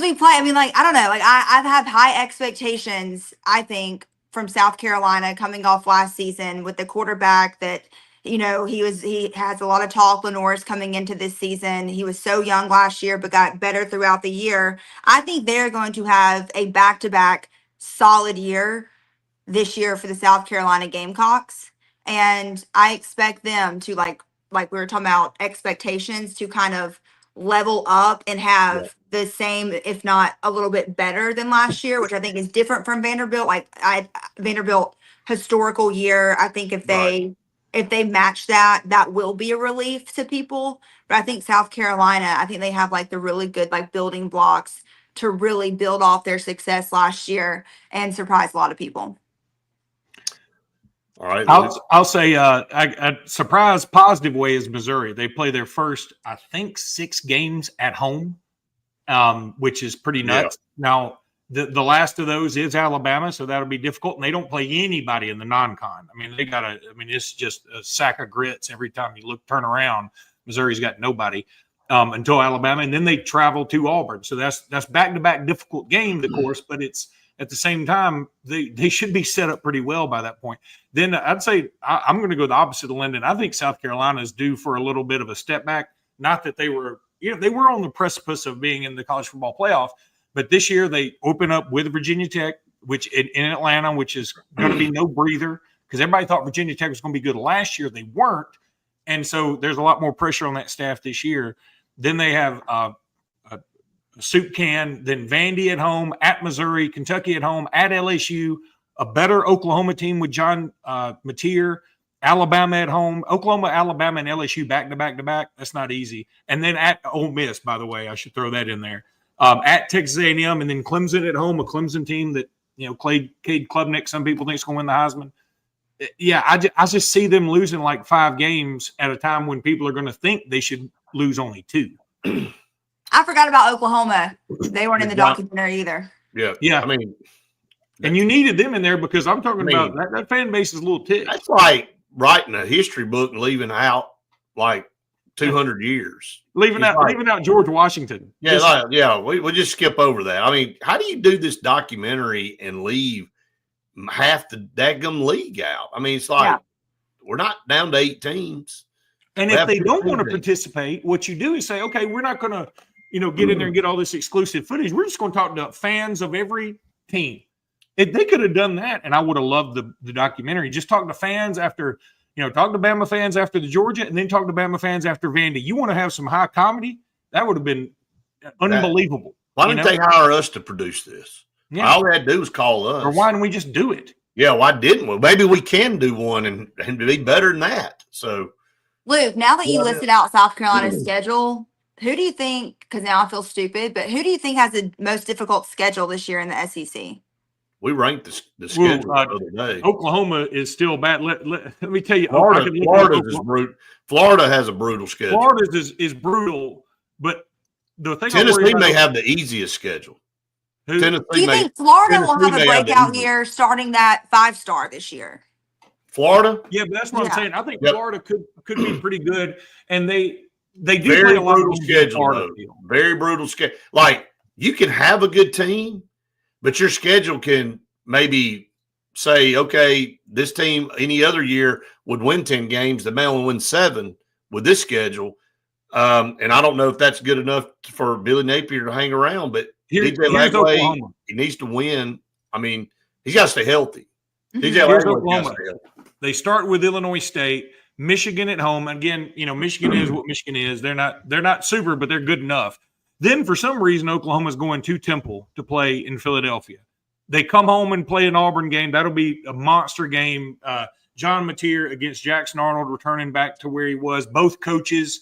we play, I mean, I don't know, I've had high expectations, I think, from South Carolina coming off last season with the quarterback that, he has a lot of talk. Lenore's coming into this season. He was so young last year, but got better throughout the year. I think they're going to have a back-to-back solid year this year for the South Carolina Gamecocks. And I expect them to like we were talking about expectations to kind of level up and have the same, if not a little bit better than last year, which I think is different from Vanderbilt. Vanderbilt historical year. I think if they match that, that will be a relief to people. But I think South Carolina, I think they have the really good building blocks to really build off their success last year and surprise a lot of people. all right. I'll say a surprise positive way is Missouri. They play their first, I think, 6 games at home, which is pretty nuts. Yeah. Now, the last of those is Alabama, so that'll be difficult. And they don't play anybody in the non-con. I mean, it's just a sack of grits every time you turn around. Missouri's got nobody until Alabama, and then they travel to Auburn. So that's back-to-back difficult games, of course, but it's at the same time, they should be set up pretty well by that point. Then I'd say I'm going to go the opposite of Lyndon. I think South Carolina is due for a little bit of a step back. Not that they were on the precipice of being in the college football playoff, but this year they open up with Virginia Tech, which in Atlanta, which is going to be no breather because everybody thought Virginia Tech was going to be good last year. They weren't. And so there's a lot more pressure on that staff this year. Then they have a soup can, then Vandy at home, at Missouri, Kentucky at home, at LSU, a better Oklahoma team with John Mateer, Alabama at home, Oklahoma, Alabama, and LSU back-to-back. That's not easy. And then at Ole Miss, by the way, I should throw that in there. At Texas A&M, and then Clemson at home, a Clemson team that, Cade Klubnik, some people think is going to win the Heisman. Yeah, I just see them losing 5 games at a time when people are going to think they should lose only 2. I forgot about Oklahoma. They weren't in the documentary either. Yeah. I mean, and you needed them in there because I'm talking about that fan base is a little ticked. That's like writing a history book and leaving out 200 years. Leaving out George Washington. Yeah, we'll just skip over that. I mean, how do you do this documentary and leave half the dadgum league out? I mean, it's we're not down to 8 teams. And if they don't want to participate, what you do is say, okay, we're not going to, get in there and get all this exclusive footage. We're just going to talk to fans of every team. If they could have done that, and I would have loved the documentary, just talk to fans after, talk to Bama fans after the Georgia, and then talk to Bama fans after Vandy. You want to have some high comedy? That would have been unbelievable. Why didn't they hire us to produce this? Yeah. All we had to do was call us. Or why didn't we just do it? Yeah, why didn't we? Maybe we can do one and be better than that. So, Luke, now that you listed out South Carolina's schedule, who do you think, because now I feel stupid, but who do you think has the most difficult schedule this year in the SEC? We ranked the schedule the other day. Oklahoma is still bad. Let me tell you, Florida has a brutal schedule. Florida's is brutal, but the thing Tennessee may have the easiest schedule. Do you think Florida will have a breakout year starting that 5-star this year? Florida? Yeah, but that's what I'm saying. I think Florida could be pretty good, and they do play a lot of schedule. Very brutal schedule. You can have a good team, but your schedule can maybe say, okay, this team any other year would win 10 games. They may only win 7 with this schedule. And I don't know if that's good enough for Billy Napier to hang around, but DJ Lagway, he needs to win. I mean, he's got to stay healthy. DJ Lagway, they start with Illinois State, Michigan at home. Again, Michigan is what Michigan is. They're not super, but they're good enough. Then for some reason, Oklahoma's going to Temple to play in Philadelphia. They come home and play an Auburn game. That'll be a monster game. John Mateer against Jackson Arnold, returning back to where he was. Both coaches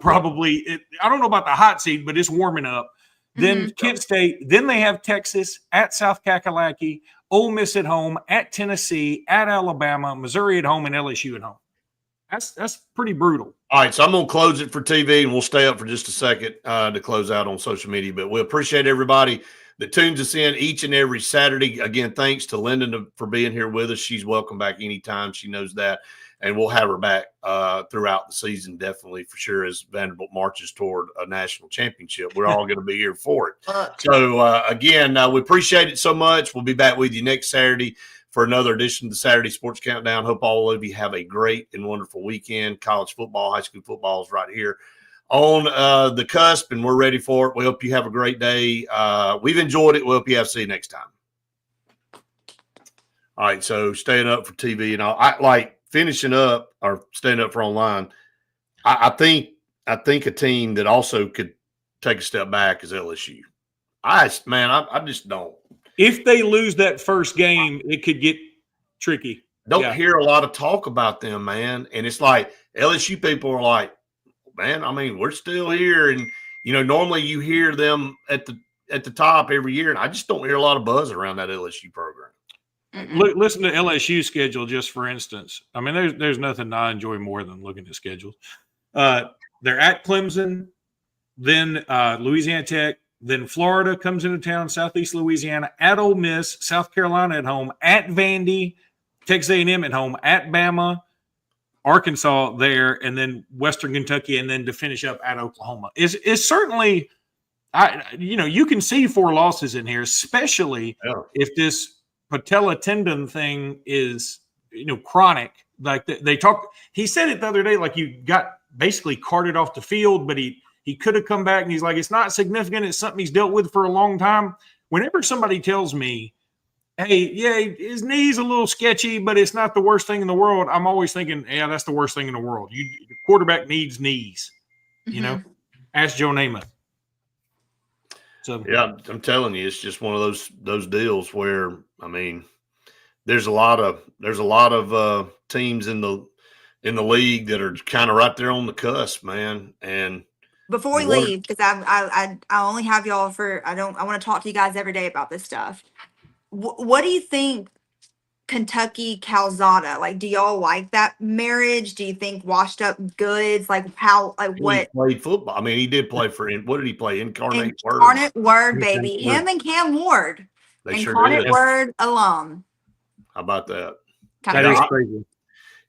probably I don't know about the hot seat, but it's warming up. Then Kent State. Then they have Texas at South Kakalaki, Ole Miss at home, at Tennessee, at Alabama, Missouri at home, and LSU at home. That's pretty brutal. All right, so I'm going to close it for TV, and we'll stay up for just a second to close out on social media. But we appreciate everybody that tunes us in each and every Saturday. Again, thanks to Lyndon for being here with us. She's welcome back anytime. She knows that. And we'll have her back throughout the season, definitely, for sure, as Vanderbilt marches toward a national championship. We're all going to be here for it. So, again, we appreciate it so much. We'll be back with you next Saturday for another edition of the Saturday Sports Countdown. Hope all of you have a great and wonderful weekend. College football, high school football is right here on the cusp, and we're ready for it. We hope you have a great day. We've enjoyed it. We hope you have to see you next time. All right, so staying up for TV and all. I like finishing up or staying up for online. I think a team that also could take a step back is LSU. I just don't. If they lose that first game, it could get tricky. Don't hear a lot of talk about them, man. And it's like LSU people are like, man, I mean, we're still here. And, normally you hear them at the top every year. And I just don't hear a lot of buzz around that LSU program. Listen to LSU schedule, just for instance. I mean, there's nothing I enjoy more than looking at schedules. They're at Clemson, then Louisiana Tech, then Florida comes into town, Southeast Louisiana, at Ole Miss, South Carolina at home, at Vandy, Texas A&M at home, at Bama, Arkansas there, and then Western Kentucky, and then to finish up at Oklahoma. It's certainly, you can see 4 losses in here, especially if this patella tendon thing is, chronic. Like they talk, he said it the other day, like you got basically carted off the field, but he could have come back, and he's like, it's not significant. It's something he's dealt with for a long time. Whenever somebody tells me, hey, yeah, his knee's a little sketchy, but it's not the worst thing in the world, I'm always thinking, yeah, that's the worst thing in the world. The quarterback needs knees, Ask Joe Namath. So yeah, I'm telling you, it's just one of those deals where, I mean, there's a lot of teams in the league that are kind of right there on the cusp, man. And before we leave, because I only have y'all for I want to talk to you guys every day about this stuff. What do you think, Kentucky Calzada? Like, do y'all like that marriage? Do you think washed up goods? Like how? Like what? He played football. I mean, he did play for. What did he play? Incarnate Word. Incarnate Word, baby. Him and Cam Ward. They sure Incarnate did. Word alum. How about that? That is crazy.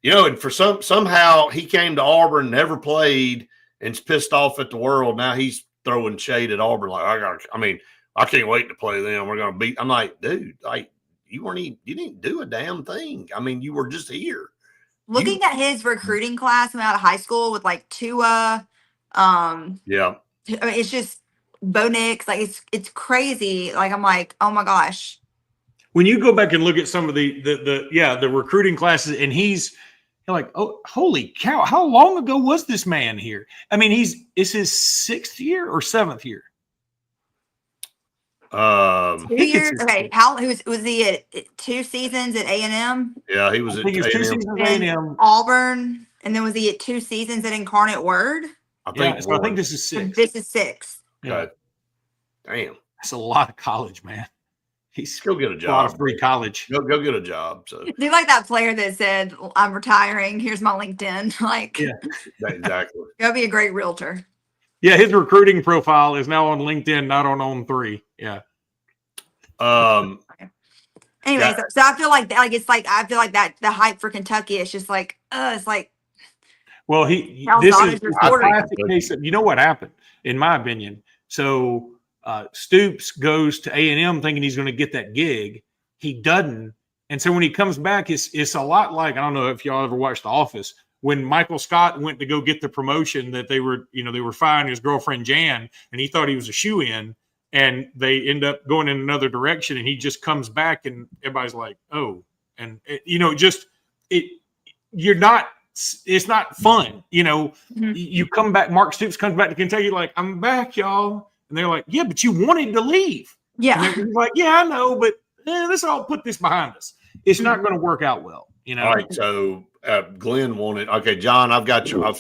And for somehow he came to Auburn, never played, and's pissed off at the world. Now he's throwing shade at Auburn. Like, I can't wait to play them. We're gonna beat. I'm like, dude, like you didn't do a damn thing. I mean, you were just here. Looking at his recruiting class coming out of high school with like Tua, yeah. I mean, it's just Bo Nix. Like it's crazy. Like I'm like, oh my gosh. When you go back and look at some of the recruiting classes, and you're like, oh, holy cow! How long ago was this man here? I mean, it's his 6th year or 7th year. 2 years. Okay, was he at 2 seasons at A&M? Yeah, he was at 2 seasons at A&M, Auburn, and then was he at 2 seasons at Incarnate Word? I think this is 6. This is 6. Okay. Damn, that's a lot of college, man. He's go get a job. A lot of free college. Go get a job. So do like that player that said, "I'm retiring. Here's my LinkedIn." Like, yeah, exactly. That'd be a great realtor. Yeah, his recruiting profile is now on LinkedIn, not on On3. Yeah. Anyway, so I feel like I feel like that the hype for Kentucky is just like, it's like. Well, this is a classic case of, what happened, in my opinion. So Stoops goes to A&M thinking he's going to get that gig. He doesn't. And so when he comes back, it's a lot like, I don't know if y'all ever watched The Office, when Michael Scott went to go get the promotion that they were firing his girlfriend Jan, and he thought he was a shoe-in, and they end up going in another direction, and he just comes back, and everybody's like, oh. And, it's not fun. You come back, Mark Stoops comes back to Kentucky like, I'm back, y'all. And they're like, yeah, but you wanted to leave. Yeah. And they're like, yeah, I know, but let's all put this behind us. It's not going to work out well. You know, All right, so Glenn wanted. Okay, John, I've got you.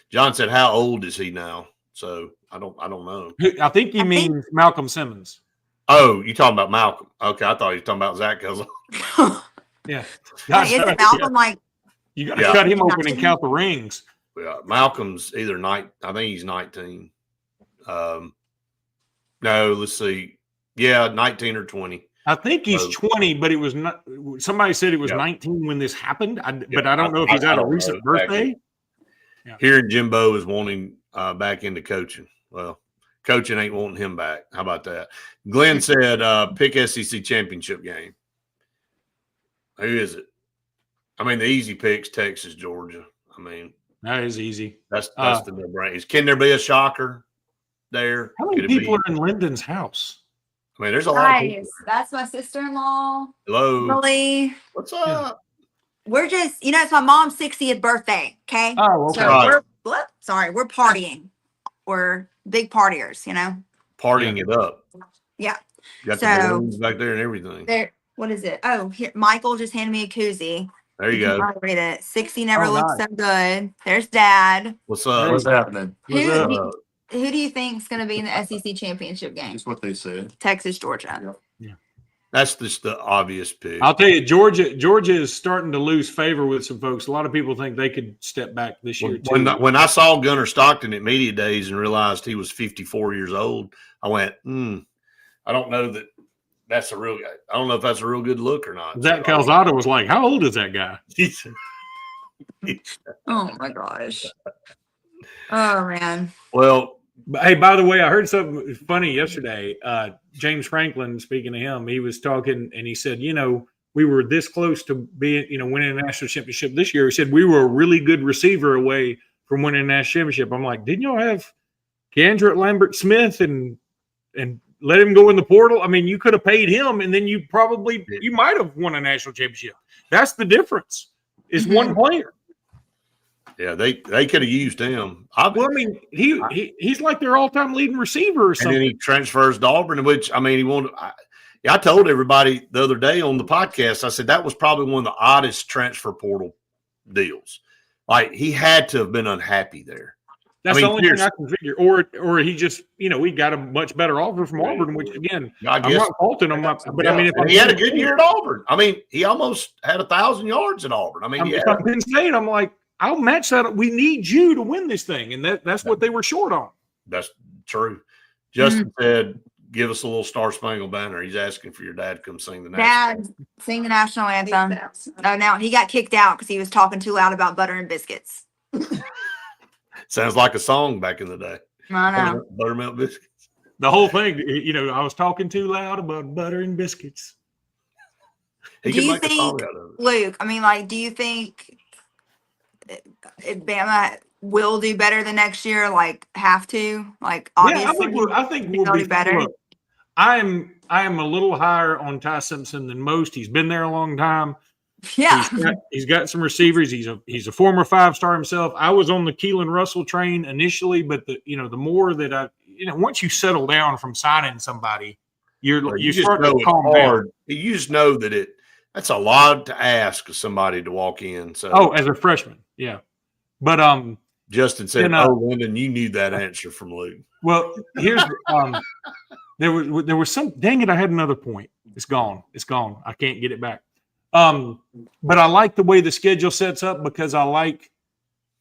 John said, "How old is he now?" So I don't know. I think he means Malcolm Simmons. Oh, you talking about Malcolm? Okay, I thought you were talking about Zach Kelly. Yeah, Isn't Malcolm like? You got to cut him open and count the rings. Yeah, Malcolm's either I think he's 19. No, let's see. Yeah, 19 or 20. I think he's 20, but it was not. Somebody said it was 19 when this happened. But I don't know if he's had a recent birthday. Hearing Jimbo is wanting back into coaching. Well, coaching ain't wanting him back. How about that? Glenn said, pick SEC championship game. Who is it? I mean, the easy picks, Texas, Georgia. I mean, that is easy. That's the no-brainer. Can there be a shocker there? How many people are in Lyndon's house? I mean, there's a lot of people. That's my sister-in-law. Hello. Really? What's up? We're just, it's my mom's 60th birthday. Okay. Oh, okay. So we're partying. We're big partiers, Partying it up. Yeah. Got the balloons back there and everything. There. What is it? Oh, here, Michael just handed me a koozie. There you go. I'll read it. 60 never looks so good. There's Dad. What's up? What's happening? Who do you think is going to be in the SEC championship game? That's what they said. Texas, Georgia. Yeah. That's just the obvious pick. I'll tell you, Georgia is starting to lose favor with some folks. A lot of people think they could step back this year too. When I saw Gunnar Stockton at media days and realized he was 54 years old, I went, I don't know that. I don't know if that's a real good look or not. Zach Calzada was like, how old is that guy? Oh, my gosh. Oh, man. Well, hey, by the way, I heard something funny yesterday. James Franklin, speaking to him, he was talking and he said, we were this close to being, winning a national championship this year. He said we were a really good receiver away from winning a national championship. I'm like, didn't y'all have Kendrick Lambert Smith and let him go in the portal? I mean, you could have paid him, and then you might have won a national championship. That's the difference. Is one player. Yeah, they could have used him. He's like their all-time leading receiver or something. And then he transfers to Auburn, which he wanted. I told everybody the other day on the podcast. I said that was probably one of the oddest transfer portal deals. Like he had to have been unhappy there. That's the only thing I can figure. Or he just, we got a much better offer from Auburn, which again, I'm not faulting him. But if he had a good year at Auburn. I mean, he almost had 1,000 yards at Auburn. I mean, if I'm Penn State, I'm like, I'll match that. We need you to win this thing, and that's what they were short on. That's true. Justin said, "Give us a little Star Spangled Banner." He's asking for your dad to come sing the national. Dad, sing the national anthem. Oh, now he got kicked out because he was talking too loud about butter and biscuits. Sounds like a song back in the day. I know. Buttermilk biscuits. The whole thing, I was talking too loud about butter and biscuits. He can make a song out of it. Luke, do you think Bama will do better the next year? Like, have to? Like, obviously, I think we'll be better. Look, I am a little higher on Ty Simpson than most. He's been there a long time. Yeah, he's got some receivers. He's a former 5-star himself. I was on the Keelan Russell train initially, but the more that once you settle down from signing somebody, you start to calm down. You just know that that's a lot to ask of somebody to walk in. So as a freshman, yeah. But Justin said, Lyndon, you knew that answer from Luke. Well, here's there was some. Dang it! I had another point. It's gone. I can't get it back. But I like the way the schedule sets up because I like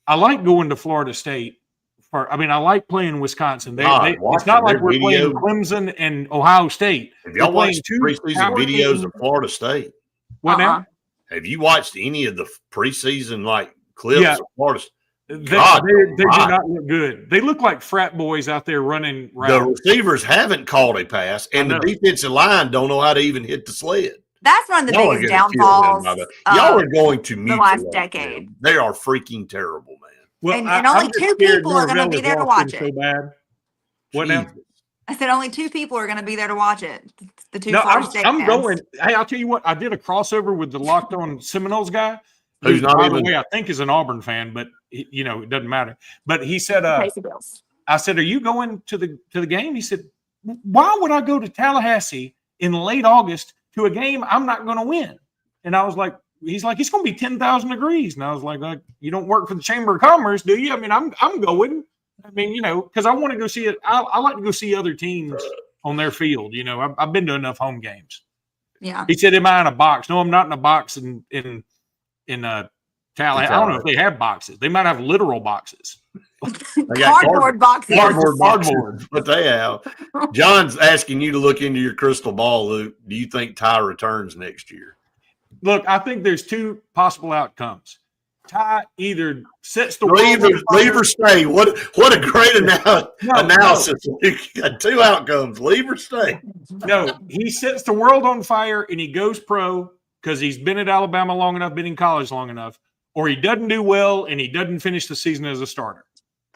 going to Florida State. I like playing Wisconsin. It's not like we're playing Clemson and Ohio State. Have y'all watched preseason videos of Florida State? What now? Have you watched any of the preseason clips of Florida State? They do not look good. They look like frat boys out there running routes. The receivers haven't called a pass, and the defensive line don't know how to even hit the sled. That's one of the biggest downfalls. Y'all are going to meet the last decade. They are freaking terrible, man. Well, and only 2 people are going to be there to watch it. So bad. What now? I said only 2 people are going to be there to watch it. The 2 Florida State fans. Going. Hey, I'll tell you what. I did a crossover with the Locked On Seminoles guy, who's not by the way, I think is an Auburn fan, but it doesn't matter. But he said, I said, "Are you going to the game?" He said, "Why would I go to Tallahassee in late August to a game I'm not going to win?" And I was like, he's like, it's going to be 10,000 degrees. And I was like, you don't work for the Chamber of Commerce, do you? I mean, I'm going. I mean, you know, because I want to go see it. I like to go see other teams on their field. You know, I've been to enough home games. Yeah. He said, am I in a box? No, I'm not in a box in Tally. I don't know if they have boxes. They might have literal boxes. They got Cardboard boxes. Cardboard, but they have. John's asking you to look into your crystal ball, Luke. Do you think Ty returns next year? Look, I think there's two possible outcomes. Ty either sets the leave or stay. What a great analysis. No. You got two outcomes: leave or stay. No, he sets the world on fire and he goes pro because he's been at Alabama long enough, been in college long enough, or he doesn't do well and he doesn't finish the season as a starter.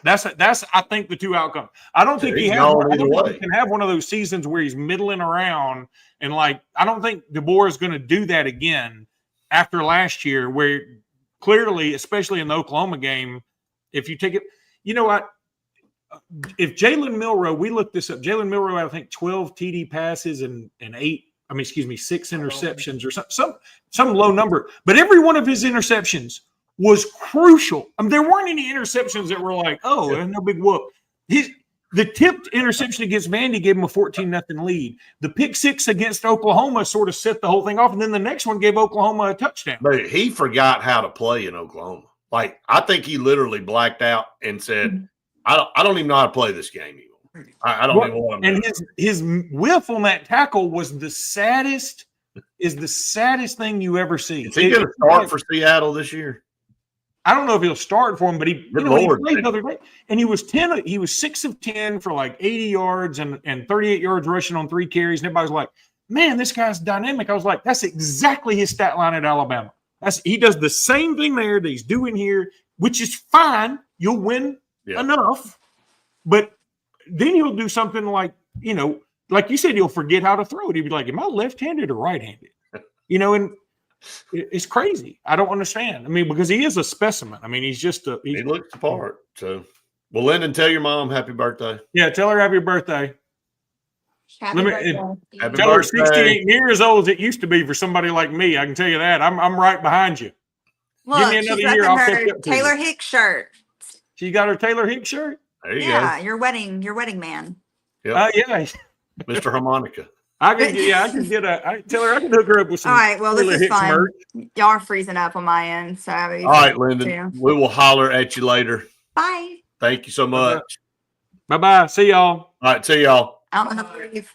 That's I think the two outcomes. I don't think he can have one of those seasons where he's middling around and like I don't think DeBoer is going to do that again after last year where clearly, especially in the Oklahoma game, if you take it, you know what? If Jalen Milroe, we looked this up. Jalen Milroe had, I think, 12 TD passes and 6 interceptions or some low number. But every one of his interceptions was crucial. I mean, there weren't any interceptions that were like, oh, no big whoop. The tipped interception against Vandy gave him a 14-0 lead. The pick six against Oklahoma sort of set the whole thing off, and then the next one gave Oklahoma a touchdown. But he forgot how to play in Oklahoma. Like, I think he literally blacked out and said, I don't even know how to play this game anymore. I don't even know what I'm doing. And his whiff on that tackle was the saddest thing you ever see. Is he going to start for Seattle this year? I don't know if he'll start for him, but he played the other day, and he was 6 of 10 for like 80 yards and 38 yards rushing on 3 carries. And everybody was like, man, this guy's dynamic. I was like, that's exactly his stat line at Alabama. He does the same thing there that he's doing here, which is fine. You'll win enough, but then he'll do something like, you know, like you said, he'll forget how to throw it. He'd be like, am I left-handed or right-handed? You know, and it's crazy. I don't understand. I mean, because he is a specimen. I mean, he looks the part. So, well, Lyndon, tell your mom happy birthday. Yeah, tell her happy birthday. Happy birthday. Tell her 68 years old as it used to be for somebody like me. I can tell you that. I'm right behind you. Look, give me another she's year. I'll catch her up to Taylor you. Hicks shirt. She got her Taylor Hicks shirt. There you Yeah, your wedding man. go. Yep. Yeah. Mr. Harmonica. I can tell her I can hook her up with some. All right, well, this Taylor is Hicks fun. merch. Y'all are freezing up on my end. So all right, Lyndon, we will holler at you later. Bye. Thank you so much. Bye-bye. See y'all. All right, see y'all. I don't know how to leave.